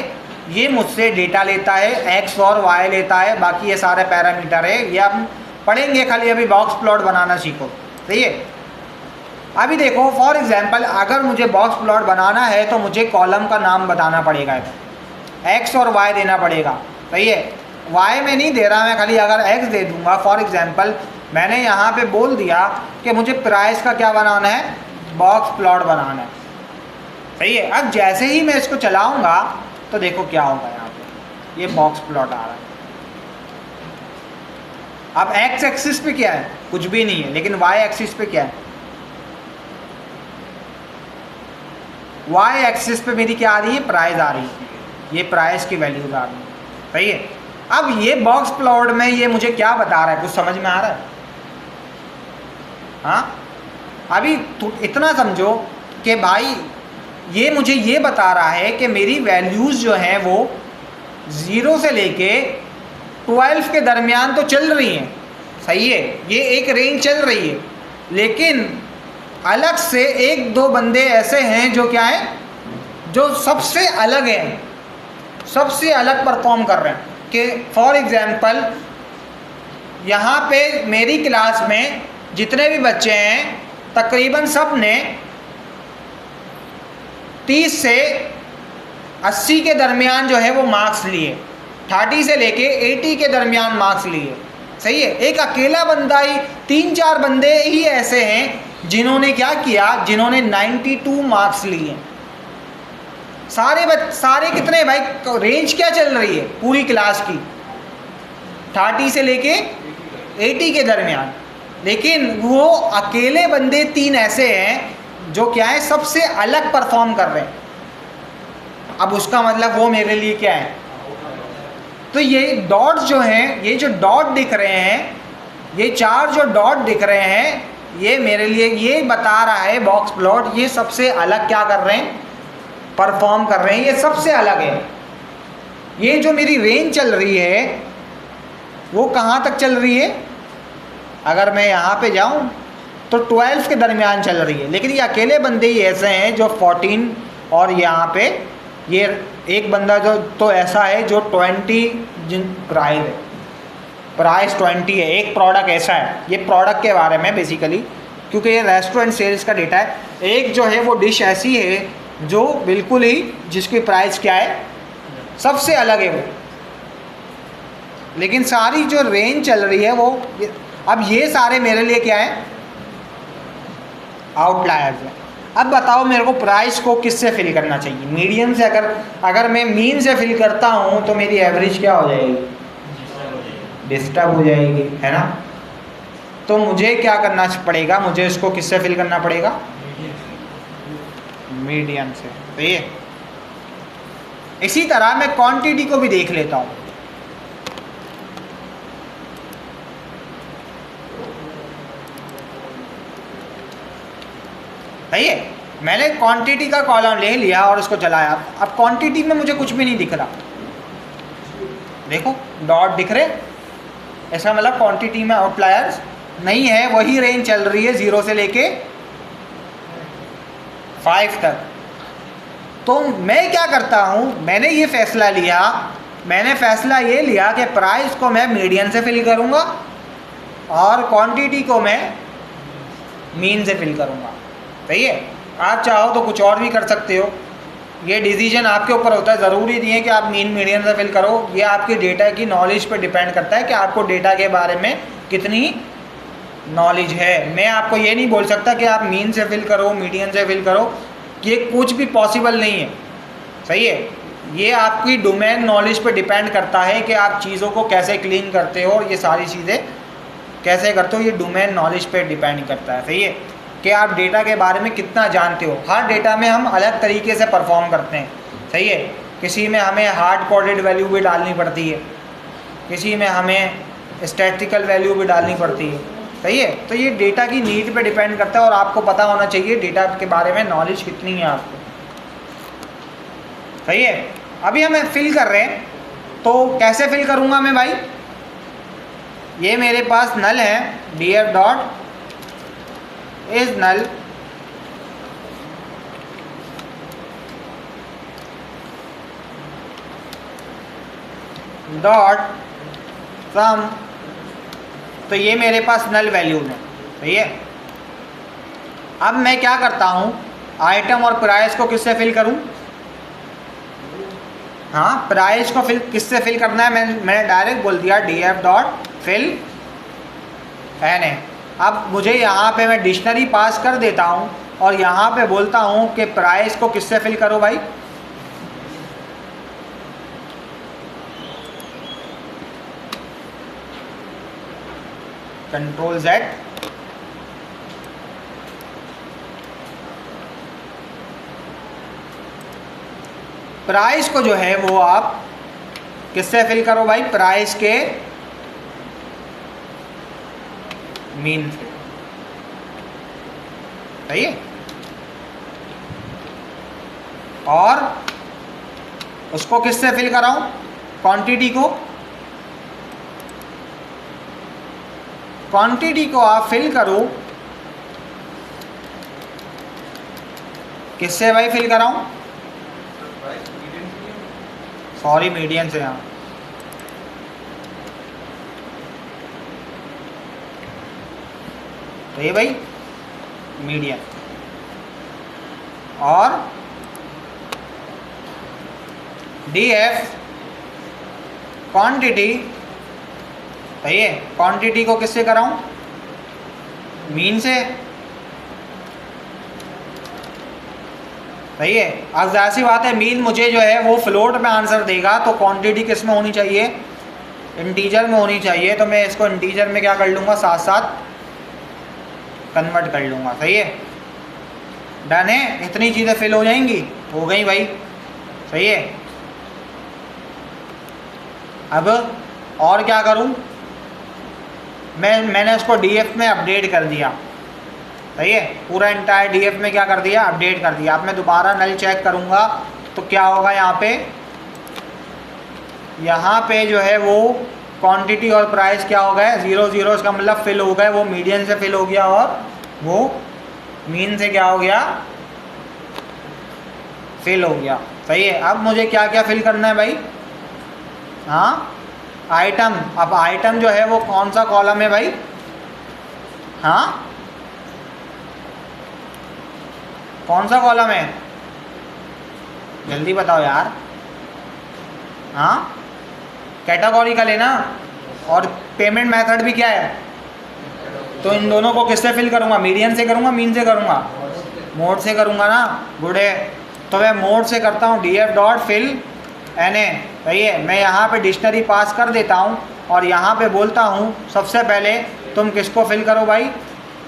ये मुझसे डेटा लेता है, एक्स और वाई लेता है, बाकी ये सारे पैरामीटर है, ये हम पढ़ेंगे, खाली अभी बॉक्स प्लॉट बनाना सीखो। सही है। अभी देखो फॉर एग्जांपल अगर मुझे बॉक्स प्लॉट बनाना है तो मुझे कॉलम का नाम बताना पड़ेगा, एक्स और वाई देना पड़ेगा। सही है। वाई में नहीं दे रहा मैं, खाली अगर एक्स दे दूंगा। फॉर एग्जांपल मैंने यहाँ पे बोल दिया कि मुझे प्राइस का क्या बनाना है, बॉक्स प्लॉट बनाना है। सही है। अब जैसे ही मैं इसको चलाऊंगा तो देखो क्या होगा, यहाँ पे ये बॉक्स प्लॉट आ रहा है। अब एक्स एक्सिस पे क्या है, कुछ भी नहीं है, लेकिन वाई एक्सिस पे क्या है, वाई एक्सिस पे मेरी क्या आ रही है, प्राइस आ रही है, ये प्राइस की वैल्यूज आ रही है। सही है। अब ये बॉक्स प्लॉट में ये मुझे क्या बता रहा है, कुछ समझ में आ रहा है? हाँ, अभी इतना समझो कि भाई ये मुझे ये बता रहा है कि मेरी वैल्यूज़ जो हैं वो 0 से लेके 12 के दरमियान तो चल रही हैं। सही है, ये एक रेंज चल रही है, लेकिन अलग से एक दो बंदे ऐसे हैं जो क्या है, जो सबसे अलग हैं, सबसे अलग परफॉर्म कर रहे हैं। कि फॉर एग्जांपल यहाँ पे मेरी क्लास में जितने भी बच्चे हैं तकरीबन सब ने 30 से 80 के दरमियान जो है वो मार्क्स लिए, 30 से लेके 80 के दरमियान मार्क्स लिए। सही है। एक अकेला बंदा ही, 3-4 बंदे ही ऐसे हैं जिन्होंने क्या किया, जिन्होंने 92 मार्क्स लिए। सारे कितने भाई, रेंज क्या चल रही है पूरी क्लास की, 30 से लेके 80 के दरमियान, लेकिन वो अकेले बंदे 3 ऐसे हैं जो क्या है, सबसे अलग परफॉर्म कर रहे हैं। अब उसका मतलब वो मेरे लिए क्या है, तो ये डॉट जो हैं, ये जो डॉट दिख रहे हैं, ये 4 जो डॉट दिख रहे हैं, ये मेरे लिए ये बता रहा है बॉक्स प्लॉट, ये सबसे अलग क्या कर रहे हैं, परफॉर्म कर रहे हैं, ये सबसे अलग है। ये जो मेरी रेंज चल रही है वो कहाँ तक चल रही है, अगर मैं यहाँ पे जाऊँ तो 12 के दरमियान चल रही है, लेकिन ये अकेले बंदे ही ऐसे हैं जो 14, और यहाँ पे ये एक बंदा जो तो ऐसा है जो 20 प्राइस है, प्राइस 20 है। एक प्रोडक्ट ऐसा है, ये प्रोडक्ट के बारे में बेसिकली, क्योंकि ये रेस्टोरेंट सेल्स का डेटा है। एक जो है वो डिश ऐसी है जो बिल्कुल ही, जिसकी प्राइस क्या है, सबसे अलग है वो, लेकिन सारी जो रेंज चल रही है वो, अब ये सारे मेरे लिए क्या है, आउटलायर्स है। अब बताओ मेरे को प्राइस को किससे फिल करना चाहिए, मीडियन से? अगर मैं मीन से फिल करता हूँ तो मेरी एवरेज क्या हो जाएगी, डिस्टर्ब हो जाएगी, है ना। तो मुझे क्या करना पड़ेगा, मुझे इसको किससे फिल करना पड़ेगा, मीडियन से। तो ये इसी तरह मैं क्वांटिटी को भी देख लेता हूँ। सही है, मैंने क्वांटिटी का कॉलम ले लिया और उसको चलाया। अब क्वांटिटी में मुझे कुछ भी नहीं दिख रहा, देखो डॉट दिख रहे, ऐसा मतलब क्वांटिटी में आउटलायर्स नहीं है, वही रेंज चल रही है 0 से लेके 5 तक। तो मैं क्या करता हूँ, मैंने ये फैसला लिया, मैंने फैसला ये लिया कि प्राइस को मैं मीडियन से फिल करूँगा और क्वांटिटी को मैं मीन से फिल करूँगा। सही है। आप चाहो तो कुछ और भी कर सकते हो, ये डिसीजन आपके ऊपर होता है, ज़रूरी नहीं है कि आप मीन मीडियन से फिल करो। ये आपके डेटा की नॉलेज पे डिपेंड करता है कि आपको डेटा के बारे में कितनी नॉलेज है। मैं आपको ये नहीं बोल सकता कि आप मीन से फिल करो, मीडियन से फिल करो, ये कुछ भी पॉसिबल नहीं है। सही है, ये आपकी डोमेन नॉलेज पे डिपेंड करता है कि आप चीज़ों को कैसे क्लीन करते हो और ये सारी चीज़ें कैसे करते हो, ये डोमेन नॉलेज पे डिपेंड करता है। सही है, कि आप डेटा के बारे में कितना जानते हो। हर डेटा में हम अलग तरीके से परफॉर्म करते हैं। सही है, किसी में हमें हार्ड कोडेड वैल्यू भी डालनी पड़ती है, किसी में हमें स्टैटिस्टिकल वैल्यू भी डालनी पड़ती है। सही है, तो ये डेटा की नीड पे डिपेंड करता है और आपको पता होना चाहिए डेटा के बारे में नॉलेज कितनी है आपको। सही है, अभी हम फिल कर रहे हैं, तो कैसे फिल करूँगा मैं भाई, ये मेरे पास नल है, df dot is null dot sum, तो ये मेरे पास नल वैल्यूज है, सही है। अब मैं क्या करता हूँ, आइटम और प्राइस को किससे फिल करूँ? हाँ, प्राइस को फिल किससे फिल करना है? मैंने डायरेक्ट बोल दिया df dot fill N A. अब मुझे यहाँ पे मैं डिक्शनरी पास कर देता हूँ और यहाँ पे बोलता हूँ कि प्राइस को किससे फिल करो भाई? कंट्रोल Z, प्राइस को जो है वो आप किससे फिल करो भाई? प्राइस के मीन से, सही है। और उसको किससे फिल कराऊं? क्वांटिटी को, क्वांटिटी को आप फिल करो किससे भाई फिल कराऊं? सॉरी, मीडियन से। यहाँ तो ये भाई मीडियन, और df क्वांटिटी, सही है। क्वांटिटी को किससे कराऊं? मीन से, सही है। अब ऐसी बात है, मीन मुझे जो है वो फ्लोट में आंसर देगा, तो क्वांटिटी किस में होनी चाहिए? इंटीजर में होनी चाहिए। तो मैं इसको इंटीजर में क्या कर लूँगा? साथ साथ कन्वर्ट कर लूँगा, सही है। डन है, इतनी चीज़ें फिल हो जाएंगी, हो गई भाई, सही है। अब और क्या करूँ? मैंने उसको डीएफ में अपडेट कर दिया, सही है। पूरा इंटायर डीएफ में क्या कर दिया? अपडेट कर दिया। अब मैं दोबारा नल चेक करूँगा तो क्या होगा? यहाँ पे जो है वो क्वांटिटी और प्राइस क्या हो गए? 0 0, इसका मतलब फिल हो गए। वो मीडियन से फिल हो गया और वो मीन से क्या हो गया? फिल हो गया, सही है। अब मुझे क्या क्या फिल करना है भाई? हाँ, आइटम। अब आइटम जो है वो कौन सा कॉलम है भाई? हाँ, कौन सा कॉलम है? जल्दी बताओ यार। हाँ, कैटेगरी का लेना। और पेमेंट मेथड भी क्या है? तो इन दोनों को किससे फिल करूँगा? मीडियन से करूँगा, मीन से करूँगा? मोड से करूँगा ना। गुड है, तो मैं मोड से करता हूँ df dot fill N A, सही है। मैं यहाँ पे डिक्शनरी पास कर देता हूँ और यहाँ पे बोलता हूँ सबसे पहले तुम किसको फिल करो भाई?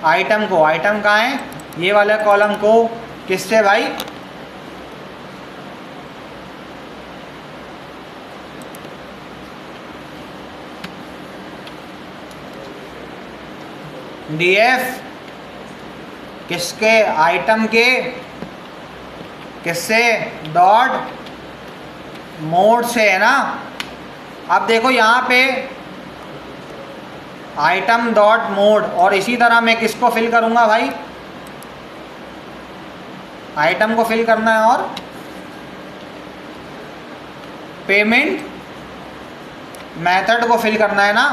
आइटम को। आइटम कहाँ है? ये वाले कॉलम को। किससे भाई? df किसके? आइटम के। किससे? डॉट मोड से, है ना। अब देखो यहाँ पे आइटम डॉट मोड, और इसी तरह मैं किसको फिल करूँगा भाई? आइटम को फिल करना है और पेमेंट मेथड को फिल करना है ना।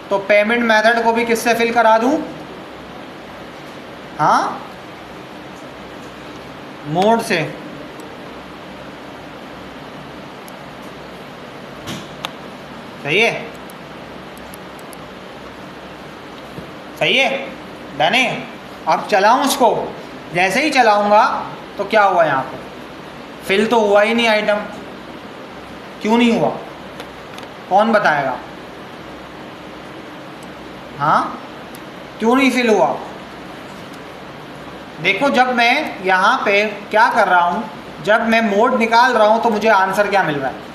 तो पेमेंट मेथड को भी किससे फिल करा दूँ? हाँ, मोड से, सही है। सही है, डन है। अब चलाऊँ उसको। जैसे ही चलाऊँगा तो क्या हुआ? यहाँ पे फिल तो हुआ ही नहीं आइटम। क्यों नहीं हुआ? कौन बताएगा? हाँ, क्यों नहीं फिल हुआ? देखो, जब मैं यहाँ पे क्या कर रहा हूँ, जब मैं मोड निकाल रहा हूँ तो मुझे आंसर क्या मिल रहा है?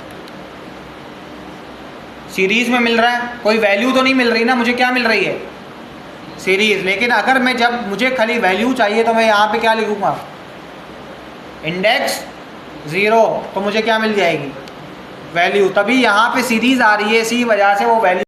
सीरीज़ में मिल रहा है। कोई वैल्यू तो नहीं मिल रही ना, मुझे क्या मिल रही है? सीरीज़। लेकिन अगर मैं, जब मुझे खाली वैल्यू चाहिए तो मैं यहाँ पे क्या लिखूँगा? इंडेक्स 0, तो मुझे क्या मिल जाएगी? वैल्यू। तभी यहाँ पे सीरीज़ आ रही है, इसी वजह से वो वैल्यू